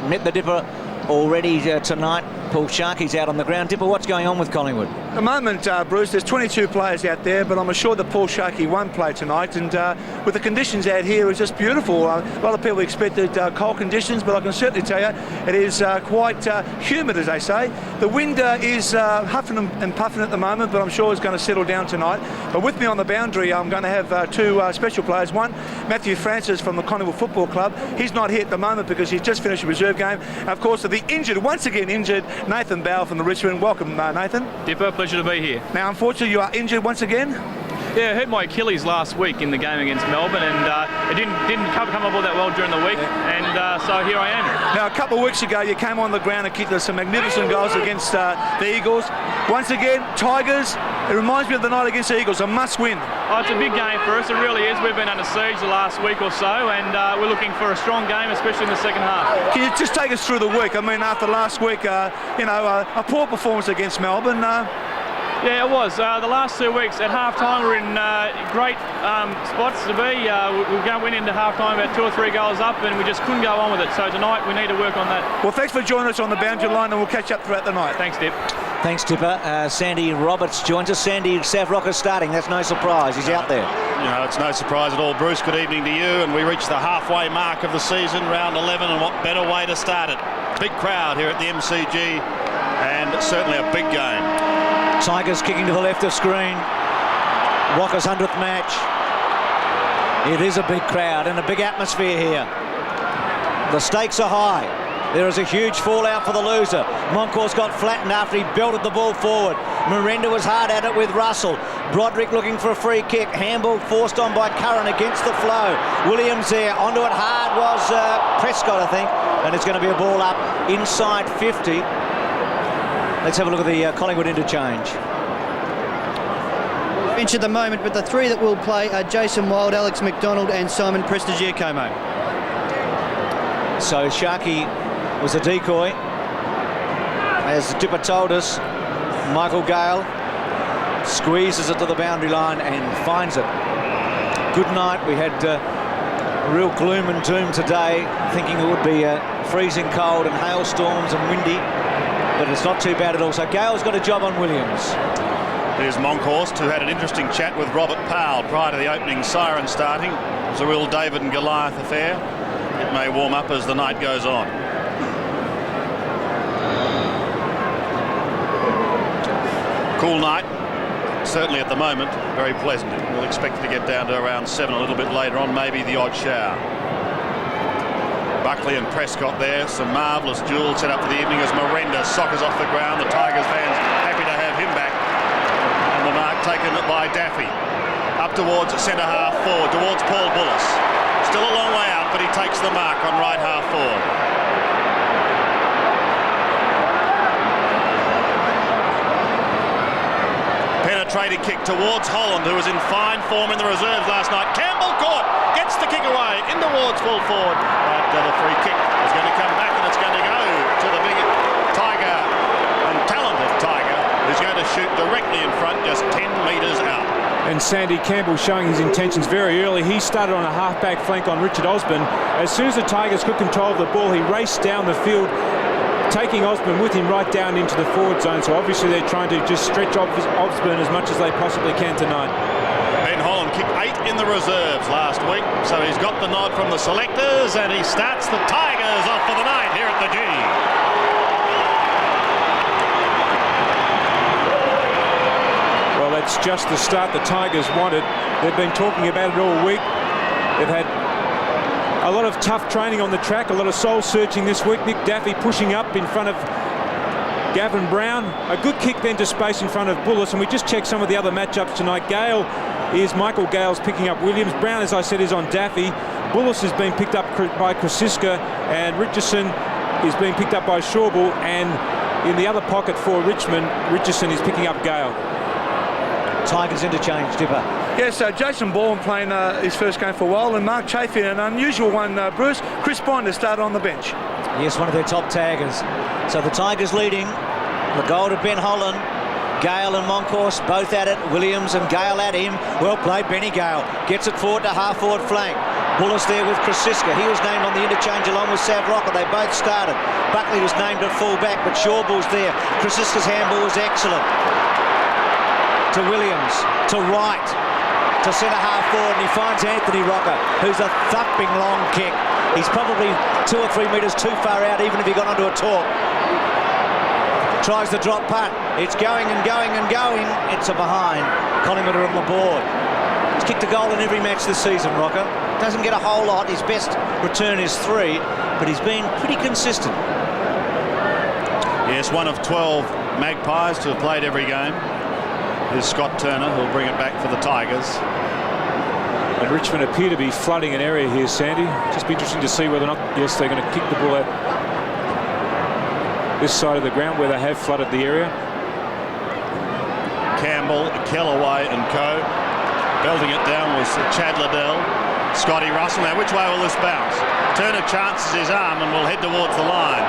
met the Dipper already tonight. Paul Sharkey's out on the ground. Dipper, what's going on with Collingwood? At the moment, Bruce, there's 22 players out there, but I'm assured that Paul Sharkey won't play tonight. And with the conditions out here, it's just beautiful. A lot of people expected cold conditions, but I can certainly tell you it is quite humid, as they say. The wind is huffing and puffing at the moment, but I'm sure it's going to settle down tonight. But with me on the boundary, I'm going to have two special players. One, Matthew Francis from the Collingwood Football Club. He's not here at the moment because he's just finished a reserve game. And of course, the injured, once again injured, Nathan Bowell from the Richmond. Welcome, Nathan. Dipper, pleasure to be here. Now, unfortunately, you are injured once again. Yeah, I hurt my Achilles last week in the game against Melbourne, and it didn't come up all that well during the week, and so here I am. Now, a couple of weeks ago, you came on the ground and kicked some magnificent goals against the Eagles. Once again, Tigers, it reminds me of the night against the Eagles, a must-win. Oh, it's a big game for us, it really is. We've been under siege the last week or so, and we're looking for a strong game, especially in the second half. Can you just take us through the week? I mean, after last week, a poor performance against Melbourne. Yeah, it was. The last 2 weeks at half-time we were in great spots to be. We went into half-time about 2 or 3 goals up, and we just couldn't go on with it. So tonight we need to work on that. Well, thanks for joining us on the boundary line, and we'll catch up throughout the night. Thanks, Dip. Thanks, Dipper. Sandy Roberts joins us. Sandy, Savrock is starting. That's no surprise. He's out there. You know, it's no surprise at all. Bruce, good evening to you. And we reach the halfway mark of the season, round 11, and what better way to start it. Big crowd here at the MCG, and certainly a big game. Tigers kicking to the left of screen. Walker's 100th match. It is a big crowd and a big atmosphere here. The stakes are high. There is a huge fallout for the loser. Moncourse got flattened after he belted the ball forward. Miranda was hard at it with Russell. Broderick looking for a free kick. Handball forced on by Curran against the flow. Williams there. Onto it hard was Prescott, I think. And it's going to be a ball up inside 50. Let's have a look at the Collingwood interchange. Bench at the moment, but the three that will play are Jason Wild, Alex McDonald and Simon Prestigiacomo. So Sharkey was a decoy. As Dipper told us, Michael Gale squeezes it to the boundary line and finds it. Good night. We had real gloom and doom today, thinking it would be freezing cold and hailstorms and windy. But it's not too bad at all. So Gale's got a job on Williams. Here's Monkhorst, who had an interesting chat with Robert Powell prior to the opening siren starting. It was a real David and Goliath affair. It may warm up as the night goes on. Cool night, certainly at the moment, very pleasant. We'll expect it to get down to around 7 a little bit later on, maybe the odd shower. Buckley and Prescott there, some marvellous duels set up for the evening as Miranda soccers off the ground. The Tigers fans happy to have him back. And the mark taken by Daffy. Up towards centre half forward, towards Paul Bullis. Still a long way out, but he takes the mark on right half forward. Penetrating kick towards Holland, who was in fine form in the reserves last night. Campbell caught, gets the kick away, in towards full forward. But the free kick is going to come back, and it's going to go to the big Tiger, and talented Tiger, who's going to shoot directly in front, just 10 metres out. And Sandy Campbell showing his intentions very early. He started on a half-back flank on Richard Osborne. As soon as the Tigers could control the ball, he raced down the field, taking Osborne with him right down into the forward zone. So obviously they're trying to just stretch Osborne as much as they possibly can tonight. Ben Holland kicked 8 in the reserves last week, so he's got the nod from the selectors, and he starts the Tigers off for the night here at the G. Well, that's just the start the Tigers wanted. They've been talking about it all week. They've had a lot of tough training on the track, a lot of soul searching this week. Nick Daffy pushing up in front of Gavin Brown. A good kick then to space in front of Bullis, and we just checked some of the other matchups tonight. Michael Gale's picking up Williams. Brown, as I said, is on Daffy. Bullis has been picked up by Krasiska, and Richardson is being picked up by Shawbull, and in the other pocket for Richmond, Richardson is picking up Gale. Tigers interchange, Dipper. Yes, Jason Bourne playing his first game for a while, and Mark Chafin, an unusual one, Bruce. Chris Binder started on the bench. Yes, one of their top taggers. So the Tigers leading. The goal to Ben Holland. Gale and Moncourse both at it. Williams and Gale at him. Well played, Benny Gale. Gets it forward to half-forward flank. Bullis there with Krasiska. He was named on the interchange along with Sav Rocker. They both started. Buckley was named at full back, but Shawbull's there. Krasiska's handball was excellent. To Williams, to Wright, to centre half forward, and he finds Anthony Rocker, who's a thumping long kick. He's probably 2 or 3 metres too far out, even if he got onto a talk. Tries the drop punt. It's going and going and going. It's a behind. Collingwood are on the board. He's kicked a goal in every match this season, Rocker. Doesn't get a whole lot. His best return is 3, but he's been pretty consistent. Yes, one of 12 Magpies to have played every game is Scott Turner, who'll bring it back for the Tigers. And Richmond appear to be flooding an area here, Sandy. Just be interesting to see whether or not, yes, they're going to kick the ball out this side of the ground where they have flooded the area. Campbell, Kellaway and co. Belting it down was Chad Liddell. Scotty Russell. Now, which way will this bounce? Turner chances his arm and will head towards the line.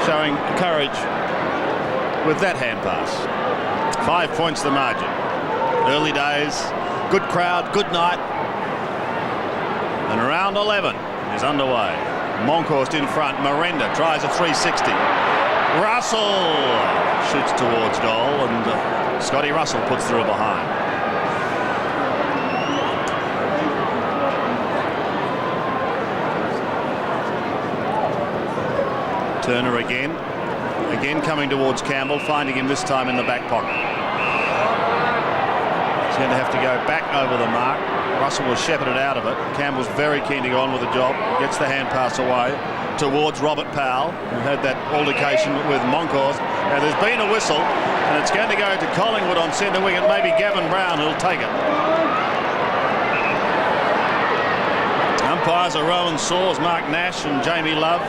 Showing courage with that hand pass. 5 points the margin. Early days, good crowd, good night. And round 11 is underway. Monkhorst in front. Miranda tries a 360. Russell shoots towards goal, and Scotty Russell puts through a behind. Turner again coming towards Campbell, finding him this time in the back pocket. He's going to have to go back over the mark. Russell was shepherded out of it. Campbell's very keen to go on with the job. Gets the hand pass away towards Robert Powell, who had that altercation with Monkhorst. Now there's been a whistle, and it's going to go to Collingwood on centre wing, and maybe Gavin Brown who'll take it. Umpires are Rowan Saws, Mark Nash and Jamie Love.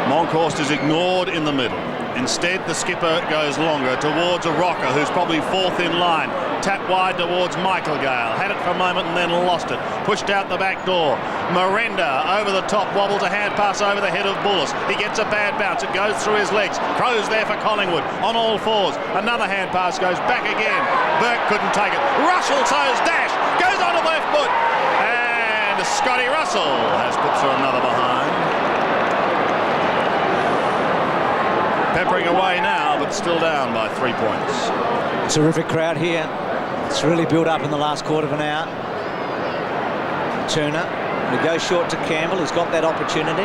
Monkhorst is ignored in the middle. Instead, the skipper goes longer towards a Rocker, who's probably 4th in line. Tap wide towards Michael Gale. Had it for a moment and then lost it. Pushed out the back door. Miranda over the top, wobbles a hand pass over the head of Bullis. He gets a bad bounce. It goes through his legs. Crows there for Collingwood on all fours. Another hand pass goes back again. Burke couldn't take it. Russell toes dash. Goes on to the left foot. And Scotty Russell has put through another behind. Peppering away now, but still down by 3 points. Terrific crowd here. It's really built up in the last quarter of an hour. Turner, he goes short to Campbell. He's got that opportunity.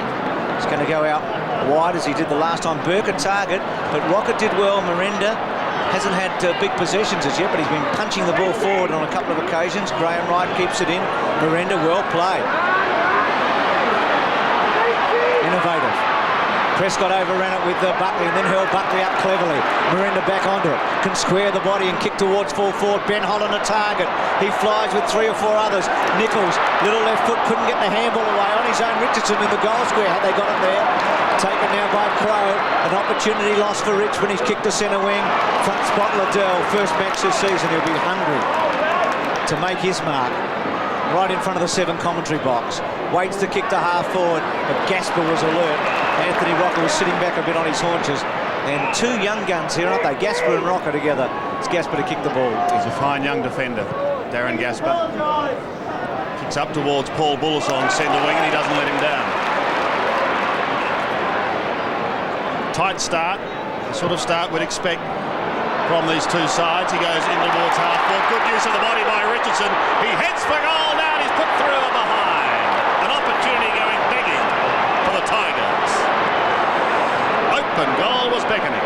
He's going to go out wide as he did the last time. Burke a target, but Rocket did well. Miranda hasn't had big possessions as yet, but he's been punching the ball forward on a couple of occasions. Graham Wright keeps it in. Miranda, well played. Innovative. Prescott overran it with Buckley and then hurled Buckley up cleverly. Miranda back onto it. Can square the body and kick towards full forward. Ben Holland a target. He flies with 3 or 4 others. Nichols, little left foot, couldn't get the handball away on his own. Richardson in the goal square had they got it there. Taken now by Crow. An opportunity lost for Richmond. He's kicked to centre wing. Front spot Liddell. First match this season. He'll be hungry to make his mark. Right in front of the 7 commentary box. Waits to kick to half forward, but Gasper was alert. Anthony Rocker was sitting back a bit on his haunches. And 2 young guns here, aren't they? Gasper and Rocker together. It's Gasper to kick the ball. He's a fine young defender, Darren Gasper. Kicks up towards Paul Bullis on centre wing, and he doesn't let him down. Tight start, the sort of start we'd expect from these 2 sides. He goes in towards half forward. Good use of the body by Richardson. He heads for goal now, and he's put through a behind. An opportunity going begging for the Tigers. Open goal was beckoning.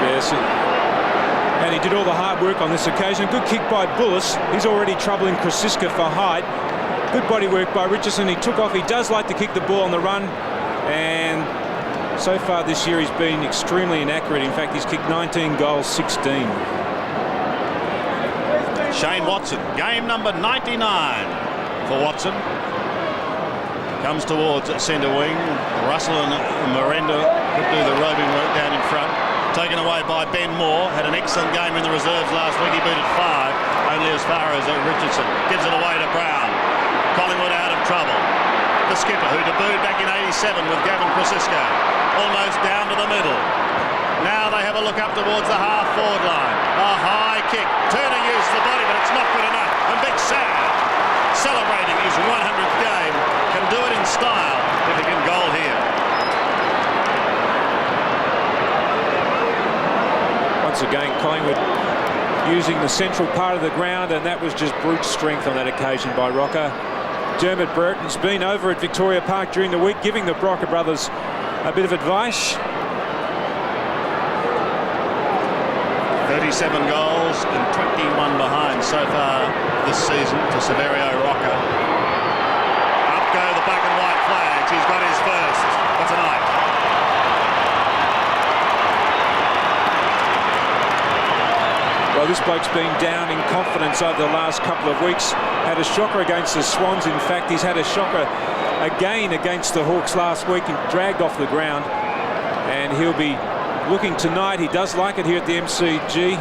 Yes, and he did all the hard work on this occasion. Good kick by Bullis. He's already troubling Krasiska for height. Good body work by Richardson. He took off. He does like to kick the ball on the run, and so far this year he's been extremely inaccurate. In fact, he's kicked 19 goals, 16. Shane Watson, game number 99 for Watson. Comes towards centre wing. Russell and Miranda could do the roving work down in front. Taken away by Ben Moore. Had an excellent game in the reserves last week. He booted 5, only as far as Richardson. Gives it away to Brown. Collingwood out of trouble. The skipper, who debuted back in '87 with Gavin Krasiska, almost down to the middle. Now they have a look up towards the half-forward line. A high kick. Turner uses the body, but it's not good enough. And Big Sam, celebrating his 100th game, can do it in style if he can goal here. Once again, Collingwood using the central part of the ground, and that was just brute strength on that occasion by Rocker. Dermot Burton's been over at Victoria Park during the week, giving the Brocker brothers a bit of advice. 37 goals and 21 behind so far this season to Severio Rocker. Up go the black and white flags. He's got his first for tonight. Well, this bloke's been down in confidence over the last couple of weeks. Had a shocker against the Swans. In fact, he's had a shocker again against the Hawks last week and dragged off the ground. And he'll be looking tonight. He does like it here at the MCG.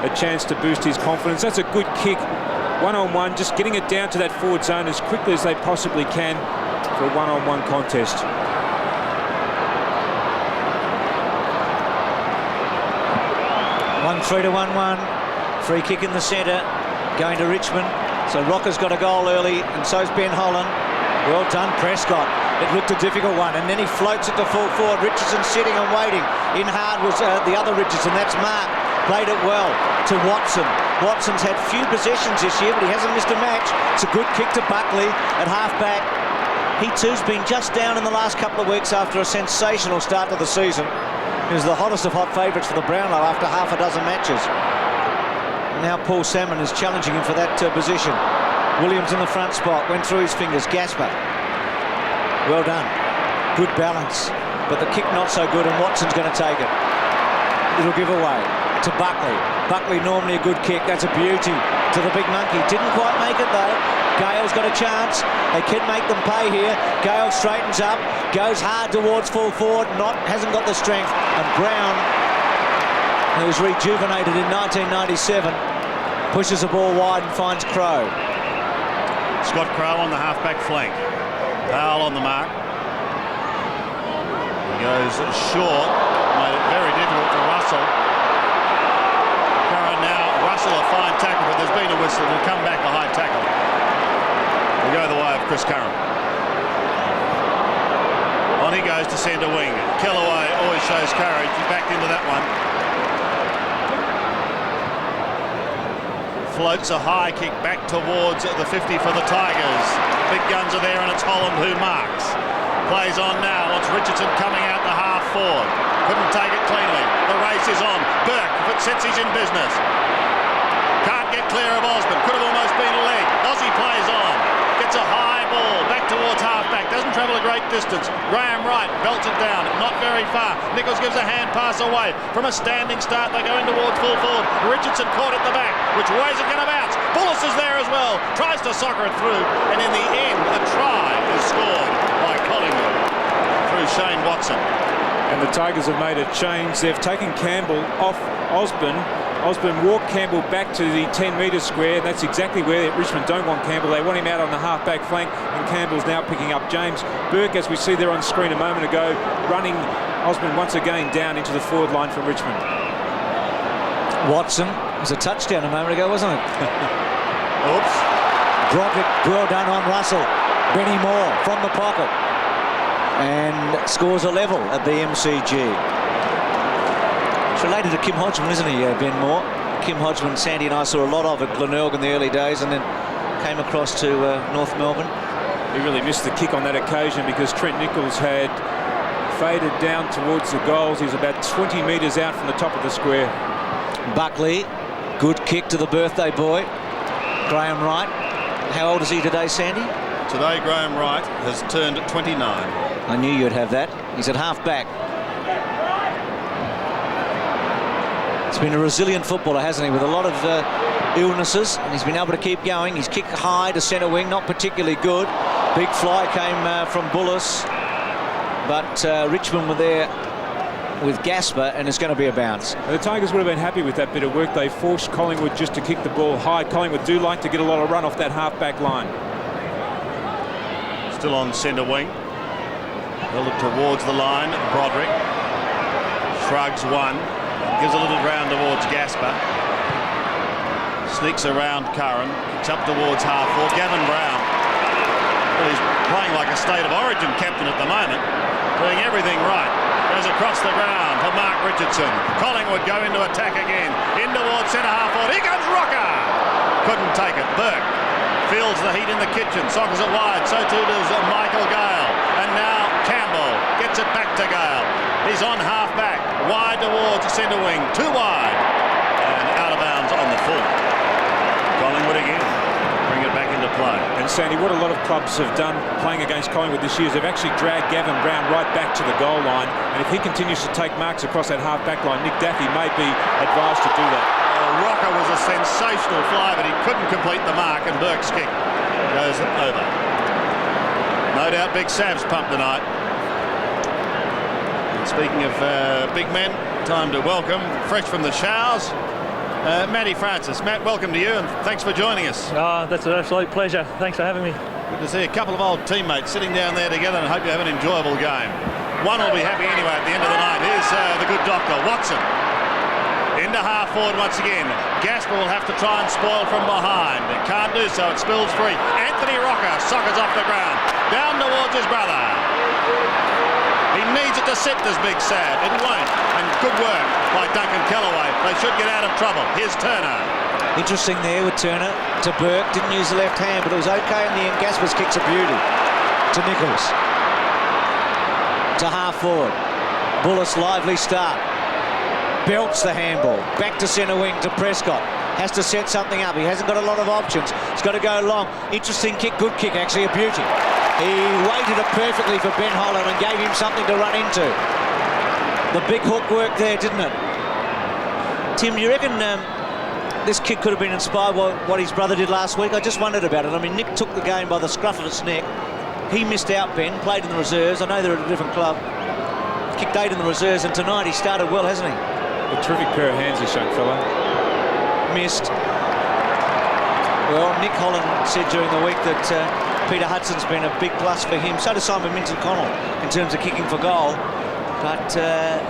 A chance to boost his confidence. That's a good kick. One-on-one, just getting it down to that forward zone as quickly as they possibly can for a one-on-one contest. 1-3 to 1-1. Free kick in the centre, going to Richmond. So Rocker's got a goal early, and so's Ben Holland. Well done, Prescott. It looked a difficult one, and then he floats it to full forward. Richardson sitting and waiting. In hard was the other Richardson. That's Mark. Played it well to Watson. Watson's had few possessions this year, but he hasn't missed a match. It's a good kick to Buckley at half-back. He too's been just down in the last couple of weeks after a sensational start to the season. He was the hottest of hot favourites for the Brownlow after half a dozen matches. Now Paul Salmon is challenging him for that position. Williams in the front spot, went through his fingers. Gasper. Well done. Good balance. But the kick not so good, and Watson's going to take it. It'll give away to Buckley. Buckley normally a good kick. That's a beauty to the big monkey. Didn't quite make it though. Gale's got a chance. They can make them pay here. Gale straightens up, goes hard towards full forward, hasn't got the strength. And Brown, who was rejuvenated in 1997, pushes the ball wide and finds Crow. Scott Crow on the half-back flank. Powell on the mark. He goes short, made it very difficult for Russell. Curran now, Russell a fine tackle, but there's been a whistle. He'll come back a high tackle. Will go the way of Chris Curran. On he goes to centre wing. Kellaway always shows courage. He backed into that one. Floats a high kick back towards the 50 for the Tigers. Big guns are there, and it's Holland who marks. Plays on now. Wants Richardson coming out the half forward. Couldn't take it cleanly. The race is on. Burke, if it sets, he's in business. Can't get clear of Osborne. Could have almost been a leg. Aussie plays on. Gets a high ball back towards half-back. Doesn't travel a great distance. Graham Wright belts it down. Not very far. Nichols gives a hand pass away. From a standing start, they go in towards full forward. Richardson caught at the back. Which way is it going to bounce? Bullis is there as well. Tries to soccer it through. And in the end, a try is scored by Collingwood through Shane Watson. And the Tigers have made a change. They've taken Campbell off Osborne. Osborne walked Campbell back to the 10-metre square. That's exactly where Richmond don't want Campbell. They want him out on the half-back flank, and Campbell's now picking up James. Burke, as we see there on screen a moment ago, running Osborne once again down into the forward line from Richmond. Watson was a touchdown a moment ago, wasn't it? Oops. Broderick, well done on Russell. Benny Moore from the pocket. And scores a level at the MCG. It's related to Kim Hodgman, isn't he, Ben Moore? Kim Hodgman, Sandy and I saw a lot of at Glenelg in the early days, and then came across to North Melbourne. He really missed the kick on that occasion because Trent Nichols had faded down towards the goals. He was about 20 metres out from the top of the square. Buckley, good kick to the birthday boy, Graham Wright. How old is he today, Sandy? Today, Graham Wright has turned 29. I knew you'd have that. He's at half-back. He's been a resilient footballer, hasn't he, with a lot of illnesses, and he's been able to keep going. He's kicked high to centre wing, not particularly good. Big fly came from Bullis, but Richmond were there with Gasper, and it's going to be a bounce. The Tigers would have been happy with that bit of work. They forced Collingwood just to kick the ball high. Collingwood do like to get a lot of run off that half-back line. Still on centre wing. Held it towards the line. Broderick shrugs one, gives a little ground towards Gasper. Sneaks around Curran, kicks up towards half forward. Gavin Brown, well, he's playing like a State of Origin captain at the moment, doing everything right. Goes across the ground to Mark Richardson. Collingwood go into attack again. In towards centre half forward. Here comes Rocker. Couldn't take it. Burke feels the heat in the kitchen. Sockers it wide. So too does Michael Gale. And now Campbell gets it back to Gale. He's on half back. Wide towards the centre wing. Too wide. And out of bounds on the full. Collingwood again. Bring it back into play. And Sandy, what a lot of clubs have done playing against Collingwood this year is they've actually dragged Gavin Brown right back to the goal line, and if he continues to take marks across that half-back line, Nick Daffy may be advised to do that. Rocker was a sensational fly, but he couldn't complete the mark, and Burke's kick goes over. No doubt Big Sav's pumped tonight. And speaking of big men, time to welcome, fresh from the showers, Matty Francis. Matt, welcome to you, and thanks for joining us. That's an absolute pleasure. Thanks for having me. Good to see a couple of old teammates sitting down there together, and I hope you have an enjoyable game. One will be happy anyway at the end of the night. Here's the good doctor, Watson. Into half forward once again. Gasper will have to try and spoil from behind. It can't do so. It spills free. Anthony Rocker sockers off the ground. Down towards his brother. He needs it to sit, this Big Sav. It won't. And good work by Duncan Kellaway. They should get out of trouble. Here's Turner. Interesting there with Turner to Burke. Didn't use the left hand, but it was okay in the end. Gasper's kick's a beauty. To Nichols. To half forward. Bullis, lively start. Belts the handball. Back to centre wing to Prescott. Has to set something up. He hasn't got a lot of options. He's got to go long. Interesting kick, good kick, actually, a beauty. He weighted it perfectly for Ben Holland and gave him something to run into. The big hook worked there, didn't it? Tim, do you reckon this kid could have been inspired by what his brother did last week? I just wondered about it. I mean, Nick took the game by the scruff of its neck. He missed out, Ben, played in the reserves. I know they're at a different club. Kicked 8 in the reserves, and tonight he started well, hasn't he? A terrific pair of hands, this young fella. Missed. Well, Nick Holland said during the week that Peter Hudson's been a big plus for him. So does Simon Minton-Connell in terms of kicking for goal. But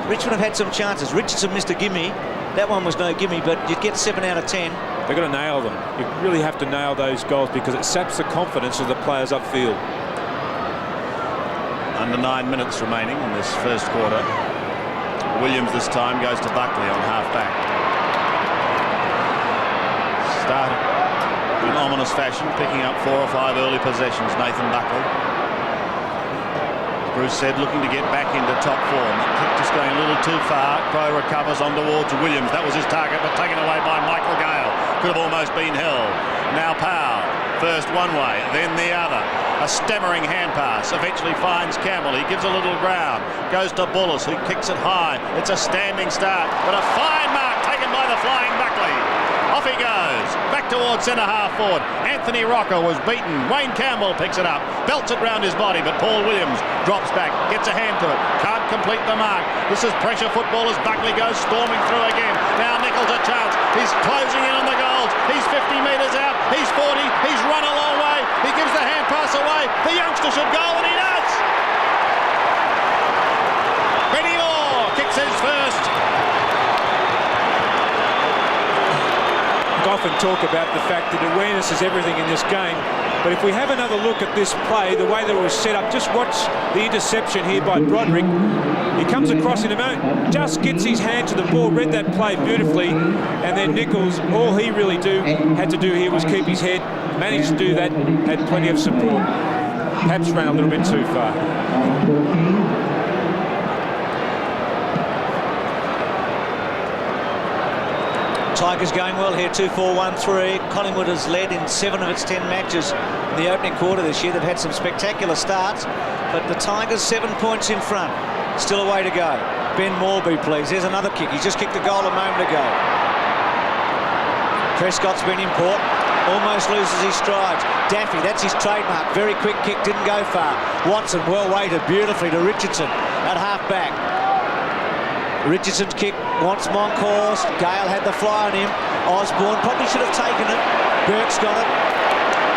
Richmond have had some chances. Richardson missed a gimme. That one was no gimme, but you'd get 7 out of 10. They've got to nail them. You really have to nail those goals because it saps the confidence of the players upfield. Under 9 minutes remaining in this first quarter. Williams this time goes to Buckley on half-back. Started in ominous fashion, picking up 4 or 5 early possessions, Nathan Buckley. Bruce said looking to get back into top form. That kick just going a little too far. Crow recovers on towards Williams. That was his target, but taken away by Michael Gale. Could have almost been held. Now Powell. First one way, then the other. A stammering hand pass eventually finds Campbell. He gives a little ground. Goes to Bullis, who kicks it high. It's a standing start, but a fine mark taken by the flying Buckley. Off he goes. Back towards centre half forward. Anthony Rocker was beaten. Wayne Campbell picks it up. Belts it round his body, but Paul Williams drops back. Gets a hand to it. Can't complete the mark. This is pressure football as Buckley goes storming through again. Now Nichols a chance. He's closing in on the goals. He's 50 metres out. He's 40. He's run a long way. He gives the hand pass away. The youngster should go, and he does. Benny Moore kicks his first. I often talk about the fact that awareness is everything in this game, but if we have another look at this play, the way that it was set up, just watch the interception here by Broderick. He comes across in a moment, just gets his hand to the ball, read that play beautifully, and then Nichols, all he really had to do here was keep his head, managed to do that, had plenty of support. Perhaps ran a little bit too far. Tigers going well here, 2-4-1-3. Collingwood has led in 7 of its 10 matches in the opening quarter this year. They've had some spectacular starts, but the Tigers 7 points in front. Still a way to go. Ben Moorby, please. There's another kick. He's just kicked a goal a moment ago. Prescott's been important. Almost loses his strides. Daffy, that's his trademark. Very quick kick, didn't go far. Watson, well weighted beautifully to Richardson at half back. Richardson's kick wants Moncourse. Gale had the fly on him. Osborne probably should have taken it. Burke's got it.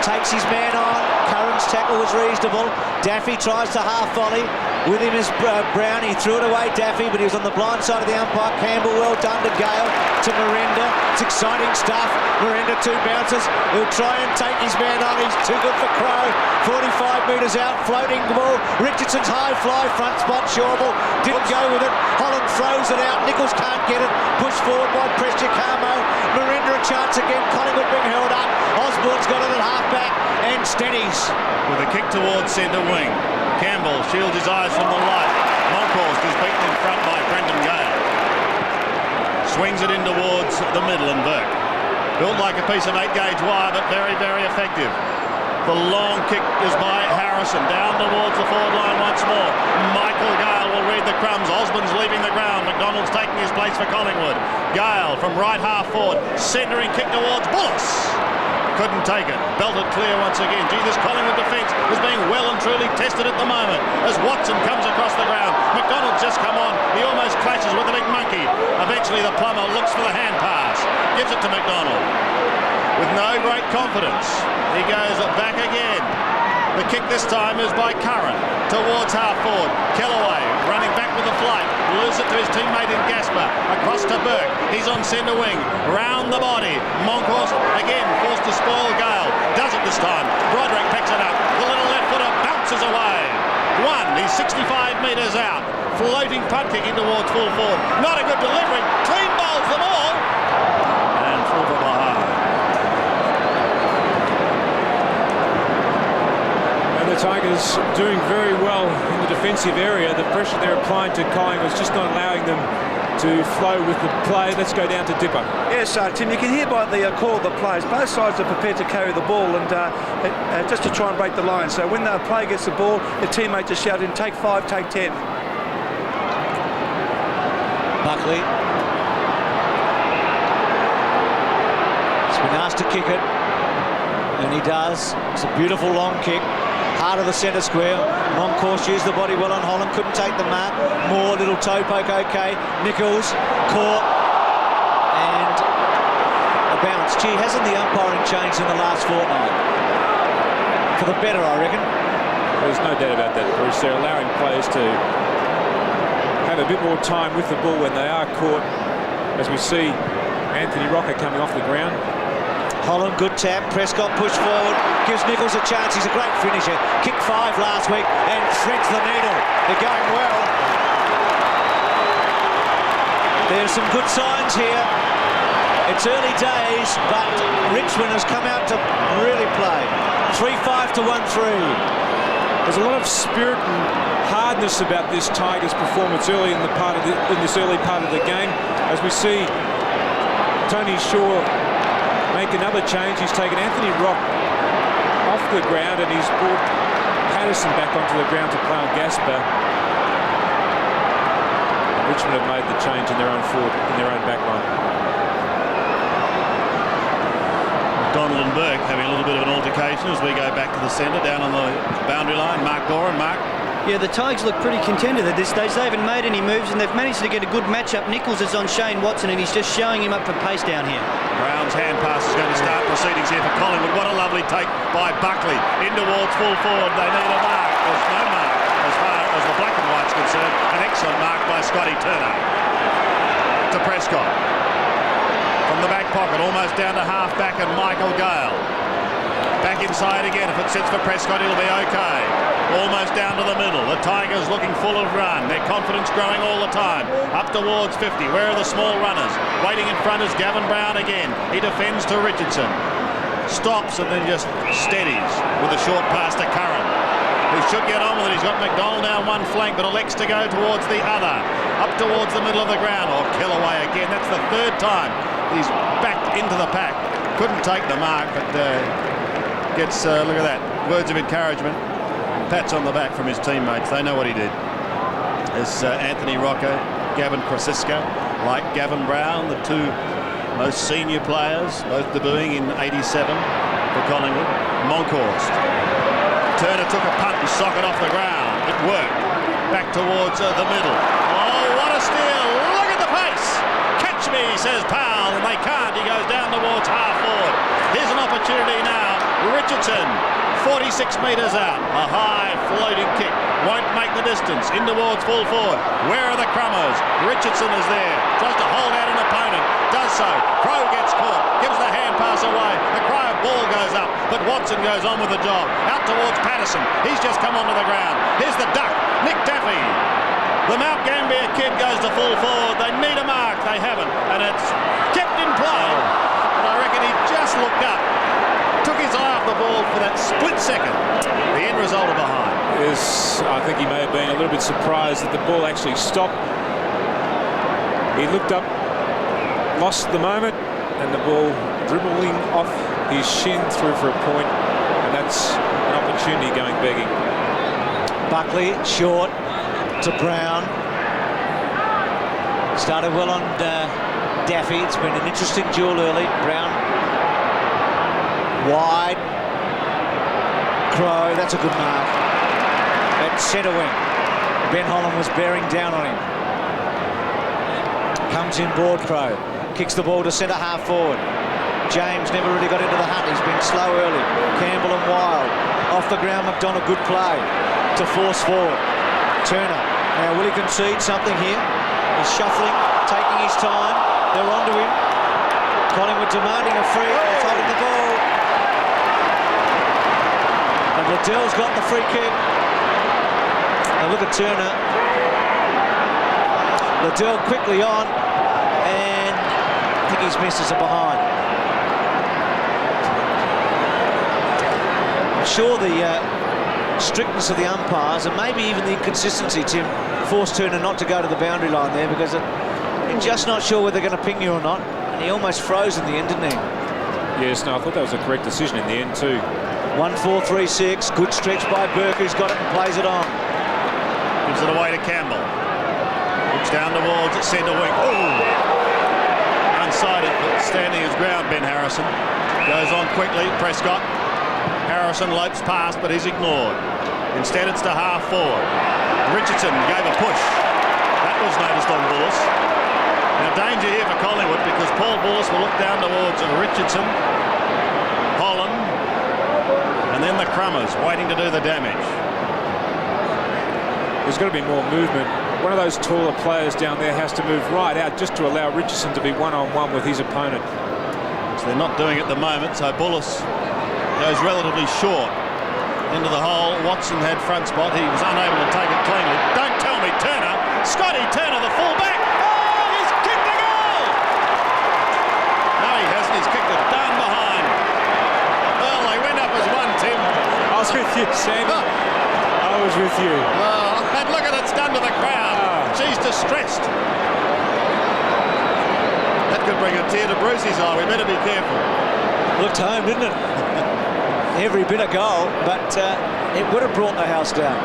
takes his man on. Curran's tackle was reasonable. Daffy tries to half volley. With him is Brown. He threw it away, Daffy, but he was on the blind side of the umpire. Campbell, well done to Gale, to Miranda. It's exciting stuff. Miranda, 2 bounces. He'll try and take his man on. He's too good for Crow. 45 metres out, floating ball. Richardson's high fly, front spot, Shawble. Didn't go with it. Holland throws it out. Nichols can't get it. Pushed forward by Prestigiacomo. Miranda a chance again. Collingwood being held up. Osborne's got it at half-back and steadies. With a kick towards centre wing. Campbell shields his eyes from the light. Monkhorst is beaten in front by Brendan Gale. Swings it in towards the middle and Burke. Built like a piece of 8-gauge wire, but very, very effective. The long kick is by Harrison. Down towards the forward line once more. Michael Gale will read the crumbs. Osborne's leaving the ground. McDonald's taking his place for Collingwood. Gale from right half forward. Centering kick towards Bullis. Couldn't take it. Belted clear once again. Gee, this Collingwood defence is being well and truly tested at the moment as Watson comes across the ground. McDonald's just come on. He almost clashes with the big monkey. Eventually the plumber looks for the hand pass. Gives it to McDonald. With no great confidence. He goes back again. The kick this time is by Curran towards half forward. Kellaway running back with the flight. Loses it to his teammate in Gasper. Across to Burke. He's on centre wing. Round the body. Monkhorst again forced to spoil Gale. Does it this time. Broderick picks it up. The little left footer bounces away. He's 65 metres out. Floating punt kick in towards full forward. Not a good delivery. Clean bowls them all. And through for behind. The Tigers doing very well in the defensive area. The pressure they're applying to Collingwood is just not allowing them to flow with the play. Let's go down to Dipper. Yes, Tim, you can hear by the call of the players, both sides are prepared to carry the ball and just to try and break the line. So when the player gets the ball, the teammate just shouting, take 5, take 10. Buckley. He's been asked to kick it, and he does. It's a beautiful long kick. Heart of the centre square. Monkhorst used the body well on Holland, couldn't take the mark. More little toe poke, okay. Nichols caught and a bounce. Gee, hasn't the umpiring changed in the last fortnight? For the better, I reckon. There's no doubt about that, Bruce. They're allowing players to have a bit more time with the ball when they are caught. As we see Anthony Rocker coming off the ground. Holland, good tap. Prescott push forward, gives Nichols a chance. He's a great finisher. Kicked 5 last week and threads the needle. They're going well. There's some good signs here. It's early days, but Richmond has come out to really play. 3-5 to 1-3. There's a lot of spirit and hardness about this Tigers performance early in this early part of the game. As we see Tony Shaw make another change. He's taken Anthony Rock off the ground and he's brought Patterson back onto the ground to play on Gasper. Richmond have made the change in their own forward, in their own back line. Donald and Burke having a little bit of an altercation as we go back to the centre down on the boundary line. Mark Doran. Mark. Yeah, the Tigers look pretty contented at this stage. They haven't made any moves and they've managed to get a good matchup. Nichols is on Shane Watson and he's just showing him up for pace down here. Brown's hand pass is going to start proceedings here for Collingwood. What a lovely take by Buckley. In towards full forward. They need a mark. There's no mark as far as the black and white's concerned. An excellent mark by Scotty Turner. To Prescott. From the back pocket, almost down to half-back and Michael Gale. Back inside again. If it sits for Prescott, it'll be okay. Almost down to the middle. The Tigers looking full of run. Their confidence growing all the time. Up towards 50. Where are the small runners? Waiting in front is Gavin Brown again. He defends to Richardson. Stops and then just steadies with a short pass to Curran, who should get on with it. He's got McDonald down one flank but elects to go towards the other. Up towards the middle of the ground. Or Kellaway again. That's the 3rd time he's backed into the pack. Couldn't take the mark, but gets, look at that, words of encouragement. Pats on the back from his teammates. They know what he did. As Anthony Rocco, Gavin Krasiska, like Gavin Brown, the 2 most senior players, both debuting in '87 for Collingwood. Monkhorst. Turner took a punt and sock it off the ground. It worked. Back towards the middle. Oh, what a steal. Look at the pace. Catch me, says Powell, and they can't. He goes down towards half forward. Here's an opportunity now Richardson, 46 metres out. A high floating kick. Won't make the distance. In towards full forward. Where are the Crummers? Richardson is there. Tries to hold out an opponent. Does so. Crow gets caught. Gives the hand pass away. The cry of ball goes up. But Watson goes on with the job. Out towards Patterson. He's just come onto the ground. Here's the duck. Nick Daffy. The Mount Gambier kid goes to full forward. They need a mark. They haven't. And it's kept in play. And I reckon he just looked up. Took his eye off the ball for that split second. The end result of behind. I think he may have been a little bit surprised that the ball actually stopped. He looked up, lost the moment, and the ball dribbling off his shin through for a point. And that's an opportunity going begging. Buckley short to Brown. Started well on Daffy. It's been an interesting duel early. Brown wide. Crow, that's a good mark. At centre wing. Ben Holland was bearing down on him. Comes in board Crow. Kicks the ball to centre half forward. James never really got into the hunt. He's been slow early. Campbell and Wild. Off the ground, McDonald, good play to force forward. Turner. Now, will he concede something here? He's shuffling, taking his time. They're onto him. Collingwood demanding a free. They're holding the ball. And Liddell's got the free kick. Now look at Turner. Liddell quickly on, and I think his misses are behind. I'm sure the strictness of the umpires and maybe even the inconsistency, Tim, forced Turner not to go to the boundary line there because you're just not sure whether they're going to ping you or not. And he almost froze in the end, didn't he? Yes, no, I thought that was a correct decision in the end too. 1-4-3-6, good stretch by Burke, who's got it and plays it on. Gives it away to Campbell. Looks down towards centre wing. Oh! Unsighted, but standing his ground, Ben Harrison. Goes on quickly, Prescott. Harrison lopes past, but he's ignored. Instead, it's to half forward. Richardson gave a push. That was noticed on Bullis. Now, danger here for Collingwood because Paul Bullis will look down towards Richardson, Holland, and then the Crummers waiting to do the damage. There's got to be more movement. One of those taller players down there has to move right out just to allow Richardson to be one-on-one with his opponent. So they're not doing it at the moment, so Bullis goes relatively short into the hole. Watson had front spot. He was unable to take it cleanly. Don't tell me Turner. Scotty Turner, the fullback. Oh, he's kicked the goal! No, he hasn't. He's kicked it down behind. Well, they went up as one, Tim. I was with you, Sandy. I was with you. Oh, and look at it's done to the crowd. She's distressed. That could bring a tear to Brucey's eye. We better be careful. Looked home, didn't it? Every bit of goal, but it would have brought the house down.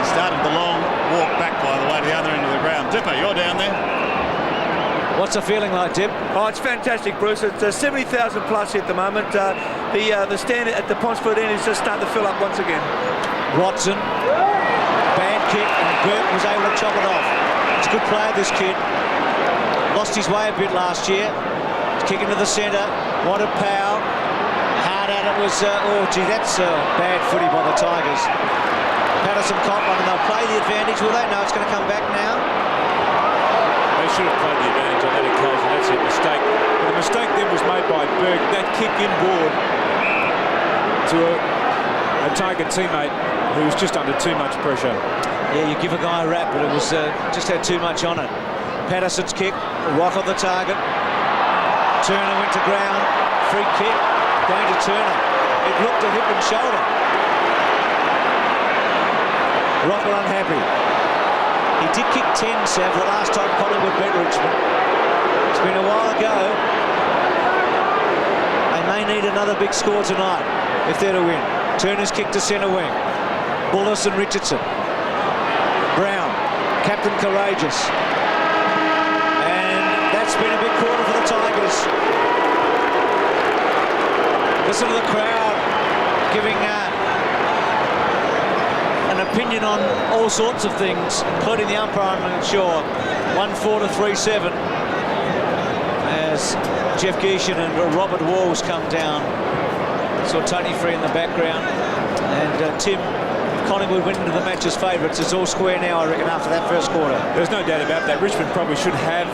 He started the long walk back, by the way, to the other end of the ground. Dipper, you're down there. What's the feeling like, Dip? Oh, it's fantastic, Bruce. It's 70,000 plus at the moment. The stand at the Ponsford end is just starting to fill up once again. Watson, bad kick, and Burke was able to chop it off. It's a good player, this kid. Lost his way a bit last year. Kick into the centre. Wanted Powell. Hard at it was, oh gee, that's bad footy by the Tigers. Patterson caught one and they'll play the advantage. Will they? No, it's going to come back now. They should have played the advantage on that occasion. That's a mistake. But the mistake then was made by Burke. That kick inboard to a Tiger teammate who was just under too much pressure. Yeah, you give a guy a rap, but it was just had too much on it. Patterson's kick, right on the target. Turner went to ground, free kick, going to Turner. It looked a hip and shoulder. Rocker unhappy. He did kick 10, Sav, the last time Collingwood beat Richmond. It's been a while ago. They may need another big score tonight if they're to win. Turner's kick to centre wing. Bullis and Richardson. Brown, captain courageous. It's been a big quarter for the Tigers. Listen to the crowd giving an opinion on all sorts of things, including the umpire, I'm sure. 1-4 to 3-7. As as Jeff Geeshan and Robert Walls come down. Saw Tony Free in the background. And Tim, Collingwood went into the match as favourites. It's all square now, I reckon, after that first quarter. There's no doubt about that. Richmond probably should have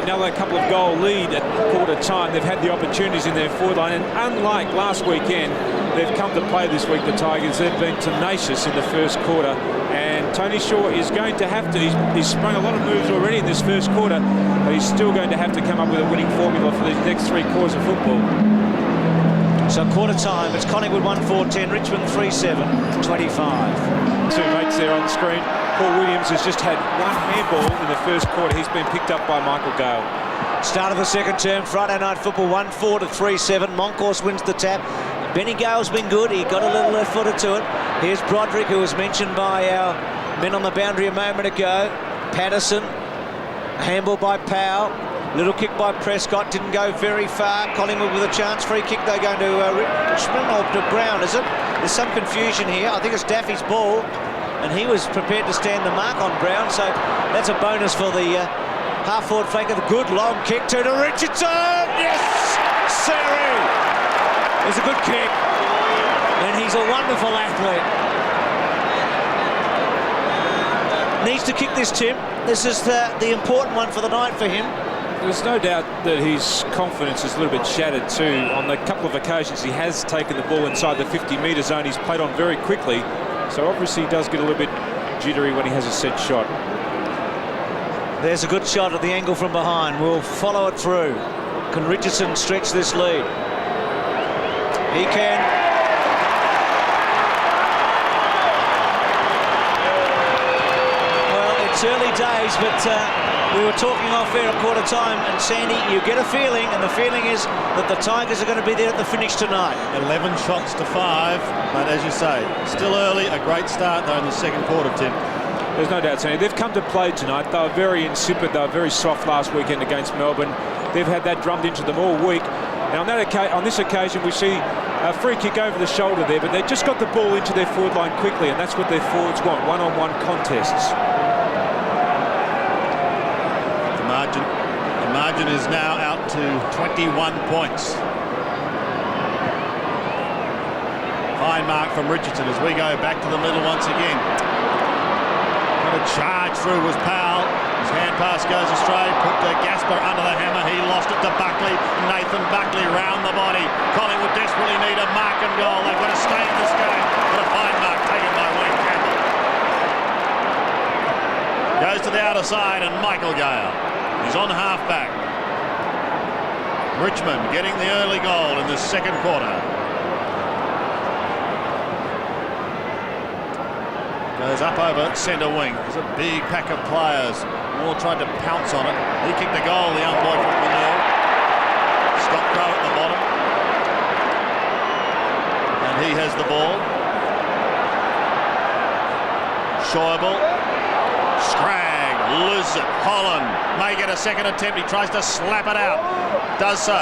another couple of goal lead at quarter time. They've had the opportunities in their forward line, and unlike last weekend, they've come to play this week, the Tigers. They've been tenacious in the first quarter, and Tony Shaw is going to have to, he's sprung a lot of moves already in this first quarter, but he's still going to have to come up with a winning formula for these next 3 quarters of football. So quarter time, it's Collingwood 1-4-10, Richmond 3-7, 25. 2 mates there on the screen. Paul Williams has just had 1 handball in the first quarter. He's been picked up by Michael Gale. Start of the second term, Friday night football, 1-4 to 3-7. Moncourse wins the tap. Benny Gale's been good. He got a little left-footed to it. Here's Broderick, who was mentioned by our men on the boundary a moment ago. Patterson, handball by Powell. Little kick by Prescott, didn't go very far. Collingwood with a chance. Free kick, they're going to Richmond or to Brown, is it? There's some confusion here. I think it's Daffy's ball, and he was prepared to stand the mark on Brown, so that's a bonus for the half-forward flanker. The good long kick to Richardson. Yes, sirree. It's a good kick, and he's a wonderful athlete. Needs to kick this, Tim. This is the important one for the night for him. There's no doubt that his confidence is a little bit shattered too. On the couple of occasions he has taken the ball inside the 50-metre zone, he's played on very quickly, so obviously he does get a little bit jittery when he has a set shot. There's a good shot at the angle from behind. We'll follow it through. Can Richardson stretch this lead? He can. Well, it's early days, but we were talking off air at quarter time, and Sandy, you get a feeling, and the feeling is that the Tigers are going to be there at the finish tonight. 11 shots to 5, but as you say, still early. A great start though in the second quarter, Tim. There's no doubt, Sandy. They've come to play tonight. They were very insipid. They were very soft last weekend against Melbourne. They've had that drummed into them all week. Now on this occasion we see a free kick over the shoulder there, but they just got the ball into their forward line quickly, and that's what their forwards want, one-on-one contests. The margin is now out to 21 points. Fine mark from Richardson as we go back to the middle once again. Got a charge through was Powell. His hand pass goes astray. Put Gasper under the hammer. He lost it to Buckley. Nathan Buckley round the body. Collingwood desperately need a mark and goal. They've got to stay in this game. But a fine mark taken by Wayne Campbell. Goes to the outer side and Michael Gale. He's on half-back. Richmond getting the early goal in the second quarter. Goes up over centre wing. There's a big pack of players. Moore tried to pounce on it. He kicked the goal, the young boy from Manil. Stop throw at the bottom. And he has the ball. Schäuble. Scrag. Loses it. Holland may get a second attempt. He tries to slap it out. Does so.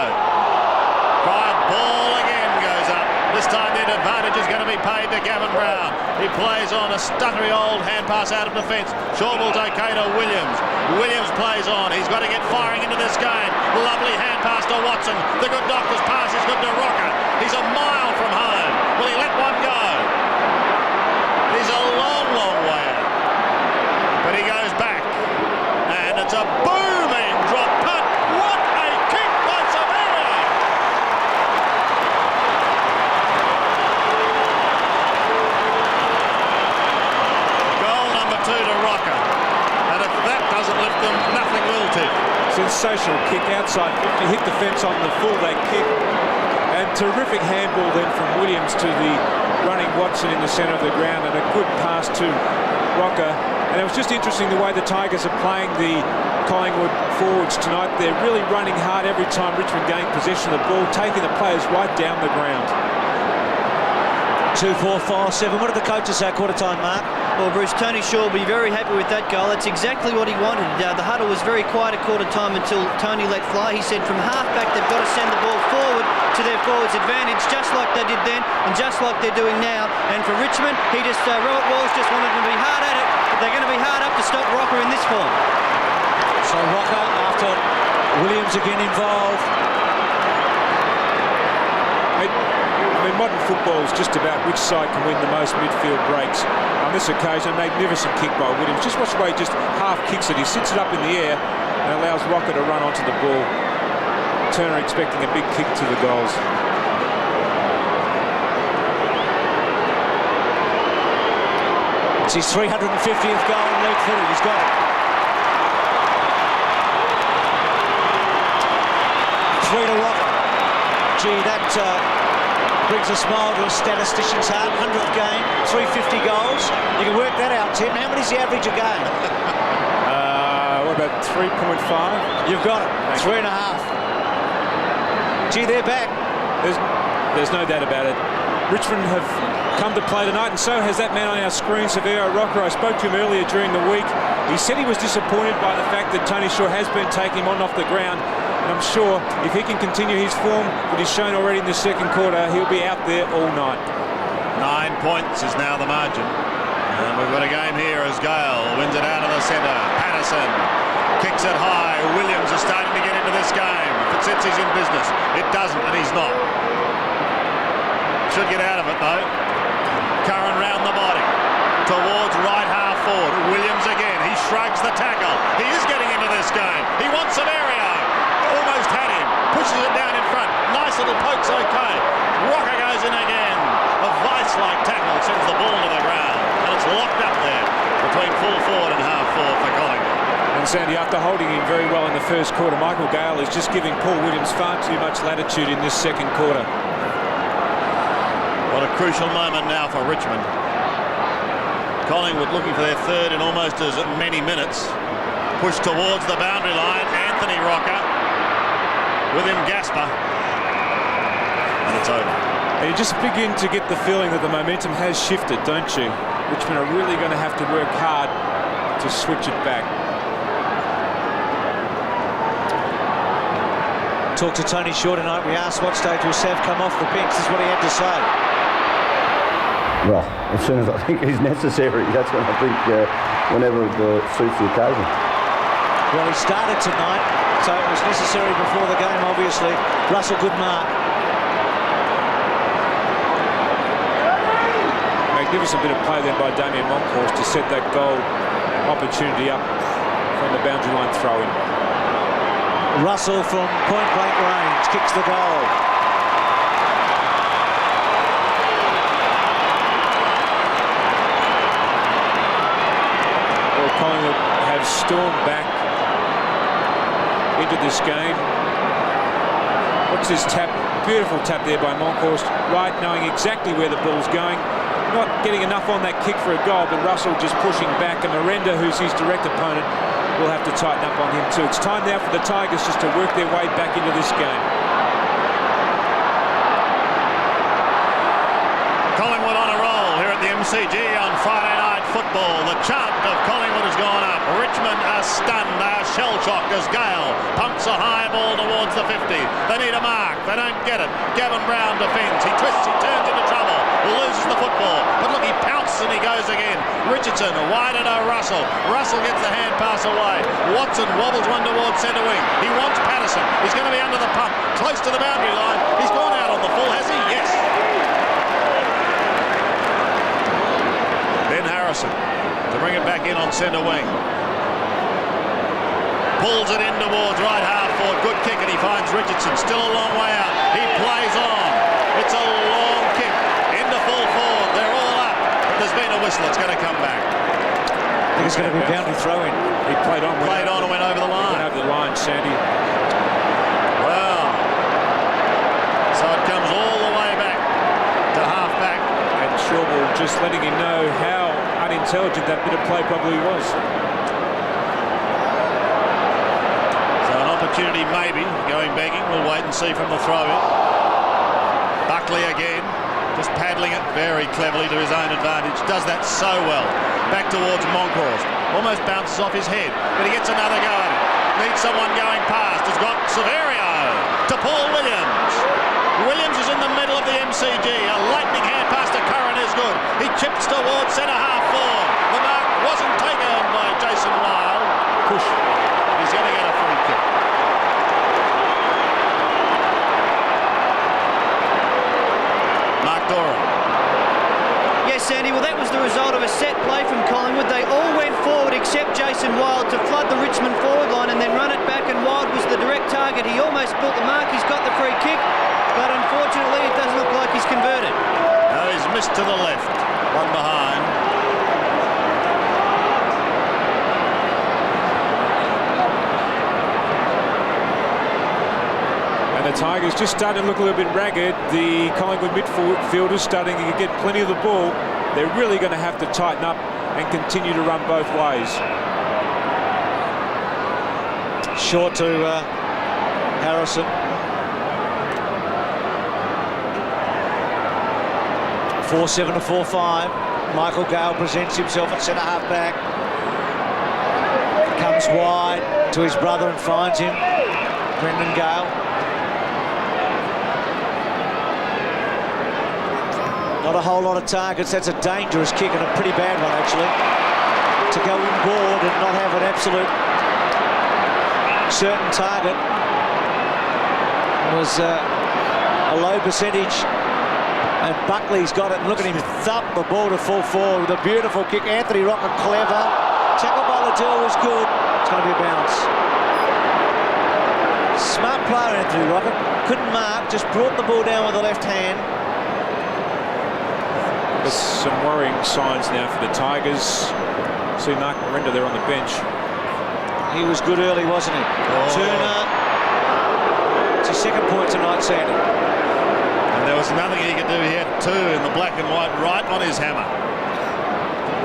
Drive ball again goes up. This time the advantage is going to be paid to Gavin Brown. He plays on a stuttery old hand pass out of defence. Schäuble's okay to Williams. Williams plays on. He's got to get firing into this game. Lovely hand pass to Watson. The good doctor's pass is good to Rocker. He's a mile from home. Will he let one go? He's a long, long way out. But he goes back. And it's a booming drop punt. What a kick by Savannah! Goal number 2 to Rocker. And if that doesn't lift them, nothing will, Tim. Sensational kick outside 50, hit the fence on the fullback kick. And terrific handball then from Williams to the running Watson in the centre of the ground, and a good pass to Rocker. And it was just interesting the way the Tigers are playing the Collingwood forwards tonight. They're really running hard every time Richmond gain possession of the ball, taking the players right down the ground. 2, 4, 5, 7. What did the coaches say at quarter time, Mark? Well, Bruce, Tony Shaw will be very happy with that goal. That's exactly what he wanted. The huddle was very quiet at quarter time until Tony let fly. He said from half-back they've got to send the ball forward to their forwards' advantage, just like they did then and just like they're doing now. And for Richmond, Robert Walsh just wanted them to be hard at it, but they're going to be hard up to stop Rocker in this form. So Rocker after Williams again involved. I mean, modern football is just about which side can win the most midfield breaks. On this occasion, a magnificent kick by Williams. Just watch the way he just half kicks it. He sits it up in the air and allows Rocker to run onto the ball. Turner expecting a big kick to the goals. It's his 350th goal in league footy. He's got it. 3 to Rocker. Gee, that brings a smile to a statistician's heart. 100th game, 350 goals. You can work that out, Tim. How many's the average a game? What about 3.5? You've got it. 3.5. Gee, they're back. There's no doubt about it. Richmond have come to play tonight, and so has that man on our screen, Severo Rocker. I spoke to him earlier during the week. He said he was disappointed by the fact that Tony Shaw has been taking him on off the ground. And I'm sure if he can continue his form that he's shown already in the second quarter, he'll be out there all night. 9 points is now the margin. And we've got a game here as Gale wins it out of the centre. Patterson kicks it high. Williams is starting to get into this game. If it sits, he's in business. It doesn't, and he's not. Should get out of it, though. Curran round the body. Towards right half forward. Williams again. He shrugs the tackle. He is getting into this game. He wants some area. Almost had him. Pushes it down in front. Nice little poke's okay. Rocker goes in again. A vice-like tackle sends the ball to the ground. And it's locked up there between full forward and half forward for Collingwood. And Sandy, after holding him very well in the first quarter, Michael Gale is just giving Paul Williams far too much latitude in this second quarter. What a crucial moment now for Richmond. Collingwood looking for their third in almost as many minutes. Pushed towards the boundary line. Anthony Rocker. With him Gasper. And it's over. And you just begin to get the feeling that the momentum has shifted, don't you? Richmond are really going to have to work hard to switch it back. Talked to Tony Shaw tonight. We asked what stage will Sav come off the bench. This is what he had to say. Well, as soon as I think he's necessary. That's when I think whenever it suits the occasion. Well, he started tonight, so it was necessary before the game, obviously. Russell, good mark. Magnificent bit of play there by Damien Monkhorst to set that goal opportunity up from the boundary line throw-in. Russell from point-blank range kicks the goal. Well, Collingwood have stormed back into this game. What's this tap? Beautiful tap there by Monkhorst. Right, knowing exactly where the ball's going. Not getting enough on that kick for a goal, but Russell just pushing back. And Miranda, who's his direct opponent, will have to tighten up on him too. It's time now for the Tigers just to work their way back into this game. Collingwood on a roll here at the MCG on Friday Night Football. The chant of Collingwood has gone up. Richmond are stunned. They are shell-shocked as Gale pumps a high ball towards the 50. They need a mark. They don't get it. Gavin Brown defends. He twists. He turns into trouble. Loses the football. But look, he pounces and he goes again. Richardson wide to Russell. Russell gets the hand pass away. Watson wobbles one towards centre wing. He wants Patterson. He's going to be under the pump. Close to the boundary line. He's gone out on the full, has he? Yes. Ben Harrison to bring it back in on centre wing. Pulls it in towards right half forward. Good kick, and he finds Richardson. Still a long way out. He plays on. It's a long kick into full forward. They're all up. But there's been a whistle. It's going to come back. I think it's going to be boundary throw-in. He played on. Played on and went over the line. Went over the line, Sandy. Well, so it comes all the way back to half back. And Shawball just letting him know how unintelligent that bit of play probably was. So an opportunity maybe going begging. We'll wait and see from the throw-in. Buckley again, just paddling it very cleverly to his own advantage. Does that so well. Back towards Monkhorst. Almost bounces off his head, but he gets another go at it. Needs someone going past. Has got Severio to Paul Williams. Williams is in the middle of the MCG. A lightning hand pass to Curran is good. He chips towards centre half forward. The mark wasn't taken by Jason Wild. Push. He's going to Well, that was the result of a set play from Collingwood. They all went forward except Jason Wild to flood the Richmond forward line and then run it back, and Wild was the direct target. He almost built the mark. He's got the free kick, but unfortunately it doesn't look like he's converted. No, he's missed to the left. One behind. And the Tigers just starting to look a little bit ragged. The Collingwood midfielders starting to get plenty of the ball. They're really going to have to tighten up and continue to run both ways. Short to Harrison. 4-7 to 4-5. Michael Gale presents himself at centre half back. Comes wide to his brother and finds him. Brendan Gale. Not a whole lot of targets. That's a dangerous kick and a pretty bad one, actually. To go inboard and not have an absolute certain target was a low percentage. And Buckley's got it. And look at him thump the ball to full forward with a beautiful kick. Anthony Rocker, clever. Tackle by Liddell was good. It's going to be a bounce. Smart player, Anthony Rocker. Couldn't mark, just brought the ball down with the left hand. There's some worrying signs now for the Tigers. See Mark Miranda there on the bench. He was good early, wasn't he? Oh. Turner. It's his second point tonight, Sandy. And there was nothing he could do. He had two in the black and white right on his hammer.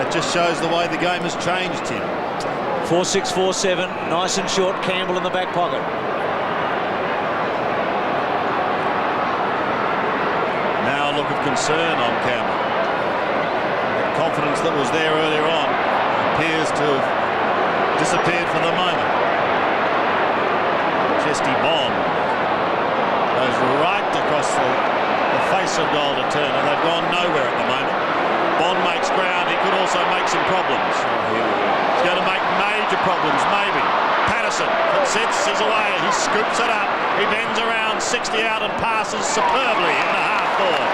That just shows the way the game has changed, Tim. 4-6, 4-7. Nice and short. Campbell in the back pocket. Now a look of concern on Campbell. The confidence that was there earlier on appears to have disappeared for the moment. Chesty bomb goes right across the face of goal to Turner. They've gone nowhere at the moment. Bond makes ground. He could also make some problems. He's going to make major problems, maybe. Patterson, that sits, is away. He scoops it up. He bends around, 60 out and passes superbly in the half forward.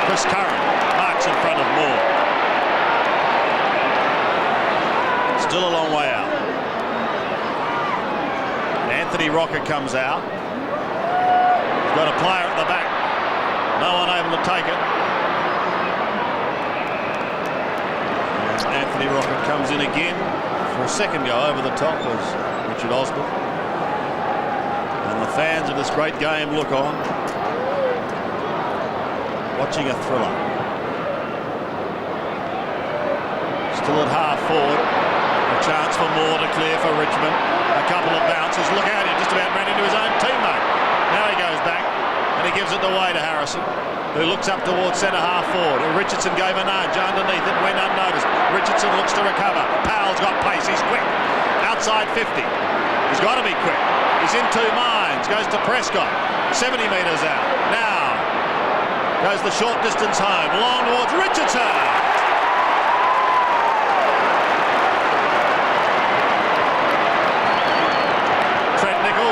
Chris Curran marks in front of Moore. Still a long way out. Anthony Rocker comes out. He's got a player at the back. No one able to take it. And Anthony Rocker comes in again for a second go over the top as Richard Osborne. And the fans of this great game look on, watching a thriller. Still at half forward. A chance for Moore to clear for Richmond. A couple of bounces. Look out, he just about ran into his own teammate. Now he goes back and he gives it away to Harrison, who looks up towards centre half forward. Richardson gave a nudge underneath. It went unnoticed. Richardson looks to recover. Powell's got pace. He's quick. Outside 50. He's got to be quick. He's in two minds. Goes to Prescott. 70 metres out. Now goes the short distance home. Long towards Richardson.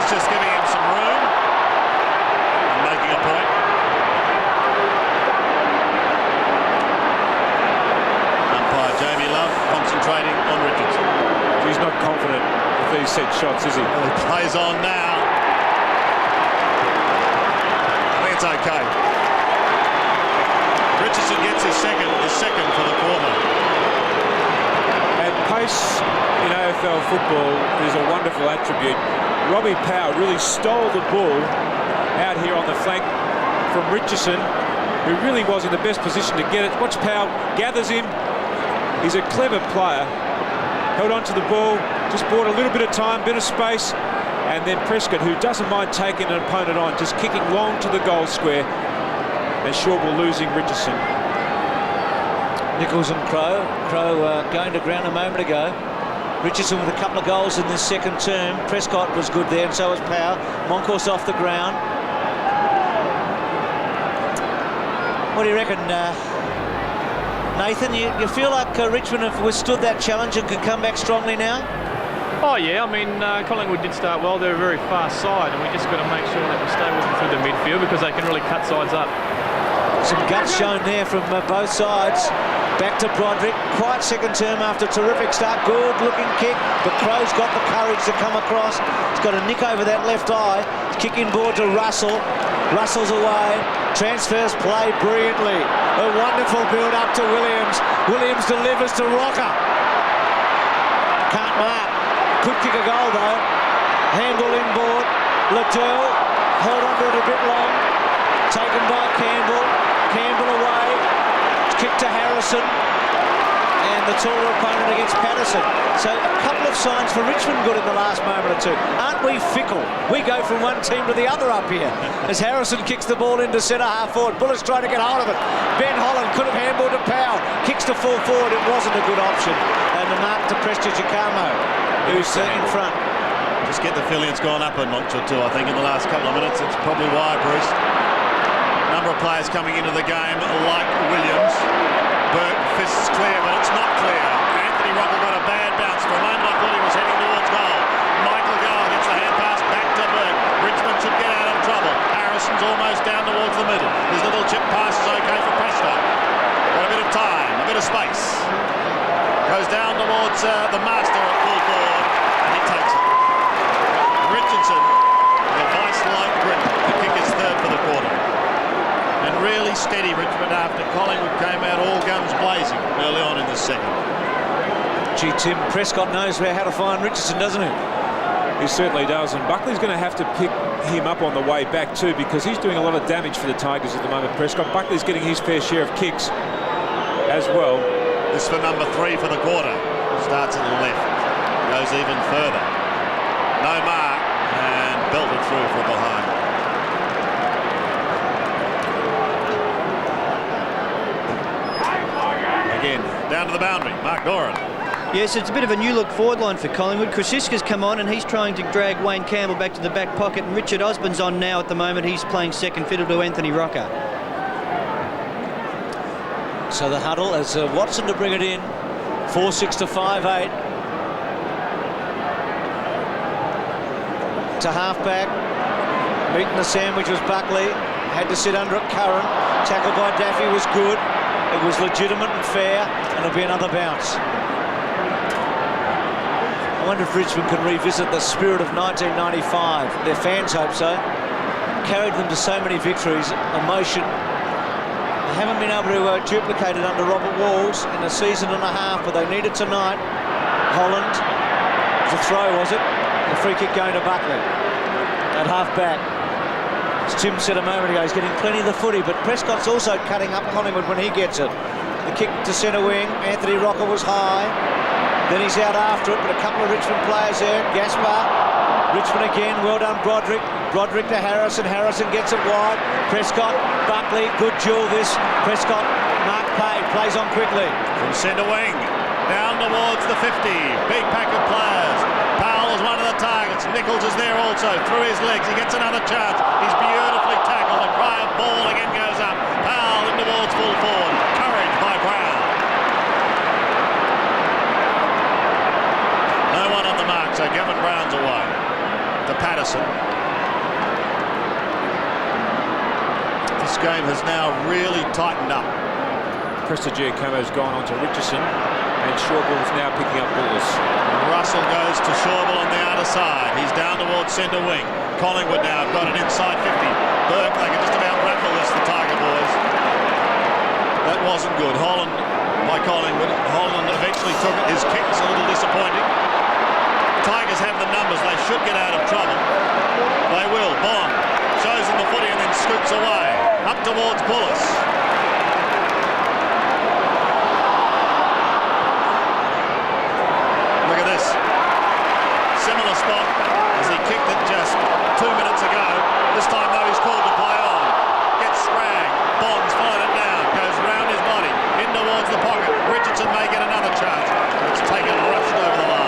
Just giving him some room and making a point. Umpire Jamie Love concentrating on Richardson. He's not confident with these set shots, is he? Well, he plays on now. I think it's okay. Richardson gets his second for the quarter. And pace in AFL football is a wonderful attribute. Robbie Powell really stole the ball out here on the flank from Richardson, who really was in the best position to get it. Watch Powell, gathers him. He's a clever player. Held on to the ball, just bought a little bit of time, bit of space, and then Prescott, who doesn't mind taking an opponent on, just kicking long to the goal square, and Shawbull losing Richardson. Nichols and Crowe. Crowe going to ground a moment ago. Richardson with a couple of goals in this second term. Prescott was good there, and so was Powell. Moncourse off the ground. What do you reckon, Nathan? You feel like Richmond have withstood that challenge and can come back strongly now? Oh yeah, I mean Collingwood did start well. They're a very fast side, and we just got to make sure that we stay with them through the midfield because they can really cut sides up. Some guts shown there from both sides. Back to Broderick. Quiet second term after a terrific start. Good looking kick. But Crow's got the courage to come across. He's got a nick over that left eye. Kicking board to Russell. Russell's away. Transfers play brilliantly. A wonderful build up to Williams. Williams delivers to Rocker. Can't mark. Could kick a goal though. Handle inboard. Liddell held onto it a bit long. Taken by Campbell. Campbell away. Kick to Harrison. And the taller opponent against Patterson. So a couple of signs for Richmond good in the last moment or two. Aren't we fickle? We go from one team to the other up here. As Harrison kicks the ball into centre half forward. Bullock's trying to get hold of it. Ben Holland could have handballed to Powell. Kicks to full forward. It wasn't a good option. And the mark to Prestigiacamo, who's in front. Just get the feeling it's gone up a notch or two, I think, in the last couple of minutes. It's probably why, Bruce. Number of players coming into the game like Williams. Burke fists clear, but it's not clear. Anthony Rocker got a bad bounce. For a moment I thought he was heading towards goal. Michael Gower gets the hand pass back to Burke. Richmond should get out of trouble. Harrison's almost down towards the middle. His little chip pass is okay for Presto. Got a bit of time, a bit of space. Goes down towards the master at full forward, and he takes it. Richardson, with a vice-like grip, the kick is third for the quarter. And really steady Richmond after Collingwood came out all guns blazing early on in the second. Gee, Tim, Prescott knows how to find Richardson, doesn't he? He certainly does, and Buckley's going to have to pick him up on the way back too, because he's doing a lot of damage for the Tigers at the moment. Prescott, Buckley's getting his fair share of kicks as well. This for number 3 for the quarter. Starts at the left, goes even further. No mark, and belted through from behind. Again, down to the boundary, Mark Doran. Yes, it's a bit of a new look forward line for Collingwood. Krasiska's come on and he's trying to drag Wayne Campbell back to the back pocket, and Richard Osborne's on now at the moment. He's playing second fiddle to Anthony Rocker. So the huddle as Watson to bring it in. 4-6 to 5-8. To halfback. Meeting the sandwich was Buckley. Had to sit under it, Curran. Tackle by Daffy was good. It was legitimate and fair, and it'll be another bounce. I wonder if Richmond can revisit the spirit of 1995. Their fans hope so. Carried them to so many victories. Emotion. They haven't been able to duplicate it under Robert Walls in a season and a half, but they need it tonight. Holland. It was a throw, was it? The free kick going to Buckley. At half-back. As Tim said a moment ago, he's getting plenty of the footy, but Prescott's also cutting up Collingwood when he gets it. The kick to centre wing. Anthony Rocker was high. Then he's out after it, but a couple of Richmond players there. Gaspar. Richmond again. Well done, Broderick. Broderick to Harrison. Harrison gets it wide. Prescott. Buckley. Good duel this. Prescott. Mark Pay plays on quickly. From centre wing. Down towards the 50. Big pack of players. Powell is one of the targets. Nichols is there also. Through his legs. He gets another chance. He's beautifully tackled. A cry of ball again goes up. Powell in towards full forward. Courage by Brown. No one on the mark, so Gavin Brown's away. To Patterson. This game has now really tightened up. Prestigiacamo's gone on to Richardson, and Shawball's now picking up balls. Russell goes to Shawball on the outer side. He's down towards centre wing. Collingwood now have got it inside 50. Burke, they can just about rattle this, the Tiger boys. That wasn't good. Holland by Collingwood. Holland eventually took it. His kick's a little disappointing. Tigers have the numbers. They should get out of trouble. They will. Bond shows them the footy and then scoots away. Up towards Bullis. Look at this. Similar spot as he kicked it just 2 minutes ago. This time though he's called to play on. Gets Spragg. Bond's followed it down. Goes round his body. In towards the pocket. Richardson may get another chance. It's taken rushed over the line.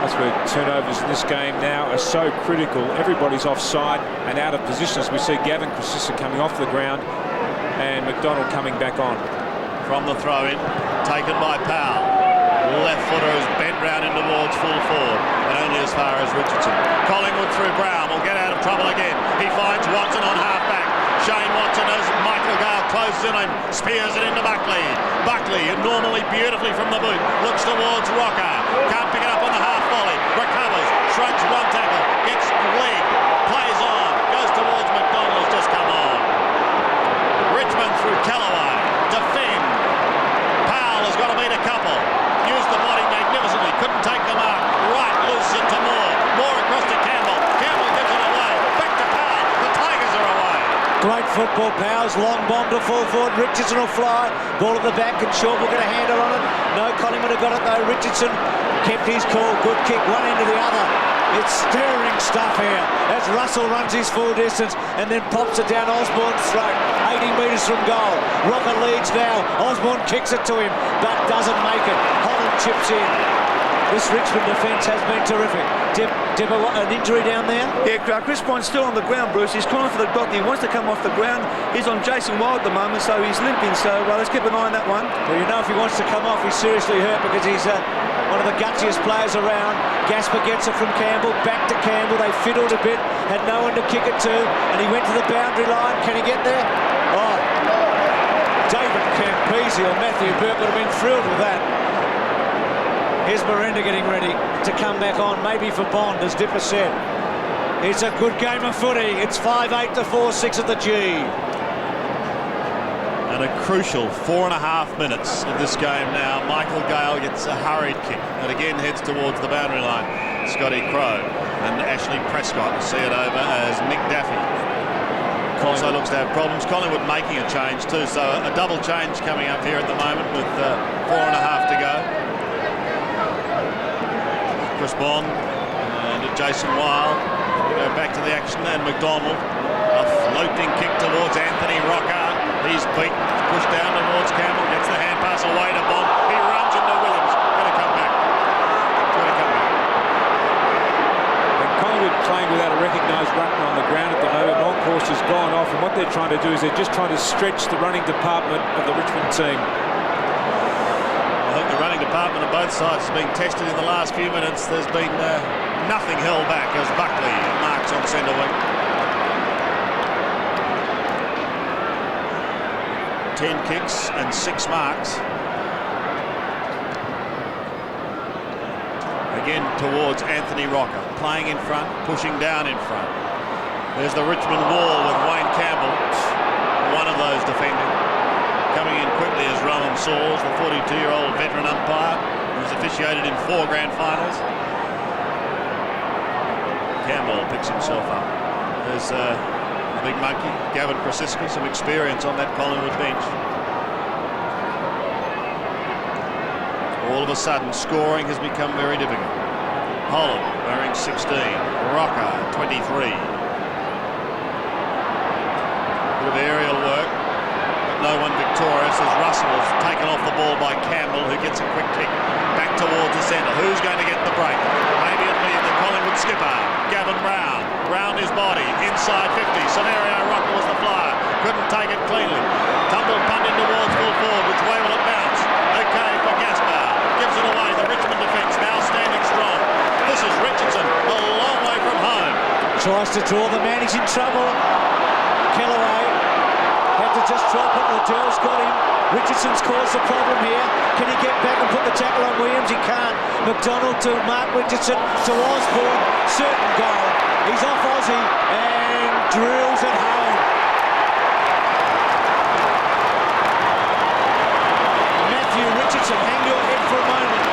That's where turnovers in this game now are so critical. Everybody's offside and out of position as we see Gavin Krasiska coming off the ground and McDonald coming back on. From the throw-in, taken by Powell. Left footer is bent round in towards full forward, but only as far as Richardson. Collingwood through Brown will get out of trouble again. He finds Watson on half-back. Shane Watson closes in him, spears it into Buckley. Buckley, normally beautifully from the boot, looks towards Rocker. Can't pick it up on the half volley. Recovers, shrugs one tackle, gets leg, plays on, goes towards McDonald, has just come on. Richmond through Callaway, defend. Powell has got to beat a couple. Used the body magnificently, couldn't take the mark. Right, loose into Moore. Moore across to Campbell. Campbell gives it away. Back to Powell. The Tigers are away. Great football, Powers. Long bomb to full forward. Richardson will fly. Ball at the back and Shaw will get a handle on it. No, Collingwood have got it though. Richardson kept his cool. Good kick, one end to the other. It's stirring stuff here as Russell runs his full distance and then pops it down Osborne's throat. 80 metres from goal. Rocker leads now. Osborne kicks it to him but doesn't make it. Holland chips in. This Richmond defence has been terrific. Dipper, an injury down there? Yeah, Chris Bond's still on the ground, Bruce. He's calling for the doctor. He wants to come off the ground. He's on Jason Wild at the moment, so he's limping. So let's keep an eye on that one. Well, you know, if he wants to come off, he's seriously hurt because he's one of the gutsiest players around. Gasper gets it from Campbell, back to Campbell. They fiddled a bit, had no one to kick it to, and he went to the boundary line. Can he get there? Oh, David Campese or Matthew Burke would have been thrilled with that. Here's Miranda getting ready to come back on, maybe for Bond, as Dipper said. It's a good game of footy. It's 5-8 to 4-6 at the G. And a crucial 4.5 minutes of this game now. Michael Gale gets a hurried kick and again heads towards the boundary line. Scotty Crowe and Ashley Prescott see it over as Mick Daffy also looks to have problems. Collingwood making a change too, so a double change coming up here at the moment with 4.5 to go. Chris Bond and Jason Wild go back to the action, and McDonald, a floating kick towards Anthony Rocker. He's beat, pushed down towards Campbell, gets the hand pass away to Bond. He runs into Williams. Going to come back. Going to come back. And Collingwood playing without a recognised ruckman on the ground at the moment. Long course has gone off, and what they're trying to do is they're just trying to stretch the running department of the Richmond team. I think the running department of both sides has been tested in the last few minutes. There's been nothing held back as Buckley marks on centre wing. 10 kicks and 6 marks. Again towards Anthony Rocker, playing in front, pushing down in front. There's the Richmond wall with Wayne Campbell, one of those defending. Coming in quickly is Rowan Sauls, the 42-year-old veteran umpire who's officiated in 4 grand finals. Campbell picks himself up. There's the big monkey, Gavin Krasiski, some experience on that Collingwood bench. All of a sudden, scoring has become very difficult. Holland wearing 16, Rocker 23. Bit of aerial work. No one victorious as Russell is taken off the ball by Campbell, who gets a quick kick back towards the centre. Who's going to get the break? Maybe it'll be the Collingwood skipper, Gavin Brown. Round his body, inside 50. Scenario Rocker was the flyer. Couldn't take it cleanly. Tumbled punt in towards full forward. Which way will it bounce? Okay for Gaspar. Gives it away. The Richmond defence now standing strong. This is Richardson, a long way from home. Tries to draw the man. He's in trouble. Kellaway had to just drop it. Liddell's got him. Richardson's caused the problem here. Can he get back and put the tackle on Williams? He can't. McDonald to Mark Richardson to Osborne. Certain goal. He's off Aussie and drills it home. Matthew Richardson, hang your head for a moment.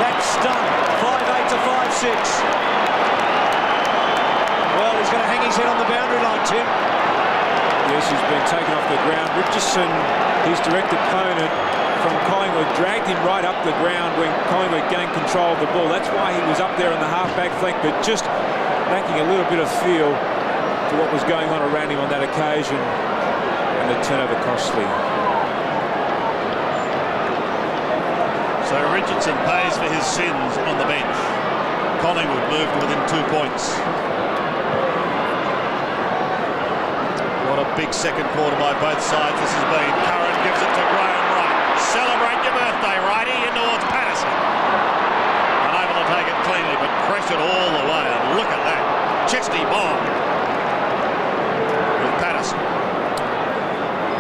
That's done. 5-8 to 5-6. Well, he's going to hang his head on the boundary line, Tim. Yes, he's been taken off the ground. Richardson, his direct opponent from Collingwood, dragged him right up the ground when Collingwood gained control of the ball. That's why he was up there in the half-back flank, but just lacking a little bit of feel to what was going on around him on that occasion, and the turnover costly. So Richardson pays for his sins on the bench. Collingwood moved within 2 points. What a big second quarter by both sides this has been. Curran gives it to Graham Wright. Celebrate your birthday, righty, in towards Patterson. Unable to take it cleanly, but pressured all the way. And look at that. Chesty bomb with Patterson.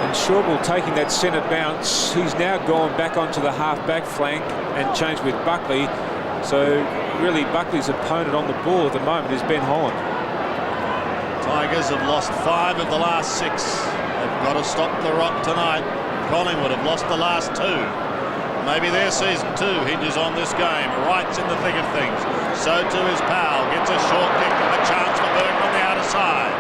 And And Shawbull taking that centre bounce. He's now gone back onto the half-back flank and changed with Buckley. So really Buckley's opponent on the ball at the moment is Ben Holland. Tigers have lost 5 of the last 6. They've got to stop the rot tonight. Collingwood have lost the last 2. Maybe their season 2 hinges on this game. Wright's in the thick of things. So too is Powell. Gets a short kick. A chance for Burke on the outer side.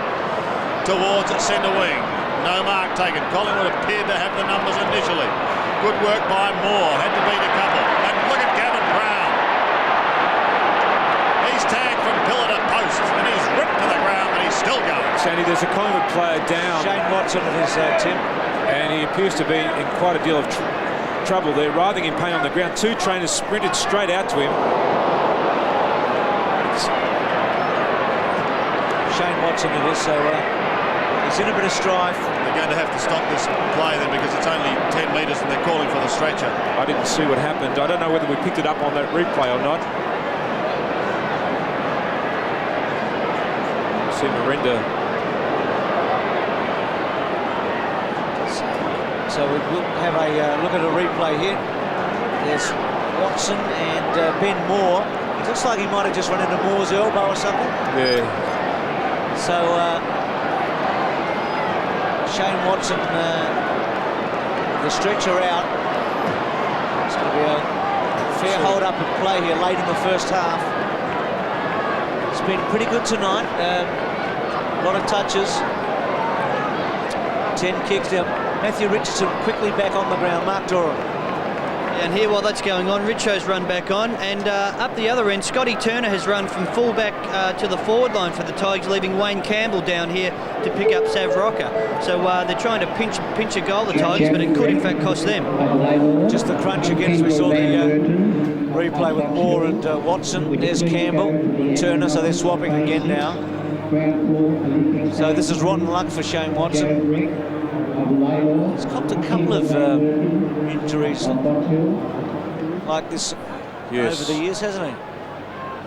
Towards centre wing. No mark taken. Collingwood appeared to have the numbers initially. Good work by Moore. Had to beat a couple. And look at Gavin Brown. He's tagged from pillar to post. And he's ripped to the ground, but he's still going. Sandy, there's a Collingwood player down. Shane Watson of his team. And he appears to be in quite a deal of trouble there, writhing in pain on the ground. 2 trainers sprinted straight out to him. Shane Watson it is, so he's in a bit of strife. They're going to have to stop this play then because it's only 10 metres and they're calling for the stretcher. I didn't see what happened. I don't know whether we picked it up on that replay or not. See Marinda. So we'll have a look at a replay here. There's Watson and Ben Moore. It looks like he might have just run into Moore's elbow or something. Yeah. So Shane Watson, the stretcher out. It's going to be a fair hold-up and play here late in the first half. It's been pretty good tonight. A lot of touches. 10 kicks down. Matthew Richardson quickly back on the ground. Mark Doran. And here while that's going on, Richo's run back on, and up the other end, Scotty Turner has run from fullback to the forward line for the Tigers, leaving Wayne Campbell down here to pick up Sav Rocker. So they're trying to pinch a goal, the Tigers, but it could in fact cost them. Just the crunch again as we saw the replay with Moore and Watson. There's Campbell, Turner, so they're swapping again now. So this is rotten luck for Shane Watson. He's copped a couple of injuries like this over the years, hasn't he?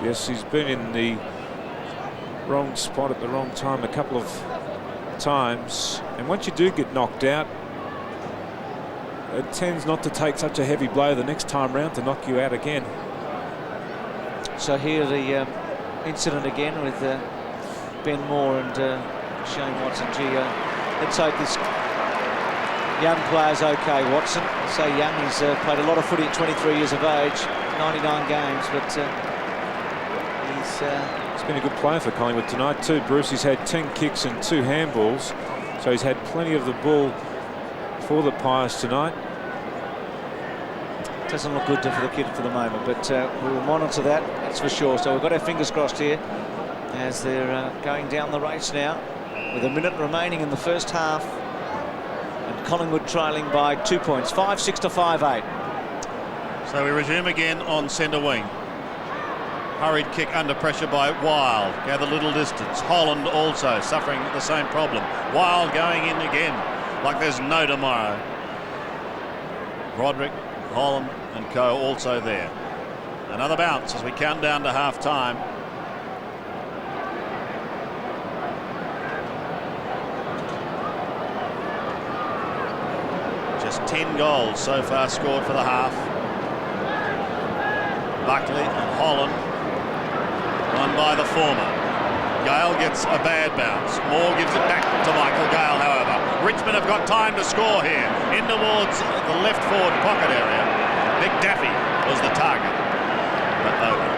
Yes, he's been in the wrong spot at the wrong time a couple of times. And once you do get knocked out, it tends not to take such a heavy blow the next time round to knock you out again. So here the incident again with Ben Moore and Shane Watson. Gee, let's hope this young player's okay. Watson, so young, he's played a lot of footy at 23 years of age, 99 games, but he's been a good player for Collingwood tonight too. Bruce, he's had 10 kicks and 2 handballs, so he's had plenty of the ball for the Pies tonight. Doesn't look good for the kid for the moment, but we will monitor that, that's for sure. So we've got our fingers crossed here as they're going down the race now with a minute remaining in the first half. Collingwood trailing by 2 points, 5-6 to 5-8. So we resume again on centre wing. Hurried kick under pressure by Wild. Gathered little distance. Holland also suffering the same problem. Wild going in again like there's no tomorrow. Roderick, Holland and co also there. Another bounce as we count down to half time. Just 10 goals so far scored for the half. Buckley and Holland won by the former. Gale gets a bad bounce. Moore gives it back to Michael Gale, however. Richmond have got time to score here. In towards the left forward pocket area. Nick Daffy was the target. But over.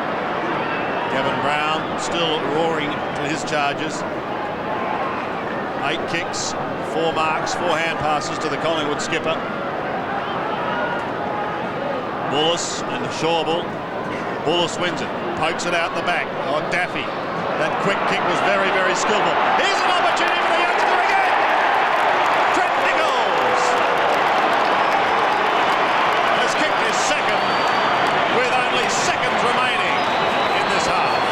Gavin Brown still roaring to his charges. 8 kicks, 4 marks, 4 hand passes to the Collingwood skipper. Bullis and Shawbull. Bullis wins it, pokes it out the back. Oh, Daffy. That quick kick was very, very skillful. Here's an opportunity for the youngster again. Trent Nichols has kicked his second with only seconds remaining in this half.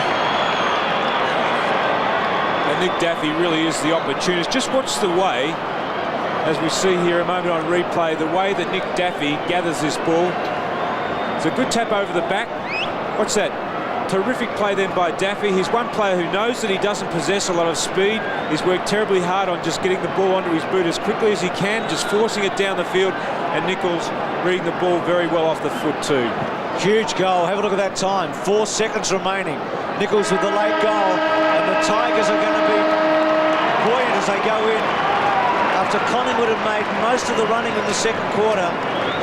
And Nick Daffy really is the opportunist. Just watch the way, as we see here a moment on replay, the way that Nick Daffy gathers this ball. It's a good tap over the back. What's that? Terrific play then by Daffy. He's one player who knows that he doesn't possess a lot of speed. He's worked terribly hard on just getting the ball onto his boot as quickly as he can, just forcing it down the field, and Nichols reading the ball very well off the foot too. Huge goal. Have a look at that time. 4 seconds remaining. Nichols with the late goal, and the Tigers are going to be buoyant as they go in. After Collingwood had made most of the running in the second quarter,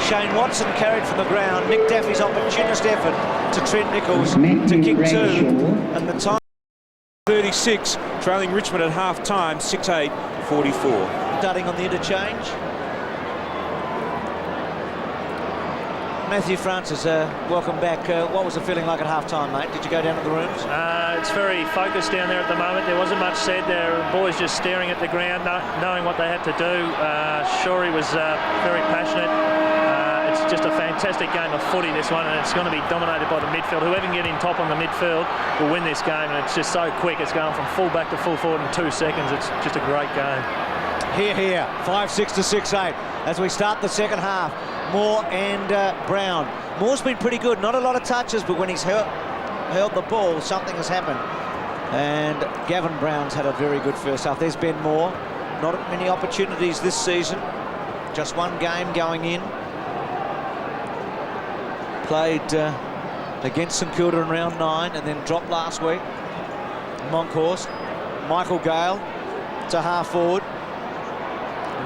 Shane Watson carried from the ground. Nick Daffy's opportunist effort to Trent Nichols to kick 2, and the time 36, trailing Richmond at half-time, 6-8-44. starting on the interchange. Matthew Francis, welcome back. What was the feeling like at half-time, mate? Did you go down to the rooms? It's very focused down there at the moment. There wasn't much said. There were boys just staring at the ground, knowing what they had to do. Shorey was very passionate. It's just a fantastic game of footy, this one, and it's going to be dominated by the midfield. Whoever can get in top on the midfield will win this game, and it's just so quick. It's going from full back to full forward in 2 seconds. It's just a great game. Here, 5-6 to 6-8 as we start the second half. Moore and Brown. Moore's been pretty good, not a lot of touches, but when he's held the ball, something has happened. And Gavin Brown's had a very good first half. There's Ben Moore. Not many opportunities this season. Just one game going in. Played against St Kilda in round 9 and then dropped last week. Monkhorst. Michael Gale to half forward.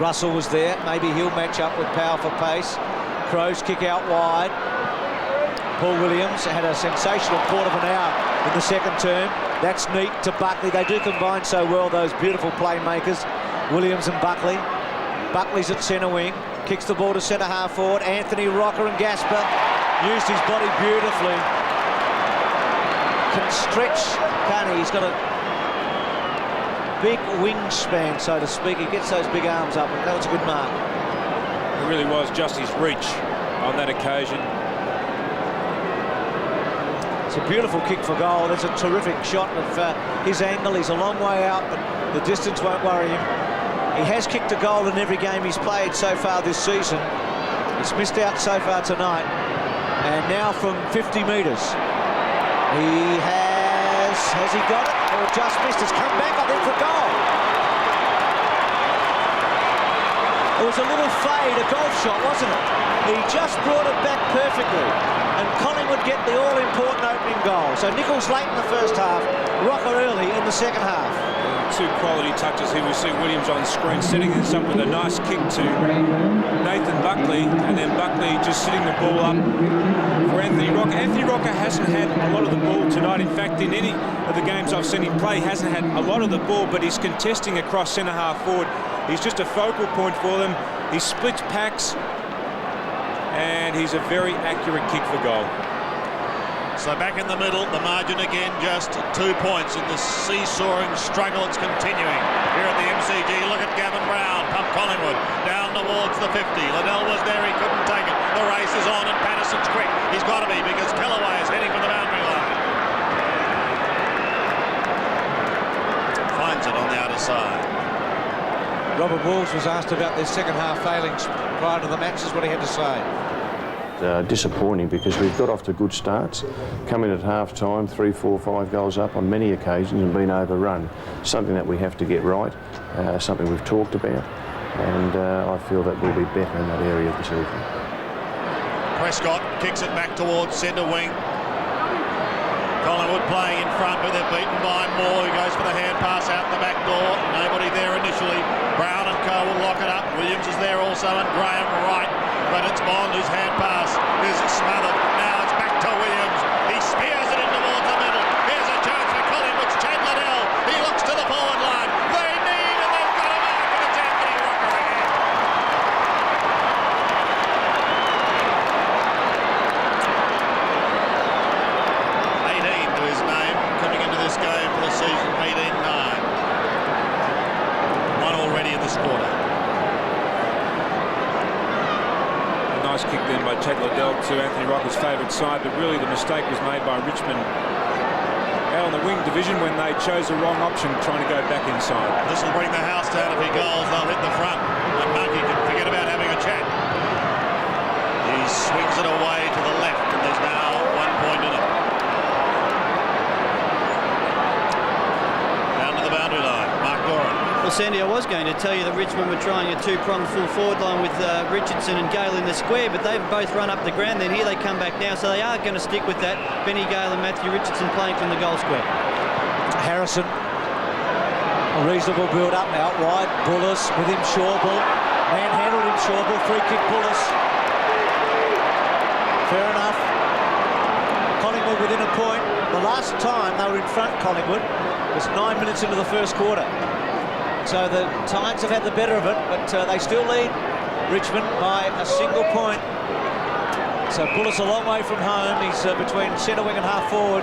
Russell was there. Maybe he'll match up with power for pace. Crows kick out wide. Paul Williams had a sensational quarter of an hour in the second term. That's neat to Buckley. They do combine so well, those beautiful playmakers, Williams and Buckley. Buckley's at centre wing. Kicks the ball to centre half forward. Anthony Rocker and Gasper used his body beautifully. Can stretch, can't he? He's got a big wingspan, so to speak. He gets those big arms up, and that was a good mark. It really was just his reach on that occasion. It's a beautiful kick for goal. That's a terrific shot of his angle. He's a long way out, but the distance won't worry him. He has kicked a goal in every game he's played so far this season. He's missed out so far tonight. And now from 50 metres, he has he got it? Or just missed? It's come back, I think, for goal. It was a little fade, a golf shot, wasn't it? He just brought it back perfectly. And Collingwood get the all-important opening goal. So Nichols late in the first half, Rocker early in the second half. 2 quality touches here. We see Williams on screen setting this up with a nice kick to Nathan Buckley, and then Buckley just sitting the ball up for Anthony Rocker. Anthony Rocker hasn't had a lot of the ball tonight. In fact, in any of the games I've seen him play, hasn't had a lot of the ball, but he's contesting across centre half forward. He's just a focal point for them. He splits packs, and he's a very accurate kick for goal. So back in the middle, the margin again just 2 points in this seesawing struggle. It's continuing here at the MCG. Look at Gavin Brown, pump Collingwood down towards the 50. Liddell was there, he couldn't take it. The race is on and Patterson's quick. He's got to be because Kellaway is heading for the boundary line. Finds it on the outer side. Robert Walls was asked about their second half failings prior to the match. This is what he had to say. Disappointing because we've got off to good starts, come in at half time 3, 4, 5 goals up on many occasions and been overrun. Something that we have to get right, something we've talked about, and I feel that we'll be better in that area this evening. Prescott kicks it back towards centre wing. Collingwood playing in front, but they're beaten by Moore, who goes for the hand pass out the back door. Nobody there initially. Brown and Co will lock it up. Williams is there also, and Graham right. But it's Bond whose hand pass is smothered. Now it's back to Williams. He spears it in towards the middle. Here's a chance for Collingwood's Chad Liddell. He looks to the forward line. They need, and they've got a mark, and it's Anthony Rocker again. To his name, coming into this game for the season, 18-9. One already in this quarter. A nice kick then by Chad Liddell to Anthony Rocker's favourite side, but really the mistake was made by Richmond out on the wing division when they chose the wrong option, trying to go back inside. This will bring the house down. If he goals, they'll hit the front, and Monkey can forget about having a chat. He swings it away to the left, and there's now 1 point in it. Well, Sandy, I was going to tell you that Richmond were trying a two-pronged full forward line with Richardson and Gale in the square, but they've both run up the ground. Then here they come back now, so they are going to stick with that. Benny Gale and Matthew Richardson playing from the goal square. Harrison, a reasonable build-up out wide. Bullis with him, Shawball. Manhandled him, Shawball. Free kick, Bullis. Fair enough. Collingwood within a point. The last time they were in front, Collingwood, was 9 minutes into the first quarter. So the Tigers have had the better of it, but they still lead Richmond by a single point. So Bullis a long way from home. He's between centre wing and half forward.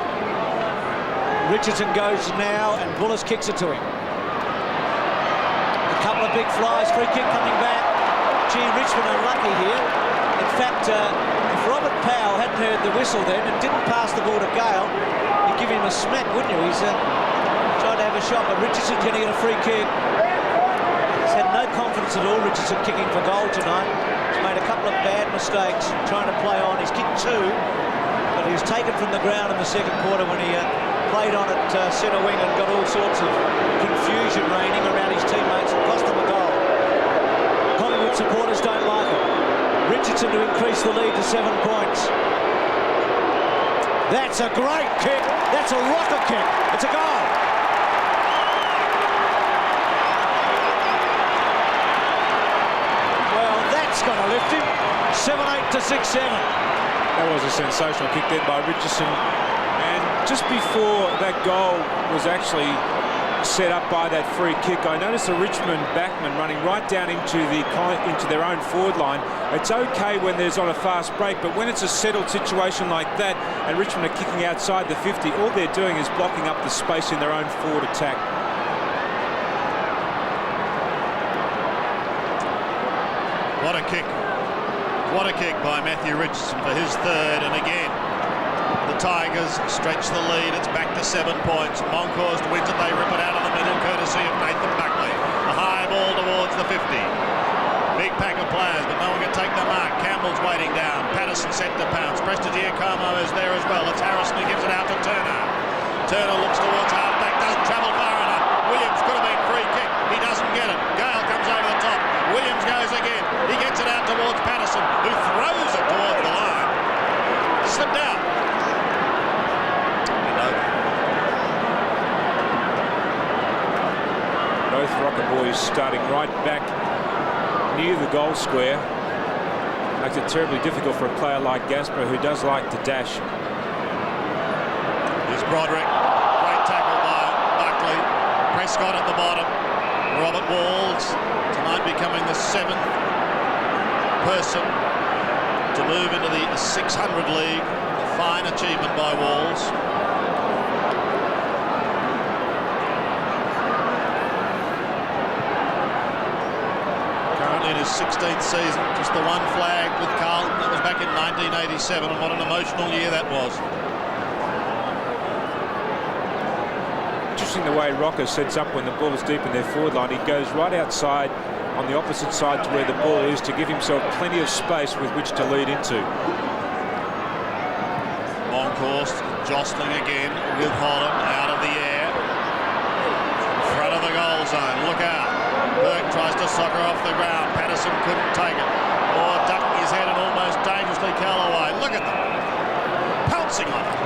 Richardson goes now, and Bullis kicks it to him. A couple of big flies, free kick coming back. Gee, Richmond are lucky here. In fact, if Robert Powell hadn't heard the whistle then and didn't pass the ball to Gale, you'd give him a smack, wouldn't you? He's trying to have a shot, but Richardson's going to get a free kick. He's had no confidence at all, Richardson, kicking for goal tonight. He's made a couple of bad mistakes trying to play on. He's kicked 2, but he was taken from the ground in the second quarter when he played on at centre wing and got all sorts of confusion reigning around his teammates and cost them a goal. Collingwood supporters don't like it. Richardson to increase the lead to 7 points. That's a great kick. That's a rocket kick. It's a goal. Well, that's going to lift him. 7-8 to 6-7. That was a sensational kick there by Richardson. And just before that goal was actually set up by that free kick, I noticed the Richmond backman running right down into their own forward line. It's okay when there's on a fast break, but when it's a settled situation like that and Richmond are kicking outside the 50, all they're doing is blocking up the space in their own forward attack. What a kick. What a kick by Matthew Richardson for his third, and again the Tigers stretch the lead. It's back to 7 points. Monkhorst wins it. They rip it out of the middle courtesy of Nathan Buckley. A high ball towards the 50. Big pack of players, but no one can take the mark. Campbell's waiting down. Patterson set to pounce. Prestigiacomo is there as well. It's Harrison who gives it out to Turner. Turner looks towards halfback, doesn't travel far enough. Williams could have been free kick. He doesn't get it. Gale comes over the top. Williams goes again. He gets it out towards Patterson, who throws it towards the line. Slipped out. Both Rocket boys starting right back near the goal square. Makes it terribly difficult for a player like Gasper, who does like to dash. Here's Broderick. Great tackle by Buckley. Prescott at the bottom. Robert Walls tonight becoming the 7th person to move into the 600 league. A fine achievement by Walls. In his 16th season, just the one flag with Carlton. That was back in 1987, and what an emotional year that was. Interesting the way Rocker sets up when the ball is deep in their forward line. He goes right outside on the opposite side to where the ball is to give himself plenty of space with which to lead into. Monkhorst jostling again with Holland out of the air. In front of the goal zone. Look out. Burke tries to soccer off the ground. Patterson couldn't take it. Or ducking his head and almost dangerously Callaway. Look at them. Pouncing on it.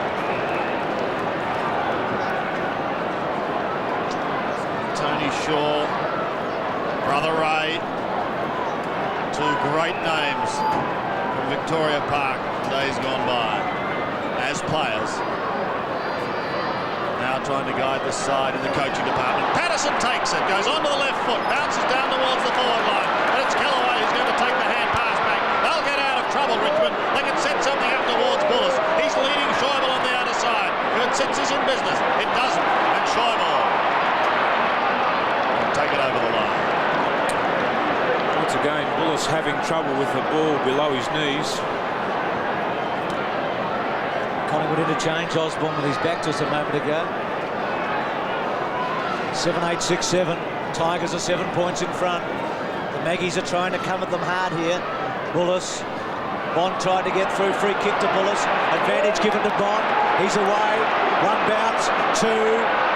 Tony Shaw, Brother Ray. 2 great names from Victoria Park days gone by as players. Now trying to guide the side in the coaching department. Patterson takes it, goes onto the left foot, bounces down towards the forward line. And it's Callaway who's going to take the hand pass back. They'll get out of trouble, Richmond. They can set something up towards Bullis. He's leading Schäuble on the outer side. If it sits, he's in business. It doesn't. And Schäuble will take it over the line. Once again, Bullis having trouble with the ball below his knees. Collingwood interchange. Osborne with his back to us a moment ago. 7-8, 6-7. Tigers are 7 points in front. The Maggies are trying to come at them hard here. Bullis. Bond tried to get through. Free kick to Bullis. Advantage given to Bond. He's away. One bounce, two.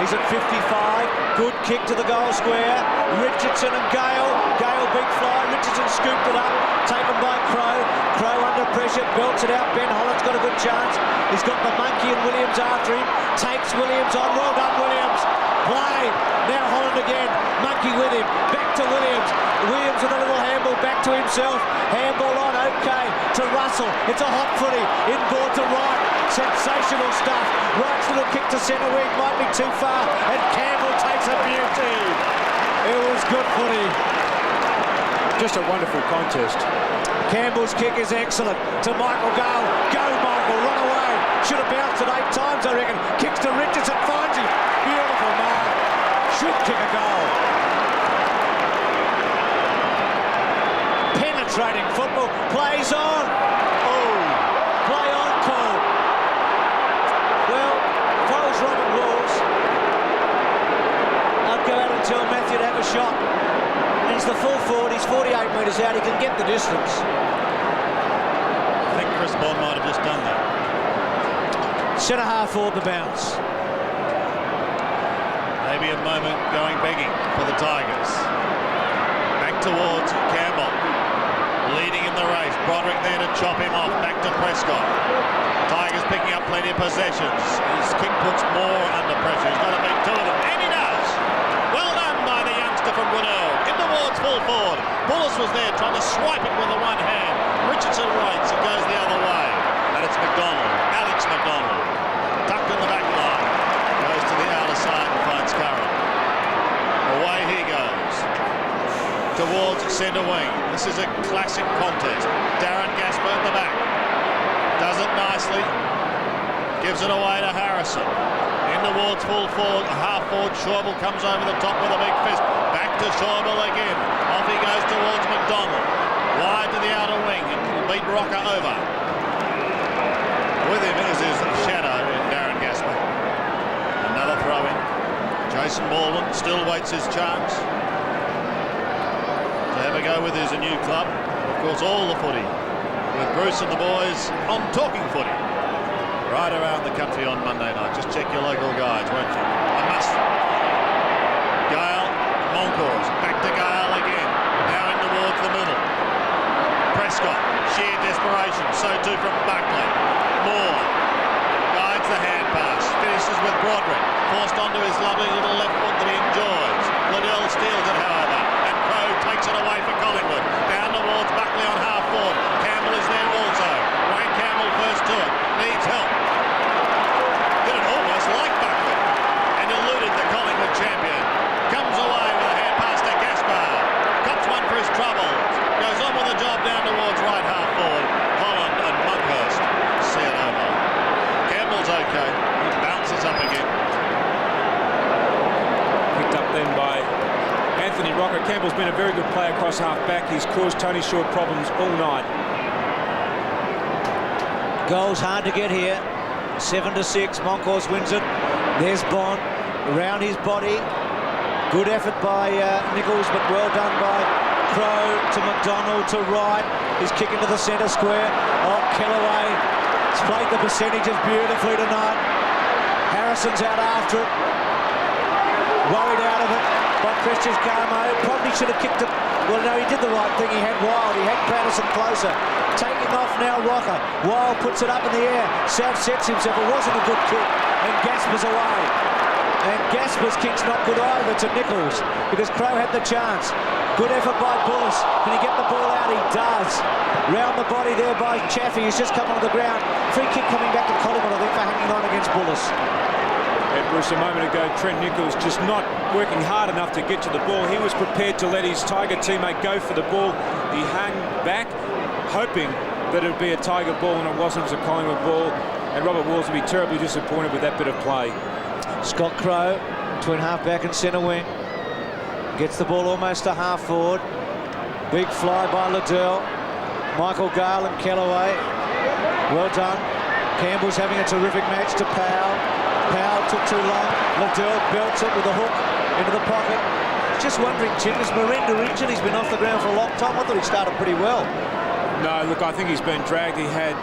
He's at 55. Good kick to the goal square. Richardson and Gale. Gale big fly. Richardson scooped it up. Taken by Crow. Crow under pressure. Belts it out. Ben Holland's got a good chance. He's got the monkey and Williams after him. Takes Williams on. Well done, Williams. Play. Now Holland again. Monkey with him. Back to Williams. Williams with a little handball back to himself. Handball on, okay, to Russell. It's a hot footy. Inboard to Wright. Sensational stuff. Wright's little kick to centre wing might be too far. And Campbell takes a beauty. It was good footy. Just a wonderful contest. Campbell's kick is excellent. To Michael Gale. Go, Michael. Run away. Should have bounced it 8 times, I reckon. Kicks to Richardson. Finds him. Beautiful mark. Should kick a goal. Penetrating football. Plays on. Oh. Play on call. Well, if I was Robert Walls, I'd go out and tell Matthew to have a shot. He's the full forward. He's 48 metres out. He can get the distance. I think Chris Bond might have just done that. Centre half forward the bounce. Maybe a moment going begging for the Tigers. Back towards Campbell. Leading in the race. Broderick there to chop him off. Back to Prescott. Tigers picking up plenty of possessions. His kick puts more under pressure. He's got to beat 2 of them. And he does. Well done by the youngster from Gwinnett. In towards full forward. Bullis was there trying to swipe it with the one hand. Richardson waits. It goes the other way. And it's McDonald. Alex McDonald. Tucked in the back line. Goes to the outer side and finds Curran. Away he goes. Towards centre wing. This is a classic contest. Darren Gasper at the back. Does it nicely. Gives it away to Harrison. In towards full forward. Half forward. Schauble comes over the top with a big fist. Back to Schauble again. Off he goes towards McDonald. Wide to the outer wing. And beat Rocker over. With him is his shadow in Darren Gasper. Another throw in. Jason Baldwin still waits his chance. Have a go with his new club. Of course, all the footy with Bruce and the boys on Talking Footy right around the country on Monday night. Just check your local guides, won't you? A must. Gale, Moncours, back to Gale again. Now in towards the middle. Prescott, sheer desperation. So too from Buckley. Moore guides the hand pass. Finishes with Broderick. Forced onto his lovely little left foot that he enjoys. Liddell steals it, however. Takes it away for Collingwood. Down towards Buckley on half forward. Campbell is there also. Wayne Campbell first to it. Needs help. Did it almost like Buckley. And eluded the Collingwood champion. Comes away with a hand pass to Gaspar. Cops one for his troubles. Goes on with the job down towards right half forward. Holland and Monkhurst see it over. Campbell's okay. He bounces up again. Picked up then by Anthony Rocker. Campbell's been a very good player across half-back. He's caused Tony Shaw problems all night. Goals hard to get here. 7-6. Moncours wins it. There's Bond around his body. Good effort by Nichols, but well done by Crow to McDonald to Wright. He's kicking to the centre square. Oh, Kellaway. He's played the percentages beautifully tonight. Harrison's out after it. Worried out of it by Christian Carmo. Probably should have kicked it. Well, no, he did the right thing. He had Wild. He had Patterson closer. Taking off now Rocker. Wild puts it up in the air. South sets himself. It wasn't a good kick. And Gasper's away. And Gasper's kick's not good either to Nichols because Crow had the chance. Good effort by Bullis. Can he get the ball out? He does. Round the body there by Chaffee. He's just come onto the ground. Free kick coming back to Collingwood, I think, for hanging on against Bullis. Bruce, a moment ago, Trent Nichols just not working hard enough to get to the ball. He was prepared to let his Tiger teammate go for the ball. He hung back, hoping that it would be a Tiger ball, and it wasn't. It was a Collingwood ball. And Robert Walls would be terribly disappointed with that bit of play. Scott Crow, between half-back and centre wing. Gets the ball almost to half-forward. Big fly by Liddell. Michael Gale and Kellaway. Well done. Campbell's having a terrific match to Powell. Powell took too long. Liddell belts it with a hook into the pocket. Just wondering, Jim, is Miranda injured? He's been off the ground for a long time. I thought he started pretty well. No, look, I think he's been dragged. He had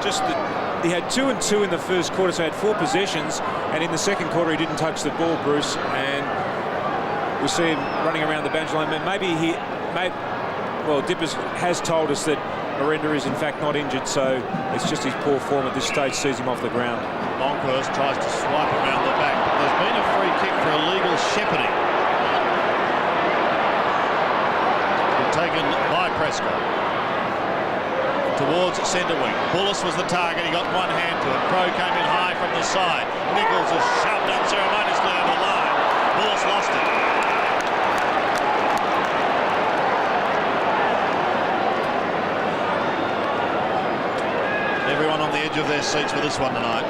just the he had 2 and 2 in the first quarter, so he had 4 possessions, and in the second quarter he didn't touch the ball, Bruce, and we see him running around the boundary line. Well, Dippers has told us that Miranda is in fact not injured, so it's just his poor form at this stage sees him off the ground. Longhurst tries to swipe around the back. There's been a free kick for illegal shepherding. Taken by Prescott. Towards centre wing. Bullis was the target. He got one hand to it. Crow came in high from the side. Nichols was shoved unceremoniously over the line. Bullis lost it. Everyone on the edge of their seats for this one tonight.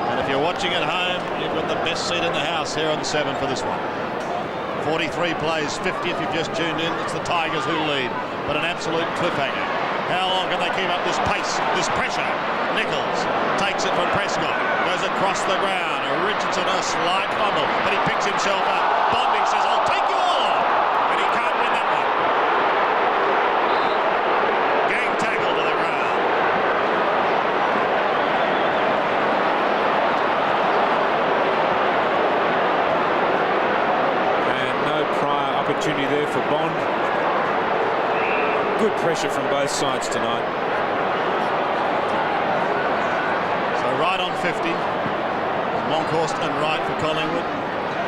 And if you're watching at home, you've got the best seat in the house here on 7 for this one. 43 plays, 50 if you've just tuned in. It's the Tigers who lead, but an absolute cliffhanger. How long can they keep up this pace, this pressure? Nichols takes it from Prescott, goes across the ground. Richardson a slight fumble, but he picks himself up. Bondi says, I'll take you all on, and he can't win that one. Gang tackle to the ground. Opportunity there for Bond. Good pressure from both sides tonight. So right on 50. Longhurst and right for Collingwood.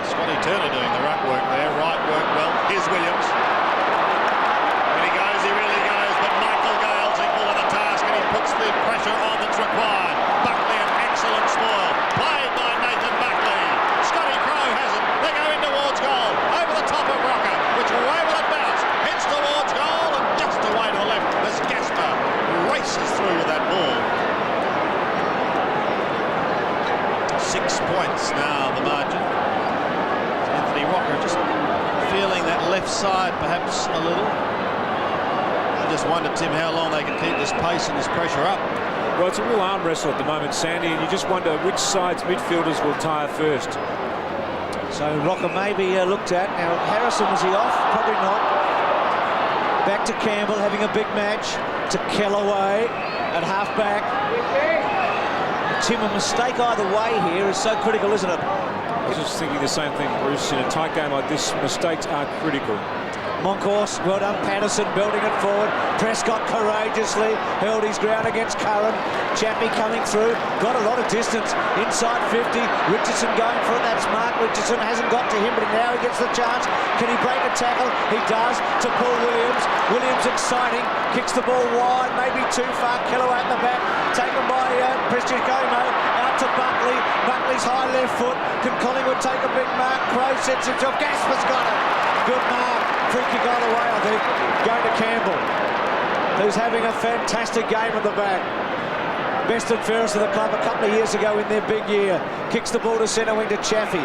Scotty Turner doing the ruck work there. Right work well. Here's Williams. When he goes, he really goes. But Michael Gale's equal to the task and he puts the pressure on that's required. Buckley an excellent spoil. Played by Nathan Buckley. Scotty Crow has it. They go in towards goal. Over the top of Rocker. Which way will it bounce? Heads towards goal and just away to the left as Gasper races through with that ball. 6 points now, the margin. Anthony Rocker just feeling that left side perhaps a little. I just wonder, Tim, how long they can keep this pace and this pressure up. Well, it's a real arm wrestle at the moment, Sandy, and you just wonder which side's midfielders will tire first. So Rocker may be looked at. Now, Harrison, was he off? Probably not. Back to Campbell, having a big match. To Kellaway at half-back. Tim, a mistake either way here is so critical, isn't it? I was just thinking the same thing, Bruce. In a tight game like this, mistakes are critical. Monkhorst, well done. Patterson building it forward. Prescott courageously held his ground against Curran. Chappie coming through, got a lot of distance inside 50. Richardson going for it. That's Mark Richardson. Hasn't got to him, but now he gets the chance. Can he break a tackle? He does. To Paul Williams. Williams exciting. Kicks the ball wide, maybe too far. Kellaway at the back. Taken by Christian Gomo. Out to Buckley. Buckley's high left foot. Can Collingwood take a big mark? Crow sets himself. Gasper's got it. Good mark. Free kick all the way, I think. Going to Campbell, who's having a fantastic game at the back. Best and fairest of the club a couple of years ago in their big year. Kicks the ball to centre wing to Chaffee.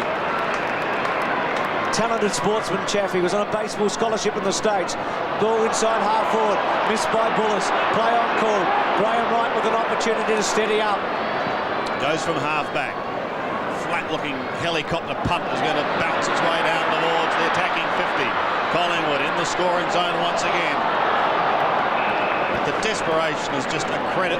Talented sportsman Chaffee. Was on a baseball scholarship in the States. Ball inside half forward. Missed by Bullis. Play on call. Graham Wright with an opportunity to steady up. Goes from half back. Flat-looking helicopter punt is going to bounce its way down towards the attacking 50. Collingwood in the scoring zone once again. But the desperation is just a credit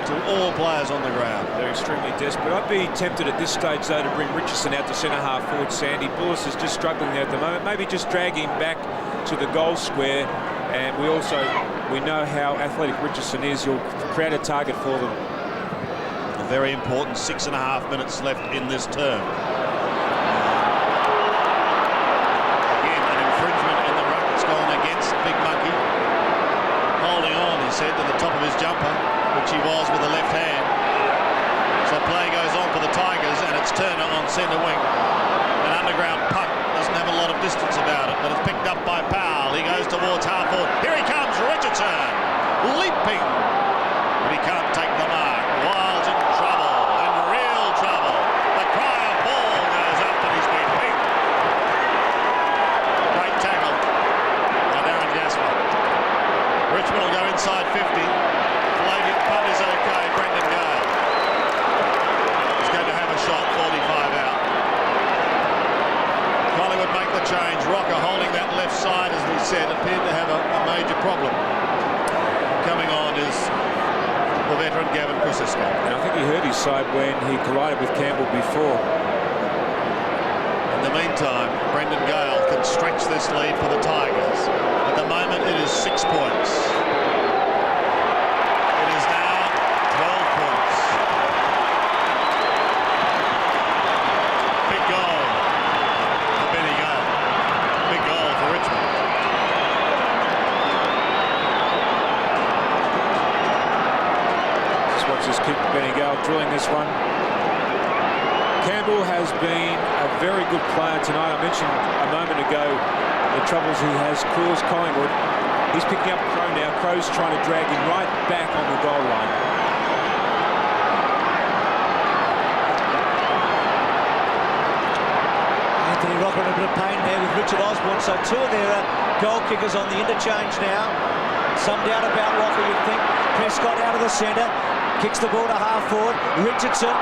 to all players on the ground. They're extremely desperate. I'd be tempted at this stage, though, to bring Richardson out to centre half forward. Sandy Bullis is just struggling there at the moment. Maybe just drag him back to the goal square. And we know how athletic Richardson is. You'll create a target for them. A very important 6.5 minutes left in this term. Said to the top of his jumper, which he was with the left hand. So play goes on for the Tigers, and it's Turner on centre wing. An underground punt, doesn't have a lot of distance about it, but it's picked up by Powell. He goes towards half forward. Here he comes, Richardson, leaping, but he can't take the mark. Wild's in trouble, in real trouble. The cry of ball goes up, and he's been beat. Great tackle by Darren Gasper. Richmond will go inside 50. Flavian punt is okay. Brendan Gale is going to have a shot 45 out. Collingwood make the change. Rocker holding that left side, as we said, appeared to have a major problem. Coming on is the veteran Gavin Krasiska. And I think he hurt his side when he collided with Campbell before. In the meantime, Brendan Gale can stretch this lead for the Tigers. At the moment, it is 6 points. It is now 12 points. Big goal for Benny Gale. Big goal for Richmond. Just watch this kick. Benny Gale drilling this one. Campbell has been a very good player tonight. I mentioned a moment ago the troubles he has caused Collingwood. He's picking up Crow now. Crow's trying to drag him right back on the goal line. Anthony Rocker in a bit of pain there with Richard Osborne. So two of their goal kickers on the interchange now. Some doubt about Rocker, you'd think. Prescott out of the centre. Kicks the ball to half forward. Richardson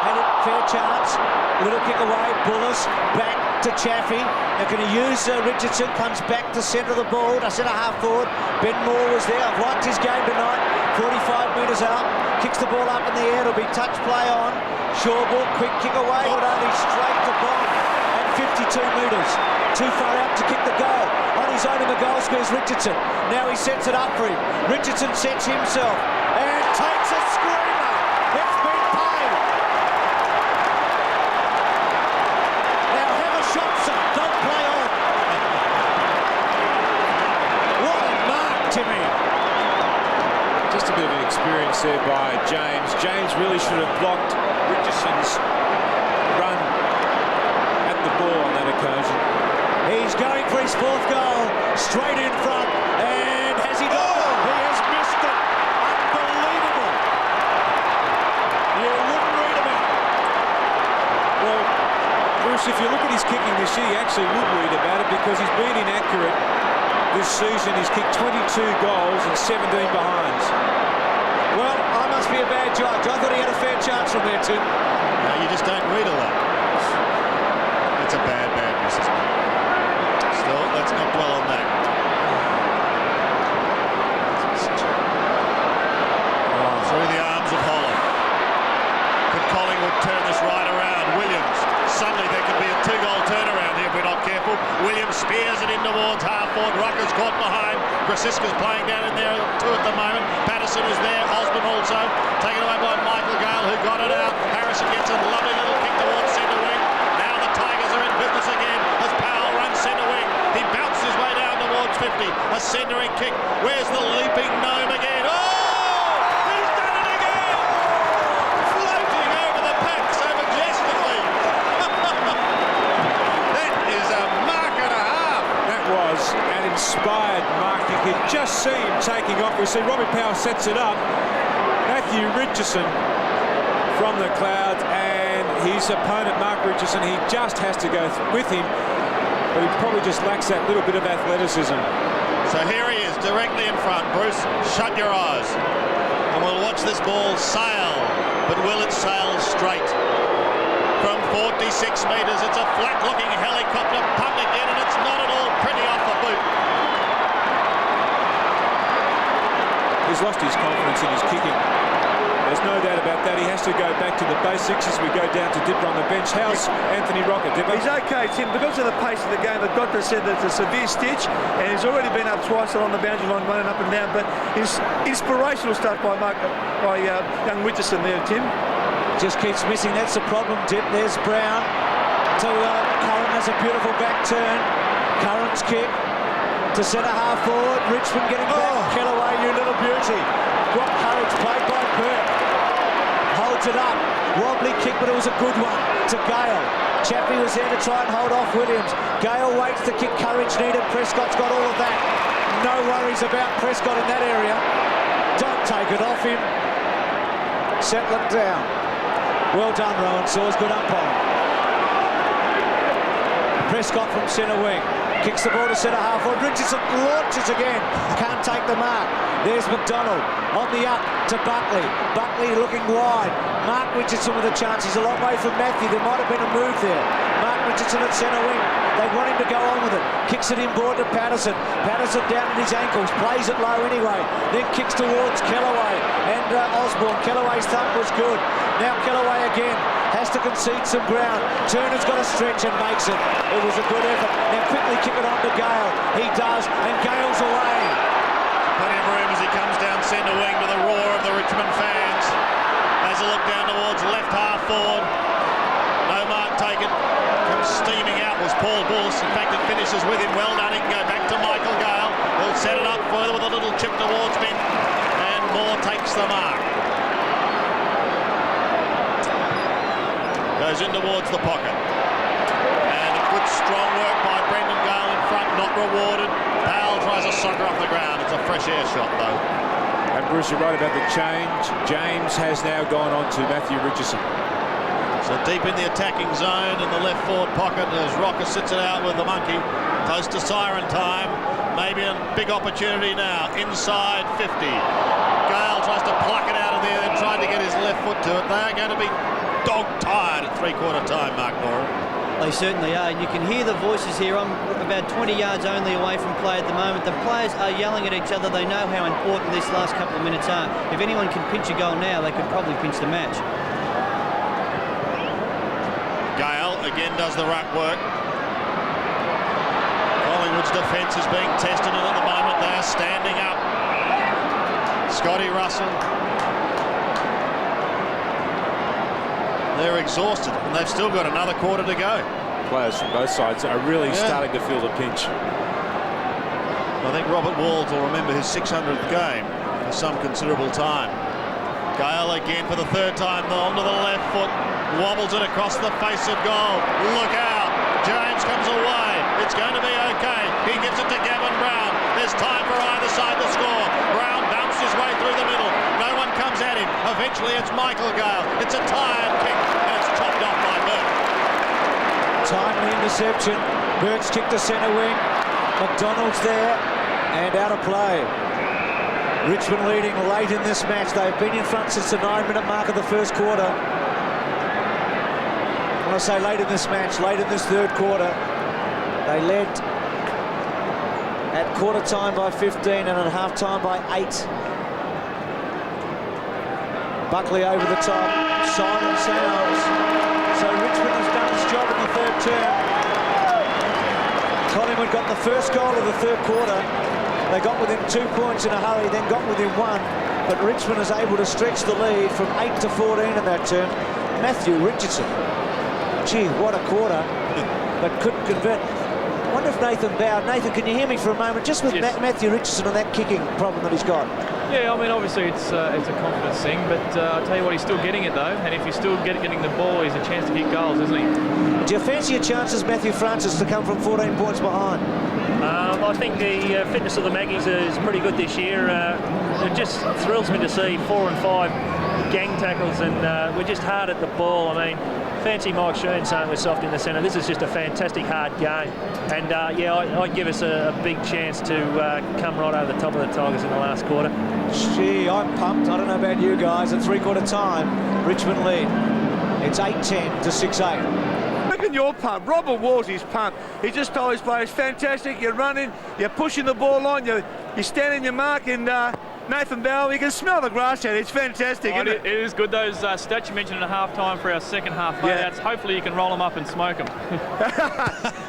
had a fair chance. Little kick away. Bullis back to Chaffey. They're going to use Richardson. Comes back to centre of the ball. To centre half forward. Ben Moore was there. I've liked his game tonight. 45 metres out. Kicks the ball up in the air. It'll be touch play on. Shawball. Quick kick away. But only straight to Bond at 52 metres. Too far out to kick the goal. On his own in the goal square is Richardson. Now he sets it up for him. Richardson sets himself. And takes a screamer. It's been paid. Now have a shot, son. Don't play on. What a mark, Timmy. Just a bit of an experience there by James. James really should have blocked Richardson's run at the ball on that occasion. He's going for his fourth goal. Straight in front. And has he done it? He has missed it. Unbelievable. You wouldn't read about it. Well, Bruce, if you look at his kicking this year, you actually would read about it because he's been inaccurate this season. He's kicked 22 goals and 17 behinds. Well, I must be a bad judge. I thought he had a fair chance from there, Tim. No, you just don't read a lot. It's a bad miss, isn't it? Still, let's not dwell on that. Through the arms of Holland. Could Collingwood turn this right around? Williams. Suddenly there could be a 2-goal turnaround here if we're not careful. Williams spears it in towards half-forward. Rucker's caught behind. Krasiska's playing down in there too at the moment. Patterson is there. Osborne also. Taken away by Michael Gale, who got it out. Harrison gets a lovely little kick towards centre wing. Now the Tigers are in business again as Powell runs centre wing. He bounced his way down towards 50. A centering kick. Where's the leaping gnome again? Oh! He's done it again! Floating over the pack so majestically. That is a mark and a half. That was an inspired mark. You could just see him taking off. We see Robbie Powell sets it up. Matthew Richardson from the clouds, and his opponent Mark Richardson, he just has to go with him, but he probably just lacks that little bit of athleticism. So here he is, directly in front. Bruce, shut your eyes, and we'll watch this ball sail. But will it sail straight? From 46 metres, it's a flat-looking helicopter punt again, and it's not at all pretty off the boot. He's lost his confidence in his kicking. There's no doubt about that. He has to go back to the basics as we go down to Dipper on the bench. How's Anthony Rocker, Dipper? He's okay, Tim. Because of the pace of the game, the doctor said that it's a severe stitch, and he's already been up twice along the boundary line, running up and down. But it's inspirational stuff by young Richardson there, Tim. Just keeps missing. That's the problem, Dip. There's Brown to Curran. Has a beautiful back turn. Curran's kick to centre half forward. Richmond getting back. Kellaway, you little beauty. What courage, played by Burke. Holds it up. Wobbly kick, but it was a good one to Gale. Chappie was there to try and hold off Williams. Gale waits to kick. Courage needed. Prescott's got all of that. No worries about Prescott in that area. Don't take it off him. Settle it down. Well done, Rowan Saws. Good umpire. Prescott from centre wing. Kicks the ball to centre half forward. Richardson launches again. Can't take the mark. There's McDonald on the up to Buckley. Buckley looking wide. Mark Richardson with a chance. He's a long way from Matthew. There might have been a move there. Mark Richardson at centre wing. They want him to go on with it. Kicks it inboard to Patterson. Patterson down at his ankles. Plays it low anyway. Then kicks towards Kellaway and Osborne. Kellaway's thump was good. Now Kellaway again has to concede some ground. Turner's got a stretch and makes it. It was a good effort. Now quickly kick it on to Gale. He does, and Gale's away. Plenty of room as he comes down centre wing to the roar of the Richmond fans. Has a look down towards left half forward. No mark taken. Comes steaming out was Paul Bullis. In fact, it finishes with him. Well done. He can go back to Michael Gale. He'll set it up further with a little chip towards Mint. And Moore takes the mark. Goes in towards the pocket. And a good strong work by Brendan Gale in front. Not rewarded. Powell tries a soccer off the ground. It's a fresh air shot, though. And Bruce, you're right about the change. James has now gone on to Matthew Richardson. So deep in the attacking zone in the left forward pocket as Rocker sits it out with the monkey. Close to siren time. Maybe a big opportunity now. Inside 50. Gale tries to pluck it out of there, then tried to get his left foot to it. They are going to be dog-tired at three-quarter time, Mark Moore. They certainly are. You can hear the voices here. I'm about 20 yards only away from play at the moment. The players are yelling at each other. They know how important these last couple of minutes are. If anyone can pinch a goal now, they could probably pinch the match. Gale again does the ruck work. Collingwood's defence is being tested, and at the moment they are standing up. Scotty Russell. They're exhausted, and they've still got another quarter to go. Players from both sides are really starting to feel the pinch. I think Robert Walls will remember his 600th game for some considerable time. Gale again for the third time, though, onto the left foot. Wobbles it across the face of goal. Look out. James comes away. It's going to be okay. He gives it to Gavin Brown. There's time for either side to score. Brown bumps his way through the middle. No one comes at him. Eventually it's Michael Gale. It's a tired kick, and it's chopped off by Burke. Timely interception. Burke's kick to centre wing. McDonald's there and out of play. Richmond leading late in this match. They've been in front since the 9-minute mark of the first quarter. When I say late in this match, late in this third quarter, they led at quarter time by 15 and at half time by 8. Buckley over the top. Simon sounds. So Richmond has done its job in the third term. Collingwood got the first goal of the third quarter. They got within 2 points in a hurry, then got within 1. But Richmond is able to stretch the lead from 8 to 14 in that term. Matthew Richardson. Gee, what a quarter. But couldn't convert. I wonder if Nathan bowed. Nathan, can you hear me for a moment? Just with Matthew Richardson and that kicking problem that he's got. Yeah, I mean, obviously it's a confidence thing, but I'll tell you what, he's still getting it, though. And if he's still getting the ball, he's a chance to kick goals, isn't he? Do you fancy your chances, Matthew Francis, to come from 14 points behind? I think the fitness of the Maggies is pretty good this year. It just thrills me to see 4 and 5 gang tackles, and we're just hard at the ball. I mean, fancy Mike Sheen saying we're soft in the centre. This is just a fantastic hard game, and yeah, I'd give us a big chance to come right over the top of the Tigers in the last quarter. Gee, I'm pumped. I don't know about you guys. At three-quarter time, Richmond lead. It's 8-10 to 6-8. Reckon you're pumped. Robert Walls is pumped. He just told his players, fantastic. You're running, you're pushing the ball on, you're standing your mark, and Nathan Bell, you can smell the grass out. It's fantastic, isn't it? It is good. Those stats you mentioned at half-time for our second half layouts, hopefully you can roll them up and smoke them.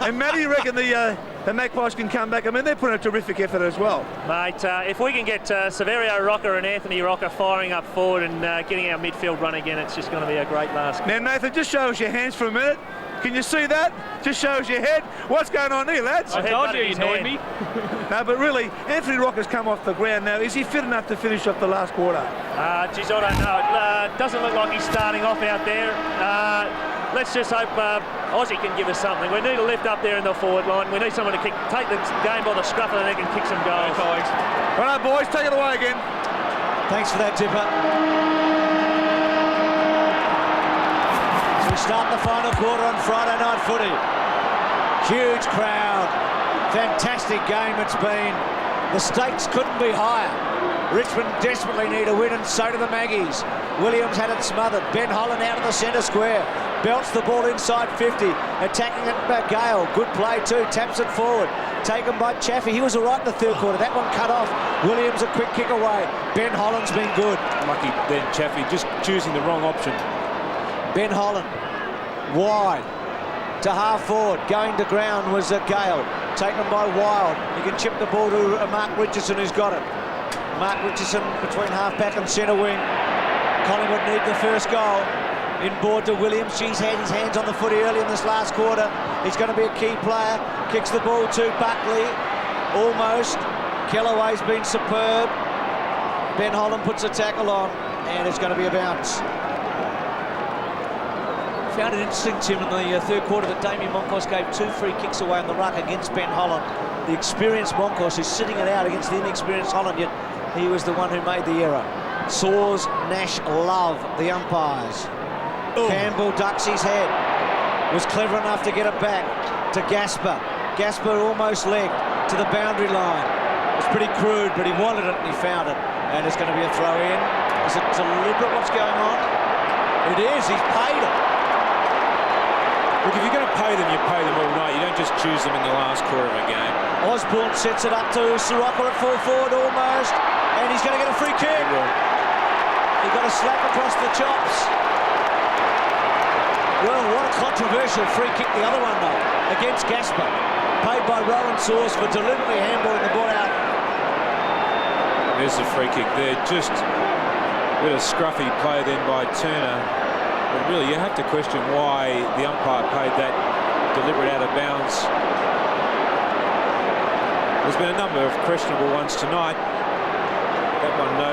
And Matty, you reckon the Magpies can come back? I mean, they're putting a terrific effort as well. Mate, if we can get Severio Rocker and Anthony Rocker firing up forward and getting our midfield run again, it's just going to be a great last. Now, Nathan, just show us your hands for a minute. Can you see that? Just show us your head. What's going on here, lads? I told you he annoyed me. No, but really, Anthony Rocker's come off the ground now. Is he fit enough to finish off the last quarter? Geez, I don't know. It doesn't look like he's starting off out there. Let's just hope Aussie can give us something. We need a lift up there in the forward line. We need someone to take the game by the scruff of the neck and kick some goals. All right, boys, take it away again. Thanks for that, Tipper. We start the final quarter on Friday night footy. Huge crowd. Fantastic game it's been. The stakes couldn't be higher. Richmond desperately need a win, and so do the Maggies. Williams had it smothered. Ben Holland out of the centre square. belts the ball inside 50, attacking it by Gale. Good play too, taps it forward. Taken by Chaffee. He was all right in the third quarter. That one cut off. Williams a quick kick away. Ben Holland's been good. Lucky then Chaffee, just choosing the wrong option. Ben Holland wide to half forward. Going to ground was Gale. Taken by Wild. He can chip the ball to Mark Richardson, who's got it. Mark Richardson between half back and centre wing. Collingwood need the first goal. Inboard to Williams. She's had his hands on the footy early in this last quarter. He's going to be a key player. Kicks the ball to Buckley. Almost. Kellaway's been superb. Ben Holland puts a tackle on, and it's going to be a bounce. Found it interesting, Tim, in the third quarter that Damien Monkos gave 2 free kicks away on the ruck against Ben Holland. The experienced Monkos is sitting it out against the inexperienced Holland, yet he was the one who made the error. Saws, Nash love the umpires. Ooh. Campbell ducks his head. Was clever enough to get it back to Gasper. Gasper almost legged to the boundary line. It was pretty crude, but he wanted it and he found it. And it's going to be a throw in. Is it deliberate what's going on? It is. He's paid it. Look, if you're going to pay them, you pay them all night. You don't just choose them in the last quarter of a game. Osborne sets it up to Sirocco at full forward almost. And he's going to get a free kick. He got a slap across the chops. Well, what a controversial free kick the other one, though, against Gasper. Paid by Rowan Saws for deliberately handballing the ball out. There's the free kick there. Just a bit of scruffy play then by Turner. But really, you have to question why the umpire paid that deliberate out of bounds. There's been a number of questionable ones tonight. That one no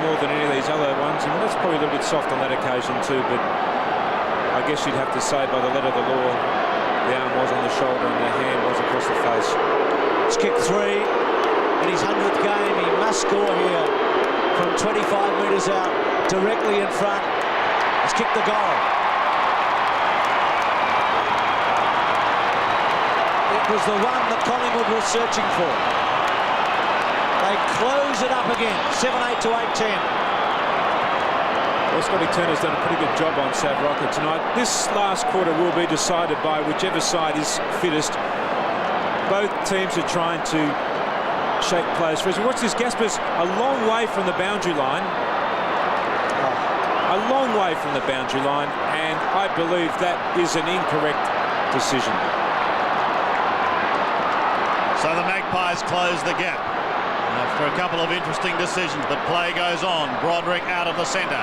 more than any of these other ones, and that's probably a little bit soft on that occasion too, but I guess you'd have to say by the letter of the law the arm was on the shoulder and the hand was across the face. It's kick 3 in his 100th game. He must score here from 25 metres out, directly in front. He's kicked the goal. It was the one that Collingwood was searching for. They close it up again, 7-8 to 8-10. Well, Scotty Turner's done a pretty good job on Sav Rocker tonight. This last quarter will be decided by whichever side is fittest. Both teams are trying to shake players free. Watch this, Gasper's a long way from the boundary line. A long way from the boundary line, and I believe that is an incorrect decision. So the Magpies close the gap. For a couple of interesting decisions, but play goes on. Broderick out of the centre.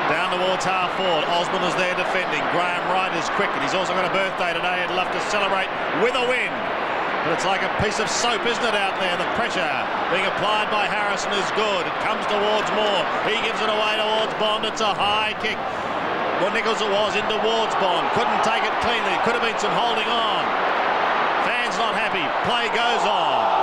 Down towards half forward. Osborne is there defending. Graham Wright is quick, and he's also got a birthday today. He'd love to celebrate with a win. But it's like a piece of soap, isn't it, out there? The pressure being applied by Harrison is good. It comes towards Moore. He gives it away towards Bond. It's a high kick. Well, Nichols it was in towards Bond. Couldn't take it cleanly. Could have been some holding on. Fans not happy. Play goes on.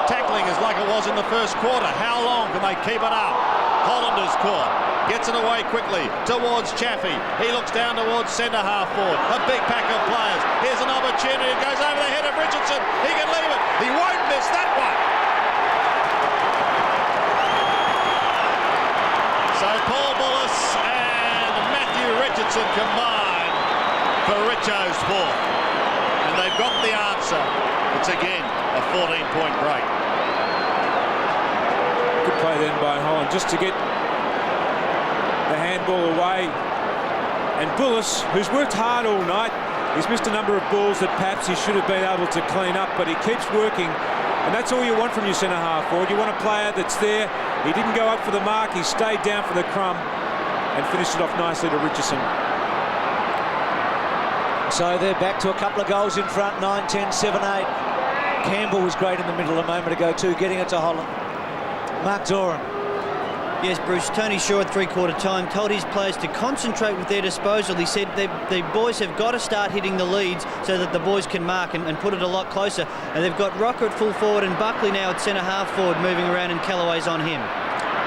Tackling is like it was in the first quarter. How long can they keep it up? Hollander's caught. Gets it away quickly towards Chaffee. He looks down towards centre half forward. A big pack of players. Here's an opportunity. It goes over the head of Richardson. He can leave it. He won't miss that one. So Paul Bullis and Matthew Richardson combine for Richo's fourth. And they've got the answer. It's again a 14-point break. Good play then by Holland just to get the handball away. And Bullis, who's worked hard all night, he's missed a number of balls that perhaps he should have been able to clean up, but he keeps working. And that's all you want from your centre half forward. You want a player that's there. He didn't go up for the mark. He stayed down for the crumb and finished it off nicely to Richardson. So they're back to a couple of goals in front, 9-10, 7-8. Campbell was great in the middle a moment ago too, getting it to Holland. Mark Doran. Yes, Bruce, Tony Shaw at three-quarter time told his players to concentrate with their disposal. He said the boys have got to start hitting the leads so that the boys can mark and put it a lot closer. And they've got Rocker at full forward and Buckley now at centre half forward moving around, and Kellaway's on him.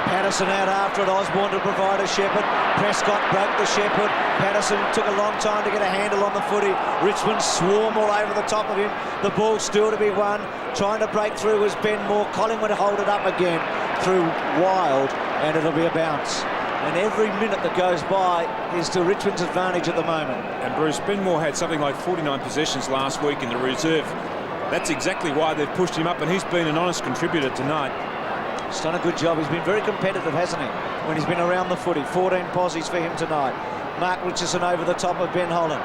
Patterson out after it, Osborne to provide a shepherd. Prescott broke the shepherd. Patterson took a long time to get a handle on the footy. Richmond swarm all over the top of him. The ball still to be won. Trying to break through was Ben Moore. Collingwood hold it up again through Wild, and it'll be a bounce. And every minute that goes by is to Richmond's advantage at the moment. And Bruce, Benmore had something like 49 possessions last week in the reserve. That's exactly why they've pushed him up, and he's been an honest contributor tonight. He's done a good job. He's been very competitive, hasn't he, when he's been around the footy. 14 posies for him tonight. Mark Richardson over the top of Ben Holland.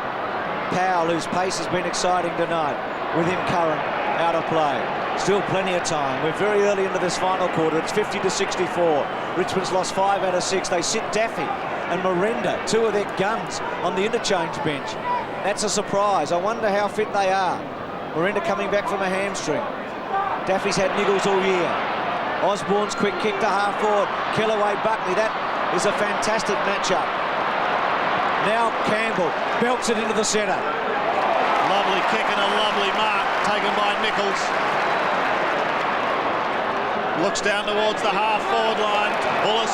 Powell, whose pace has been exciting tonight, with him Curran out of play. Still plenty of time. We're very early into this final quarter. It's 50-64. Richmond's lost 5 out of 6. They sit Daffy and Miranda, 2 of their guns, on the interchange bench. That's a surprise. I wonder how fit they are. Miranda coming back from a hamstring. Daffy's had niggles all year. Osborne's quick kick to half forward. Kellaway, Buckley. That is a fantastic matchup. Now Campbell belts it into the centre. Lovely kick and a lovely mark taken by Nichols. Looks down towards the half-forward line. Bullis,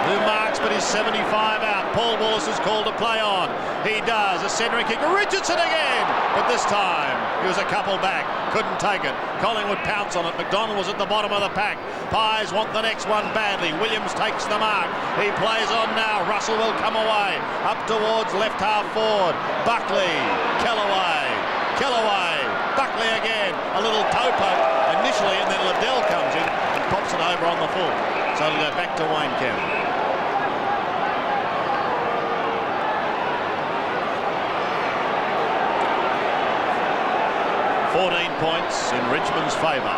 who marks, but he's 75 out. Paul Bullis is called to play on. He does. A centering kick. Richardson again! But this time, he was a couple back. Couldn't take it. Collingwood pounce on it. McDonald was at the bottom of the pack. Pies want the next one badly. Williams takes the mark. He plays on now. Russell will come away. Up towards left half forward. Buckley. Kellaway. Buckley again. A little toe poke initially, and then Liddell comes in and pops it over on the full. So it'll go back to Wayne Campbell. Points in Richmond's favour.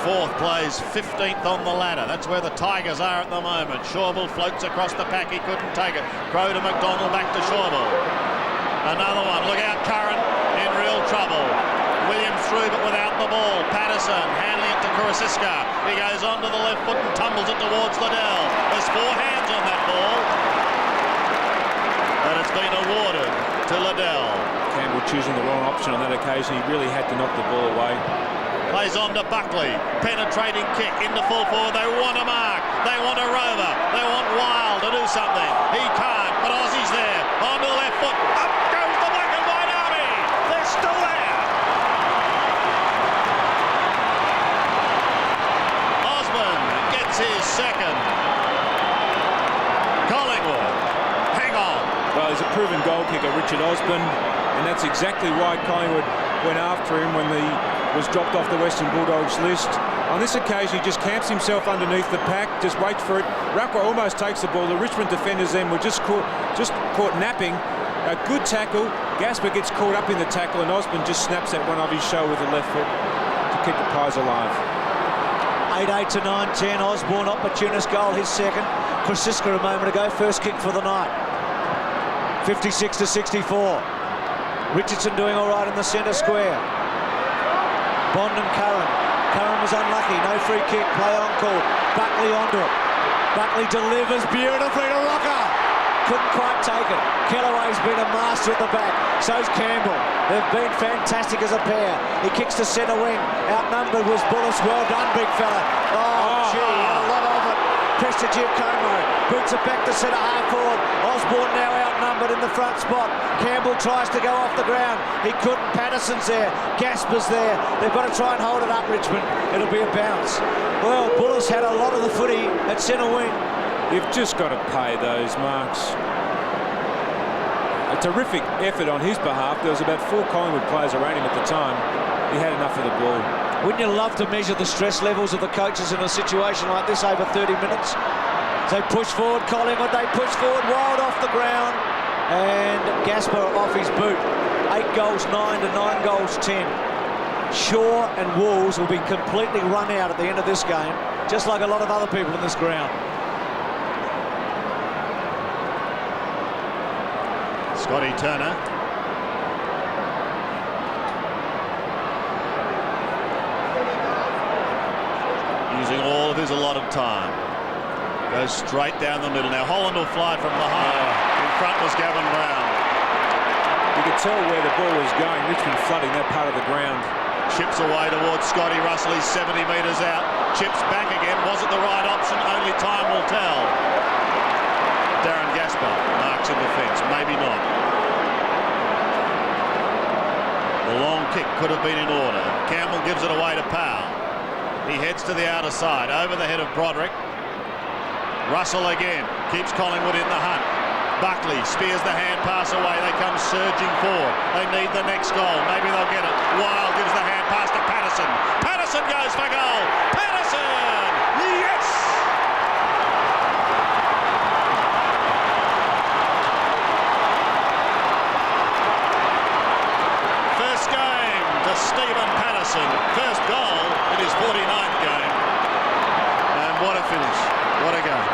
Fourth plays 15th on the ladder. That's where the Tigers are at the moment. Shawbull floats across the pack. He couldn't take it. Crow to McDonald, back to Shawbull. Another one. Look out, Curran in real trouble. Williams through but without the ball. Patterson handling it to Kurasiska. He goes onto the left foot and tumbles it towards Liddell. There's 4 hands on that ball. And it's been awarded to Liddell. Campbell choosing the wrong option on that occasion. He really had to knock the ball away. Plays on to Buckley. Penetrating kick into full forward. They want a mark. They want a rover. They want Wild to do something. He can't, but Aussie's there. Onto the left foot. Up goes the black and white army. They're still there. Osborne gets his second. Collingwood, hang on. Well, he's a proven goal kicker, Richard Osborne, and that's exactly why Collingwood went after him when he was dropped off the Western Bulldogs list. On this occasion, he just camps himself underneath the pack, just waits for it. Rucker almost takes the ball. The Richmond defenders then were just caught napping. A good tackle. Gasper gets caught up in the tackle, and Osborne just snaps that one off his show with the left foot to keep the Pies alive. 8-8 to 9-10. Osborne, opportunist goal, his second. Kurasiska a moment ago, first kick for the night. 56-64. Richardson doing all right in the centre square. Bond and Curran. Curran was unlucky. No free kick. Play on call. Buckley onto it. Buckley delivers beautifully to Rocker. Couldn't quite take it. Kellaway's been a master at the back. So's Campbell. They've been fantastic as a pair. He kicks to centre wing. Outnumbered was Bullis. Well done, big fella. Oh, gee, a lot of it. Prestigiacomo boots it back to centre half forward. Osborne now outnumbered in the front spot. Campbell tries to go off the ground. He couldn't. Patterson's there. Gasper's there. They've got to try and hold it up, Richmond. It'll be a bounce. Well, Bullis had a lot of the footy at centre wing. You've just got to pay those marks. A terrific effort on his behalf. There was about 4 Collingwood players around him at the time. He had enough of the ball. Wouldn't you love to measure the stress levels of the coaches in a situation like this over 30 minutes? They push forward, Collingwood, they push forward, Wild off the ground, and Gasper off his boot. 8 goals 9 to 9 goals 10. Shaw and Wolves will be completely run out at the end of this game, just like a lot of other people in this ground. Scotty Turner. Using all of his allotted time. Goes straight down the middle. Now Holland will fly from behind. In front was Gavin Brown. You could tell where the ball was going. Richmond flooding that part of the ground. Chips away towards Scotty Russell. He's 70 metres out. Chips back again. Was it the right option? Only time will tell. Darren Gasper marks in defence. Maybe not. The long kick could have been in order. Campbell gives it away to Powell. He heads to the outer side, over the head of Broderick. Russell again keeps Collingwood in the hunt. Buckley spears the hand pass away. They come surging forward. They need the next goal. Maybe they'll get it. Wild gives the hand pass to Patterson. Patterson goes for goal. Patterson! Yes! First game to Stephen Patterson. First goal in his 49th game. And what a finish. What a game.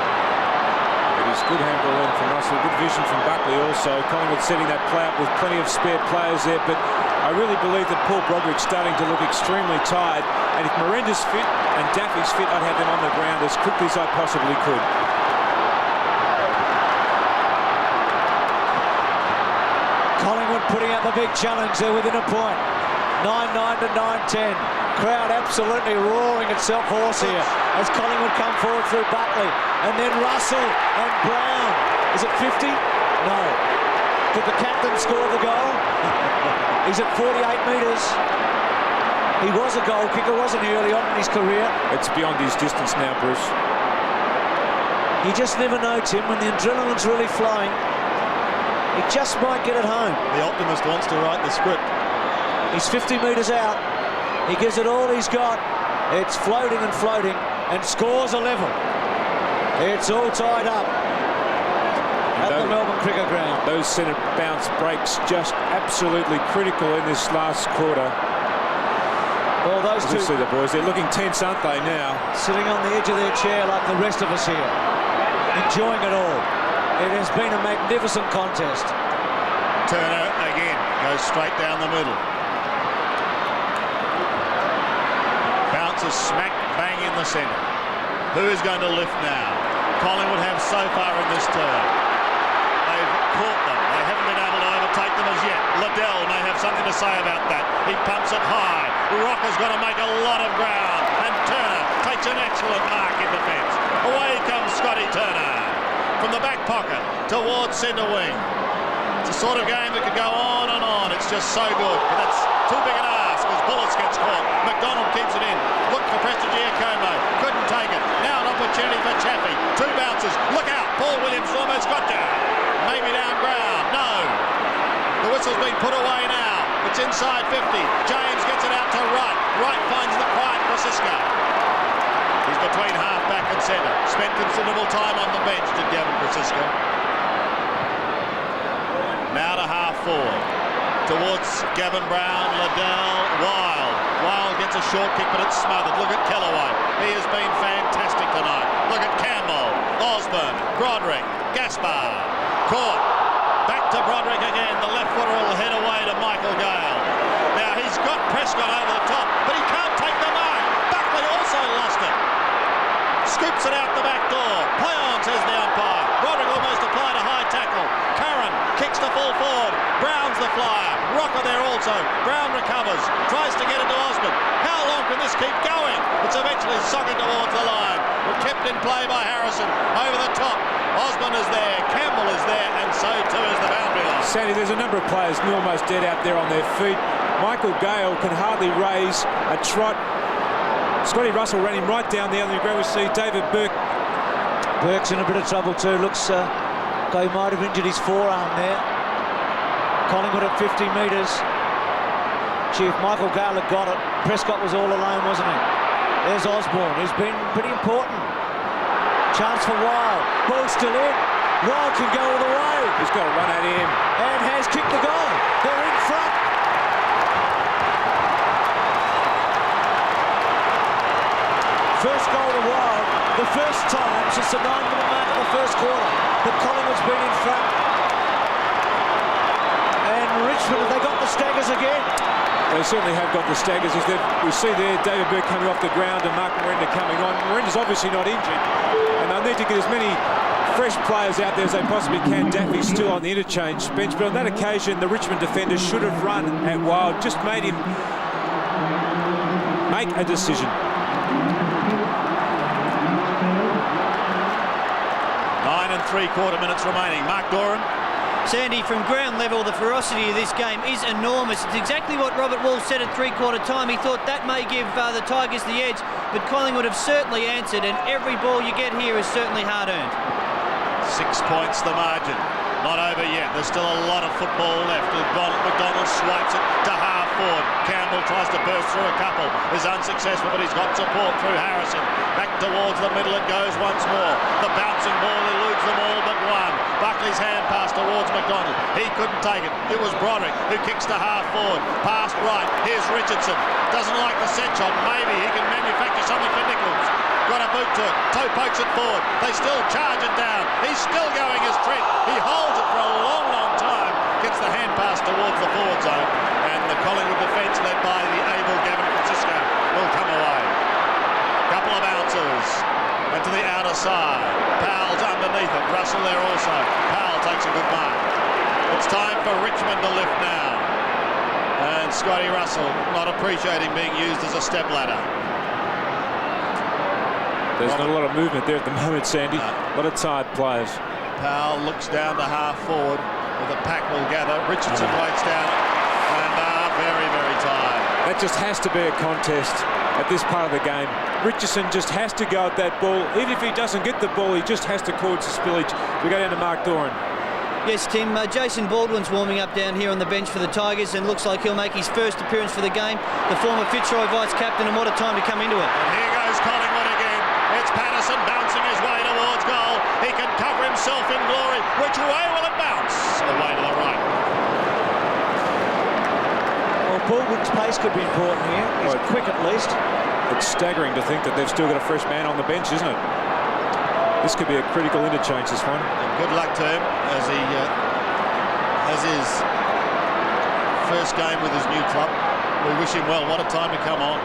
It is good handball in from Russell, good vision from Buckley also. Collingwood setting that play up with plenty of spare players there, but I really believe that Paul Broderick's starting to look extremely tired, and if Miranda's fit and Daffy's fit, I'd have them on the ground as quickly as I possibly could. Collingwood putting up a big challenge there within a point. 9-9 to 9-10. Crowd absolutely roaring itself hoarse here as Collingwood come forward through Buckley. And then Russell and Brown. Is it 50? No. Did the captain score the goal? He's at 48 metres. He was a goal kicker, wasn't he, early on in his career? It's beyond his distance now, Bruce. You just never know, Tim, when the adrenaline's really flowing. He just might get it home. The optimist wants to write the script. He's 50 metres out. He gives it all he's got. It's floating and scores a level. It's all tied up at the Melbourne Cricket Ground. Those centre bounce breaks just absolutely critical in this last quarter. Well, those two see the boys, they're looking tense, aren't they now? Sitting on the edge of their chair like the rest of us here, enjoying it all. It has been a magnificent contest. Turner again goes straight down the middle. Bounces smack bang in the centre. Who is going to lift now? Collingwood have so far in this turn. They've caught them. They haven't been able to overtake them as yet. Liddell may have something to say about that. He pumps it high. Rocker's got to make a lot of ground. And Turner takes an excellent mark in defence. Away comes Scotty Turner from the back pocket towards centre wing. It's a sort of game that could go on and on. It's just so good. But that's too big an ask as Bullets gets caught. McDonald keeps it in. Look for Prestigiacomo. Couldn't take it. Now an opportunity for Chaffee. Two bounces. Look out. Paul Williams almost got you. Maybe down ground. No. The whistle's been put away now. It's inside 50. James gets it out to Wright. Wright finds the quiet Francisco. He's between half-back and centre. Spent considerable time on the bench, did Gavin Francisco. Now to half-forward. Towards Gavin Brown, Liddell, Wild. Wild gets a short kick, but it's smothered. Look at Kellaway. He has been fantastic tonight. Look at Campbell, Osborne, Broderick, Gaspar. Caught. Back to Broderick again. The left footer will head away to Michael Gale. Now he's got Prescott over the top, but he can't take the mark. Buckley also lost it. Scoops it out the back door. Play on, says the umpire. Broderick almost applied a high tackle. Curran kicks to full forward. Brown's the flyer. Rocker there also. Brown recovers. Tries to get it to Osborne. How long can this keep going? It's eventually socked towards the line. But kept in play by Harrison. Over the top. Osborne is there. Campbell is there. And so too is the boundary line. Sandy, there's a number of players almost dead out there on their feet. Michael Gale can hardly raise a trot. Scotty Russell ran him right down the other ground. We see David Burke. Burke's in a bit of trouble too. Looks like he might have injured his forearm there. Collingwood at 50 metres. Chief Michael Gale had got it. Prescott was all alone, wasn't he? There's Osborne. He's been pretty important. Chance for Wild. Ball still in. Wild can go all the way. He's got a run at him. And has kicked the goal. They're in front. First goal to Wild. The first time since the 9-minute mark of the first quarter that Collingwood's been in front. And Richmond, have they got the staggers again? They certainly have got the staggers. We see there David Burke coming off the ground and Mark Miranda coming on. Miranda's obviously not injured. And they'll need to get as many fresh players out there as they possibly can. Daffy's still on the interchange bench. But on that occasion, the Richmond defenders should have run at Wild. Just made him make a decision. 9 3/4 minutes remaining. Mark Doran Sandy, from ground level, the ferocity of this game is enormous. It's exactly what Robert Wall said at three-quarter time. He thought that may give the Tigers the edge, but Collingwood have certainly answered, and every ball you get here is certainly hard-earned. 6 points the margin. Not over yet. There's still a lot of football left. McDonald swipes it to half forward. Campbell tries to burst through a couple. Is unsuccessful, but he's got support through Harrison. Back towards the middle it goes once more. The bouncing ball eludes them all but one. Buckley's hand pass towards McDonald. He couldn't take it. It was Broderick who kicks to half forward. Passed right. Here's Richardson. Doesn't like the set shot. Maybe he can manufacture something for Nichols. Got a boot to it. Toe pokes it forward. They still charge it down. He's still going as Trent. He holds it for a long, long time. Gets the hand pass towards the forward zone. And the Collingwood defence, led by the able Gavin Francisco, will come away. Couple of bounces. And to the outer side. Powell's underneath it. Russell there also. Powell takes a good mark. It's time for Richmond to lift now. And Scotty Russell not appreciating being used as a step ladder. There's not a lot of movement there at the moment, Sandy. A lot of tired players. Powell looks down to half forward with a pack will gather. Richardson waits down and very, very tired. That just has to be a contest at this part of the game. Richardson just has to go at that ball. Even if he doesn't get the ball, he just has to cause the spillage. We go down to Mark Doran. Yes, Tim. Jason Baldwin's warming up down here on the bench for the Tigers and looks like he'll make his first appearance for the game. The former Fitzroy vice-captain, and what a time to come into it. And here goes Collingwood again. It's Patterson bouncing his way towards goal. He can cover himself in glory. Which way will it bounce? Away to the right. Well, Baldwin's pace could be important here. He's quick at least. It's staggering to think that they've still got a fresh man on the bench, isn't it? This could be a critical interchange, this one. And good luck to him as he has his first game with his new club. We wish him well. What a time to come on.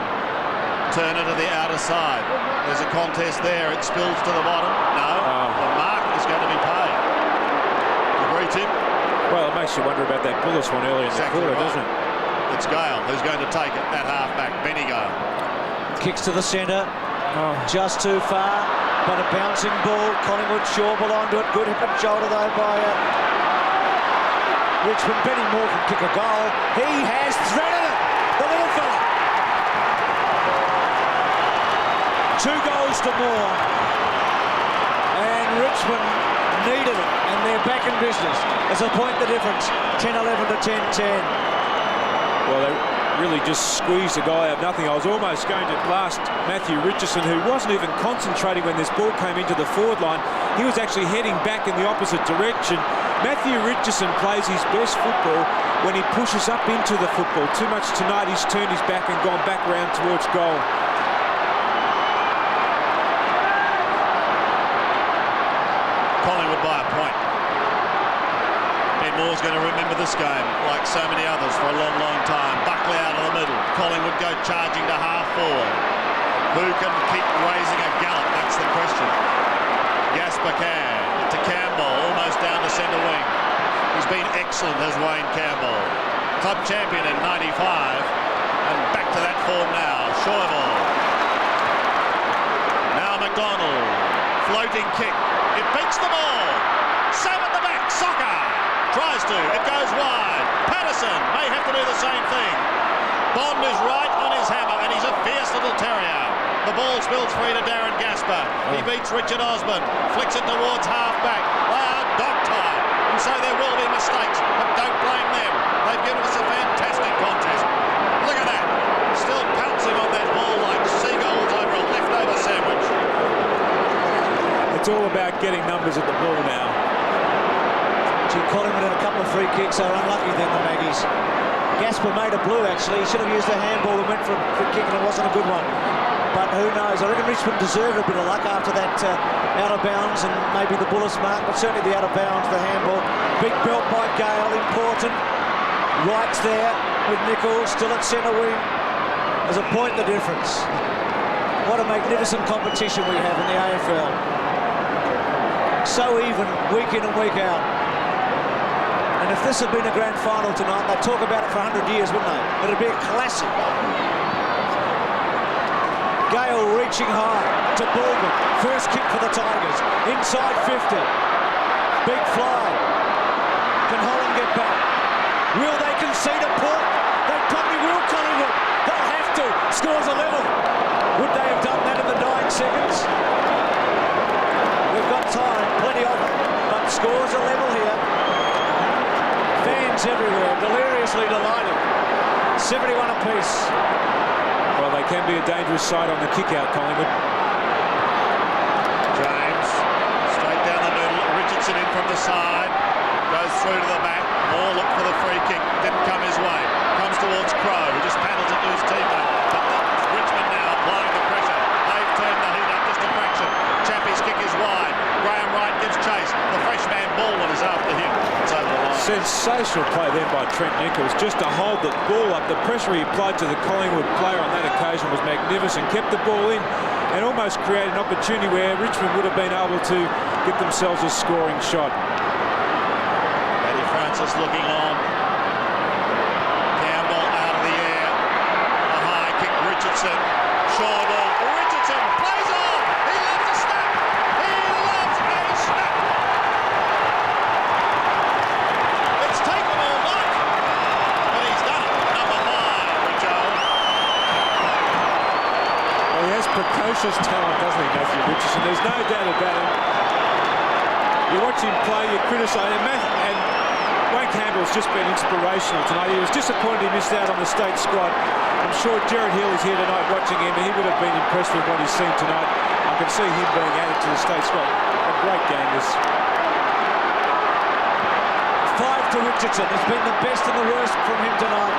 Turner to the outer side. There's a contest there. It spills to the bottom. No. The mark is going to be paid. Agree, Tim? Well, it makes you wonder about that Bullis one earlier in the quarter, doesn't it? It's Gale who's going to take it. That half-back, Benny Gale. Kicks to the centre. Just too far. But a bouncing ball. Collingwood Shawble onto it. Good hip and shoulder, though, by Richmond. Benny Moore can kick a goal. He has threaded it. The little fella. 2 goals to Moore. And Richmond needed it. And they're back in business. As a point the difference. 10-11 to 10-10. Well, they really just squeezed the guy out of nothing. I was almost going to blast Matthew Richardson, who wasn't even concentrating when this ball came into the forward line. He was actually heading back in the opposite direction. Matthew Richardson plays his best football when he pushes up into the football. Too much tonight, he's turned his back and gone back round towards goal. Collingwood by a point. Ben Moore's going to remember this game like so many others for a long, long time. Buckley out of the middle. Collingwood go charging to half forward. Who can keep raising a gallop? That's the question. Gasper can to Campbell, almost down to centre wing. He's been excellent as Wayne Campbell. Club champion in 95 and back to that form now. Scheuble. Now McDonald. Floating kick. It beats the ball. Sam at the back. Soccer. Tries to. It goes wide. Patterson may have to do the same thing. Bond is right on his hammer, and he's a fierce little terrier. The ball spills free to Darren Gasper. He beats Richard Osborne. Flicks it towards half-back. They are dog-tired, and so there will be mistakes, but don't blame them. They've given us a fantastic contest. Look at that. Still pouncing on that ball like seagulls over a leftover sandwich. It's all about getting numbers at the ball now. Collingwood had a couple of free kicks. They were unlucky then, the Maggies. Gasper made a blue, actually. He should have used the handball and went for a free kick, and it wasn't a good one. But who knows? I reckon Richmond deserved a bit of luck after that out of bounds and maybe the Bullis mark, but certainly the out of bounds, the handball. Big belt by Gale, important. Wright's there with Nichols, still at centre wing. There's a point the difference. What a magnificent competition we have in the AFL. So even, week in and week out. And if this had been a grand final tonight, they'd talk about it for 100 years, wouldn't they? It'd be a classic. Gale reaching high to Baldwin. First kick for the Tigers. Inside 50. Big fly. Can Will they concede a point? They probably will, Collingwood. They'll have to. Scores a level. Would they have done that in the 9 seconds? We've got time, plenty of it. But scores a level here. Fans everywhere, deliriously delighted. 71 apiece. Well, they can be a dangerous side on the kick-out, Collingwood. James, straight down the middle. Richardson in from the side. Goes through to the back. Moore looked for the free kick. Didn't come his way. Comes towards Crow, who just paddles it to his teammate. But Richmond now applying the pressure. They've turned the heat up just a fraction. Chappie's kick is wide. Graham Wright gives chase. The fresh man Baldwin is after him. It's over the line. Sensational play then by Trent Nichols, just to hold the ball up. The pressure he applied to the Collingwood player on that occasion was magnificent. Kept the ball in and almost created an opportunity where Richmond would have been able to get themselves a scoring shot. Matty Francis looking on. Campbell out of the air. A high kick, Richardson. Short ball. Richardson plays on. He loves a snap. He loves a snap. It's taken all night. But he's done it. Number 5, Richo. Well, he has precocious talent, doesn't he, Matthew Richardson? There's no doubt about it. You watch him play, you criticise him, and Wayne Campbell's just been inspirational tonight. He was disappointed he missed out on the state squad. I'm sure Jared Hill is here tonight watching him, and he would have been impressed with what he's seen tonight. I can see him being added to the state squad. A great game this. 5 to Richardson. It's been the best and the worst from him tonight.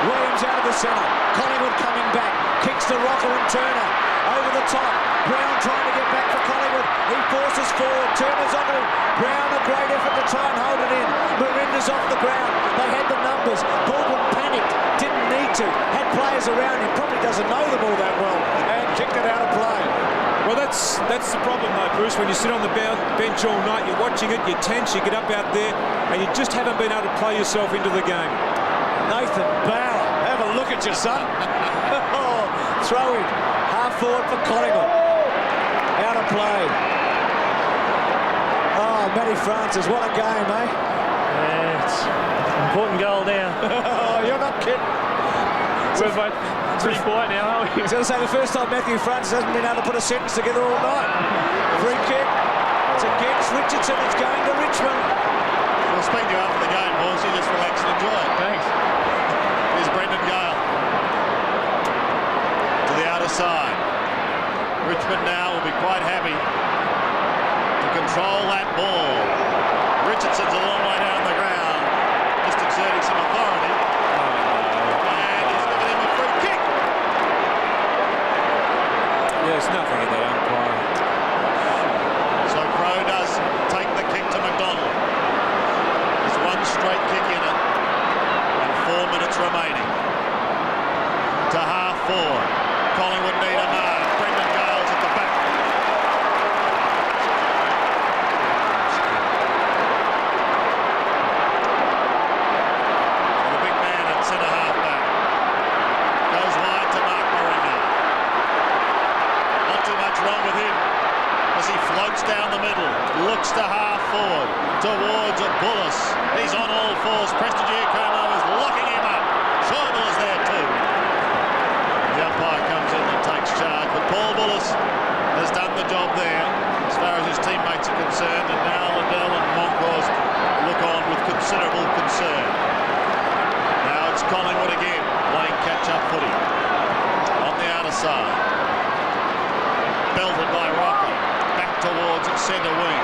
Williams out of the centre. Collingwood coming back. Kicks to Rocker and Turner. Over the top. Brown trying to get back for Collingwood. He forces forward. Turner's on him. Brown, a great effort to try and hold it in. Marinda's off the ground. They had the numbers. Baldwin panicked. Didn't need to. Had players around him. Probably doesn't know them all that well. And kicked it out of play. Well, that's the problem, though, Bruce. When you sit on the bench all night, you're watching it, you're tense, you get up out there, and you just haven't been able to play yourself into the game. Nathan Bauer, have a look at your son. Throw in. Half forward for Collingwood. Out of play. Oh, Matty Francis, what a game, eh? Yeah, it's an important goal now. Oh, you're not kidding. We're both pretty quiet now, aren't we? I was going to say, the first time Matthew Francis hasn't been able to put a sentence together all night. Free kick. It's against Richardson. It's going to Richmond. We'll speak to you after the game, boys. You just relax and enjoy it. Thanks. Here's Brendan Gale. To the outer side. Richmond now will be quite happy to control that ball. Richardson's a long way down the ground, just exerting some authority. And he's given him a free kick. There's nothing in that umpire. So Crow does take the kick to McDonald. There's one straight kick in it. And 4 minutes remaining. To half forward. Collingwood need a mark. Brendan Gale's at the back. So the big man at centre half back. Goes wide to Mark Moringa. Not too much wrong with him as he floats down the middle. Looks to half forward towards a Bullis. He's on all fours. Prestigier Como is locking him up. Schäuble is there too. The umpire comes in and takes charge, but Paul Bullis has done the job there as far as his teammates are concerned, and now Liddell and Moncours look on with considerable concern. Now it's Collingwood again, playing catch-up footy on the outer side. Belted by Rocker, back towards centre wing.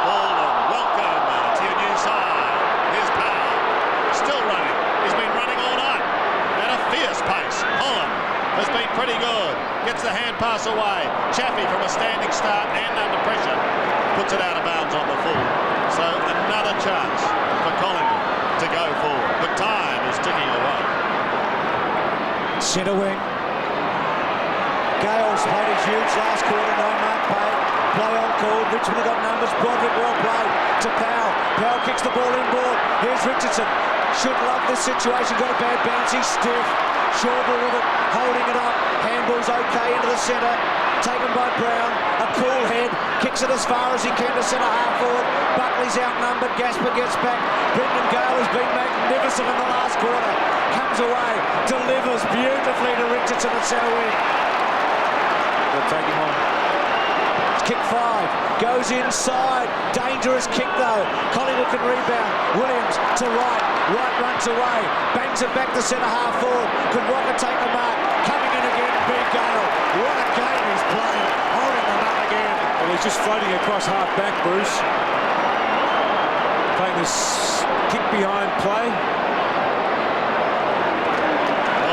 Baldwin, welcome to your new side. Here's Power, still running. He's been running all night at a fierce pace. Holland has been pretty good. Gets the hand pass away. Chaffee from a standing start and under pressure puts it out of bounds on the full. So another chance for Collingwood to go forward. But time is ticking away. Centre wing. Gale's played a huge last quarter. No mark paid. Play on called. Richmond have got numbers. Broderick well played to Powell. Powell kicks the ball inboard. Here's Richardson. Should love this situation. Got a bad bounce. He's stiff. Schäuble with it, holding it up. Handball's okay into the centre. Taken by Brown. A cool head. Kicks it as far as he can to centre half forward. Buckley's outnumbered. Gasper gets back. Brendan Gale is been magnificent in the last quarter. Comes away, delivers beautifully to Richardson at centre wing. They'll take him on. Kick 5, goes inside, dangerous kick though. Collingwood can rebound. Williams to right runs away, bangs it back to centre half forward. Could Walker take the mark? Coming in again, big Gale. What a game he's playing, holding them up again. Well, he's just floating across half back, Bruce. Playing this kick behind play.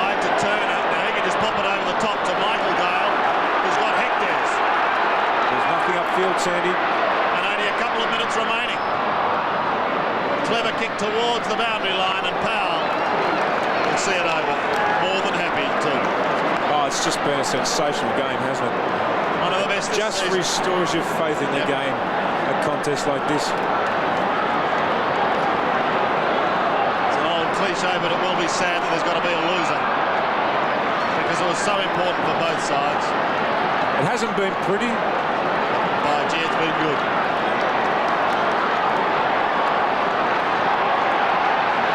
Wide to Turner. Now he can just pop it over the top to Michael Gale, who's got hectares. There's nothing upfield, Sandy. And only a couple of minutes remaining. Clever kick towards the boundary line, and Powell will see it over. More than happy to. Oh, it's just been a sensational game, hasn't it? One of the best. Just restores your faith in the game, a contest like this. It's an old cliche, but it will be sad that there's got to be a loser, because it was so important for both sides. It hasn't been pretty. But gee, it's been good.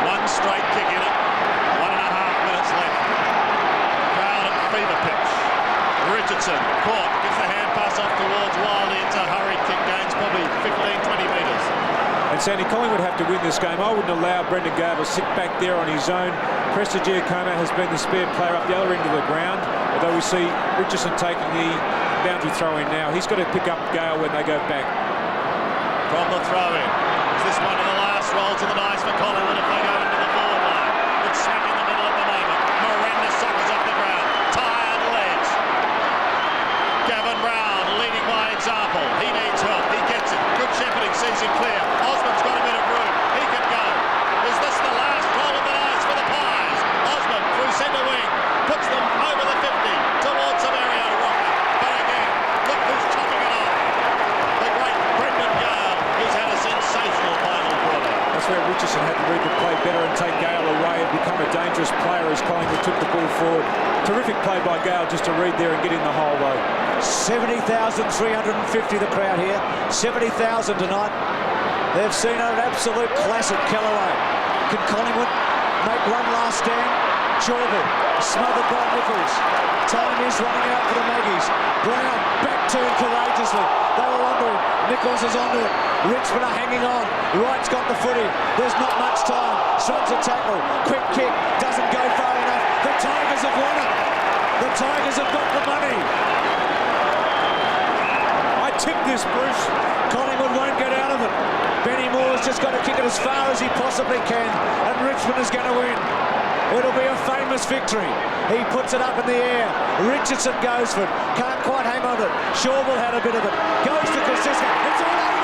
One straight kick in it. 1.5 minutes left. Crowd at fever pitch. Richardson caught, gives the hand pass off towards Wildy. It's a hurried kick, gains probably 15-20 metres. And Sandy, Collingwood have to win this game. I wouldn't allow Brendan Gale to sit back there on his own. Prestigiacomo has been the spare player up the other end of the ground, although we see Richardson taking the boundary throw in now. He's got to pick up Gale when they go back. From the throw in. Is this one of the last rolls of the dice for Collingwood if they go into the forward line? It's smack in the middle at the moment. Miranda sockers off the ground. Tired legs. Gavin Brown leading by example. He needs help. He gets it. Good shepherding, sees him clear. Osmond's got a bit of room. He can go. Is this the last roll of the dice for the Pies? Osmond through centre wing. Puts them over the 50 towards Samario Rocker. But again, look who's chopping it off. The great Brendan Gale, who's had a sensational final quarter. That's where Richardson had to read the play better and take Gale away and become a dangerous player as Collingwood took the ball forward. Terrific play by Gale just to read there and get in the hole though. 70,350 the crowd here. 70,000 tonight. They've seen an absolute classic, Callaway. Can Collingwood make one last stand? Chorble, smothered by Nichols. Time is running out for the Maggies. Brown, back turn courageously. They were onto him. Nichols is onto it. Richmond are hanging on. Wright's got the footy. There's not much time. Shrugs a tackle. Quick kick. Doesn't go far enough. The Tigers have won it. The Tigers have got the money. I tip this, Bruce. Collingwood won't get out of it. Benny Moore's just got to kick it as far as he possibly can, and Richmond is going to win. It'll be a famous victory. He puts it up in the air. Richardson goes for it. Can't quite hang on to it. Chauvel had a bit of it. Goes to Kosciuszko. It's all over.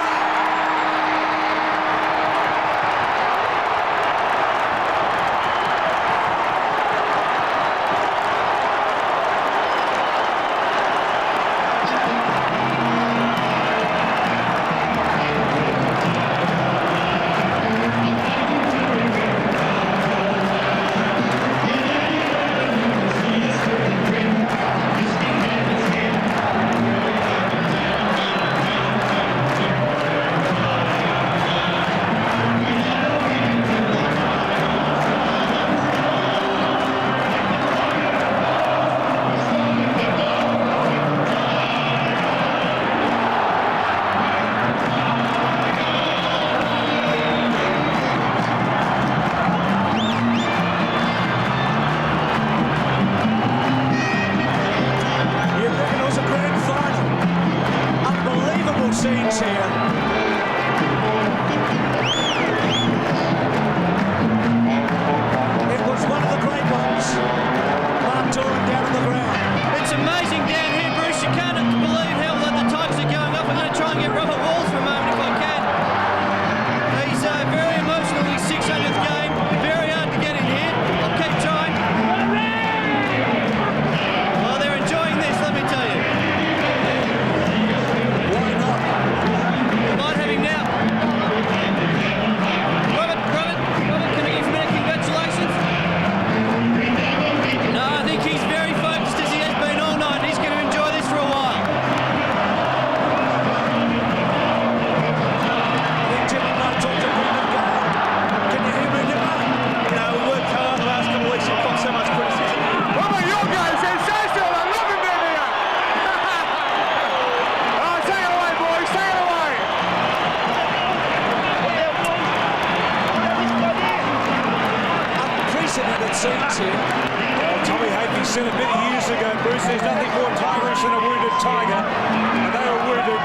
decent in it seems here. Well, Tommy Hapey said it many years ago, Bruce, there's nothing more tigerish than a wounded tiger. And they were wounded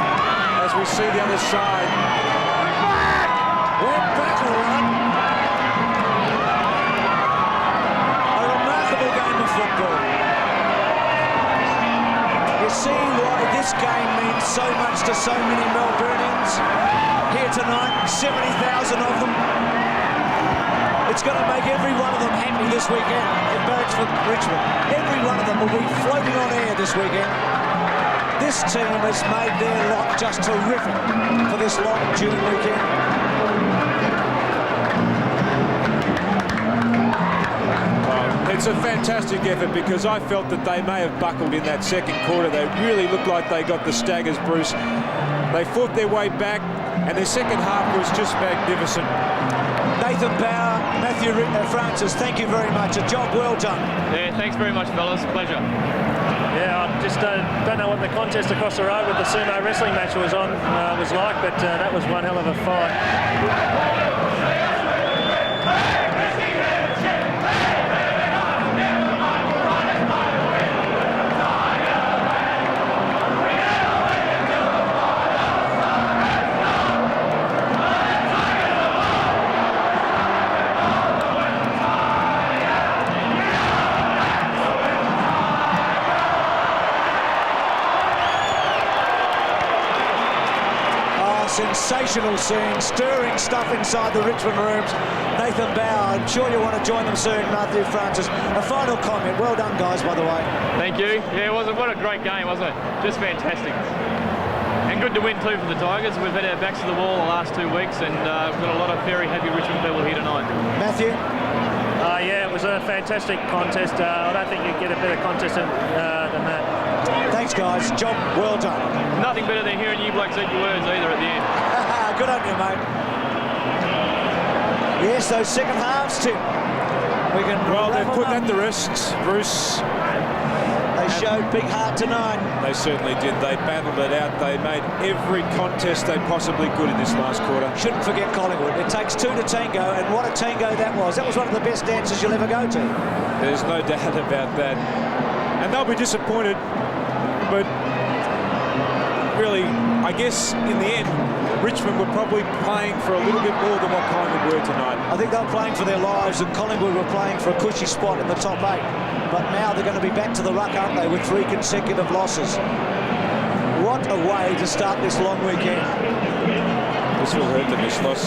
as we see the other side. Went back a run. A remarkable game of football. You see why this game means so much to so many Melburnians here tonight, 70,000 of them. It's going to make every one of them happy this weekend in Barracks for Richmond. Every one of them will be floating on air this weekend. This team has made their lot just terrific for this long June weekend. It's a fantastic effort because I felt that they may have buckled in that second quarter. They really looked like they got the staggers, Bruce. They fought their way back and their second half was just magnificent. Nathan Bauer, Matthew Francis, thank you very much. A job well done. Yeah, thanks very much, fellas. Pleasure. Yeah, I just don't know what the contest across the road with the sumo wrestling match was like, but that was one hell of a fight. Sensational scene, stirring stuff inside the Richmond rooms. Nathan Bauer, I'm sure you want to join them soon, Matthew Francis. A final comment. Well done, guys, by the way. Thank you. Yeah, what a great game, wasn't it? Just fantastic. And good to win too for the Tigers. We've had our backs to the wall the last 2 weeks and we've got a lot of very happy Richmond people here tonight. Matthew? Yeah, it was a fantastic contest. I don't think you'd get a better contest than that. Thanks, guys. Job well done. Nothing better than hearing you blokes eat your words either at the end. Good on you, mate. Yes, those second halves, Tim. Well, they've put that to rest, Bruce. They showed big heart tonight. They certainly did. They battled it out. They made every contest they possibly could in this last quarter. Shouldn't forget Collingwood. It takes two to tango, and what a tango that was. That was one of the best dances you'll ever go to. There's no doubt about that. And they'll be disappointed, but really, I guess in the end, Richmond were probably playing for a little bit more than what Collingwood were tonight. I think they were playing for their lives, and Collingwood were playing for a cushy spot in the top 8. But now they're going to be back to the ruck, aren't they, with 3 consecutive losses. What a way to start this long weekend. This will hurt them, this loss,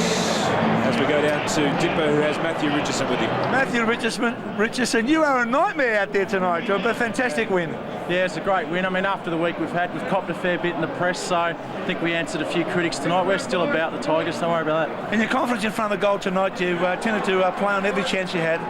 as we go down to Dipper, who has Matthew Richardson with him. Matthew Richardson, you are a nightmare out there tonight, John, but a fantastic win. Yeah, it's a great win. I mean, after the week we've copped a fair bit in the press, so I think we answered a few critics tonight. We're still about the Tigers, don't worry about that. And your confidence in front of the goal tonight, you tended to play on every chance you had.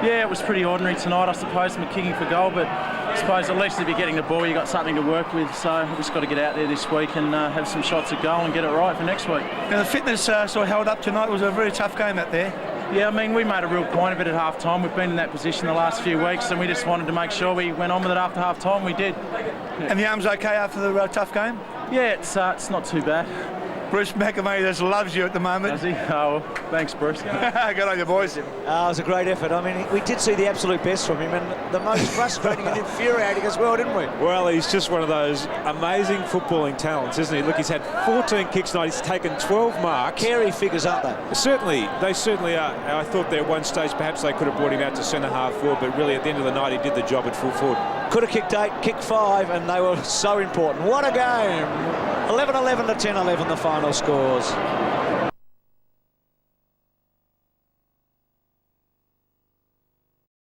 Yeah, it was pretty ordinary tonight, I suppose, from kicking for goal, but I suppose at least if you're getting the ball, you've got something to work with, so we've just got to get out there this week and have some shots at goal and get it right for next week. Now, the fitness sort of held up tonight. It was a very tough game out there. Yeah, I mean, we made a real point of it at half-time. We've been in that position the last few weeks, and we just wanted to make sure we went on with it after half-time. We did. Yeah. And the arm's okay after the tough game? Yeah, it's not too bad. Bruce McAvaney just loves you at the moment. Does he? Oh, well, thanks, Bruce. Good on you, boys. It was a great effort. I mean, we did see the absolute best from him, and the most frustrating and infuriating as well, didn't we? Well, he's just one of those amazing footballing talents, isn't he? Look, he's had 14 kicks tonight. He's taken 12 marks. Carry figures, aren't they? Certainly, they certainly are. I thought that at one stage perhaps they could have brought him out to centre-half forward, but really at the end of the night he did the job at full forward. Could have kicked 8, kicked 5, and they were so important. What a game! 11-11 to 10-11 the final scores.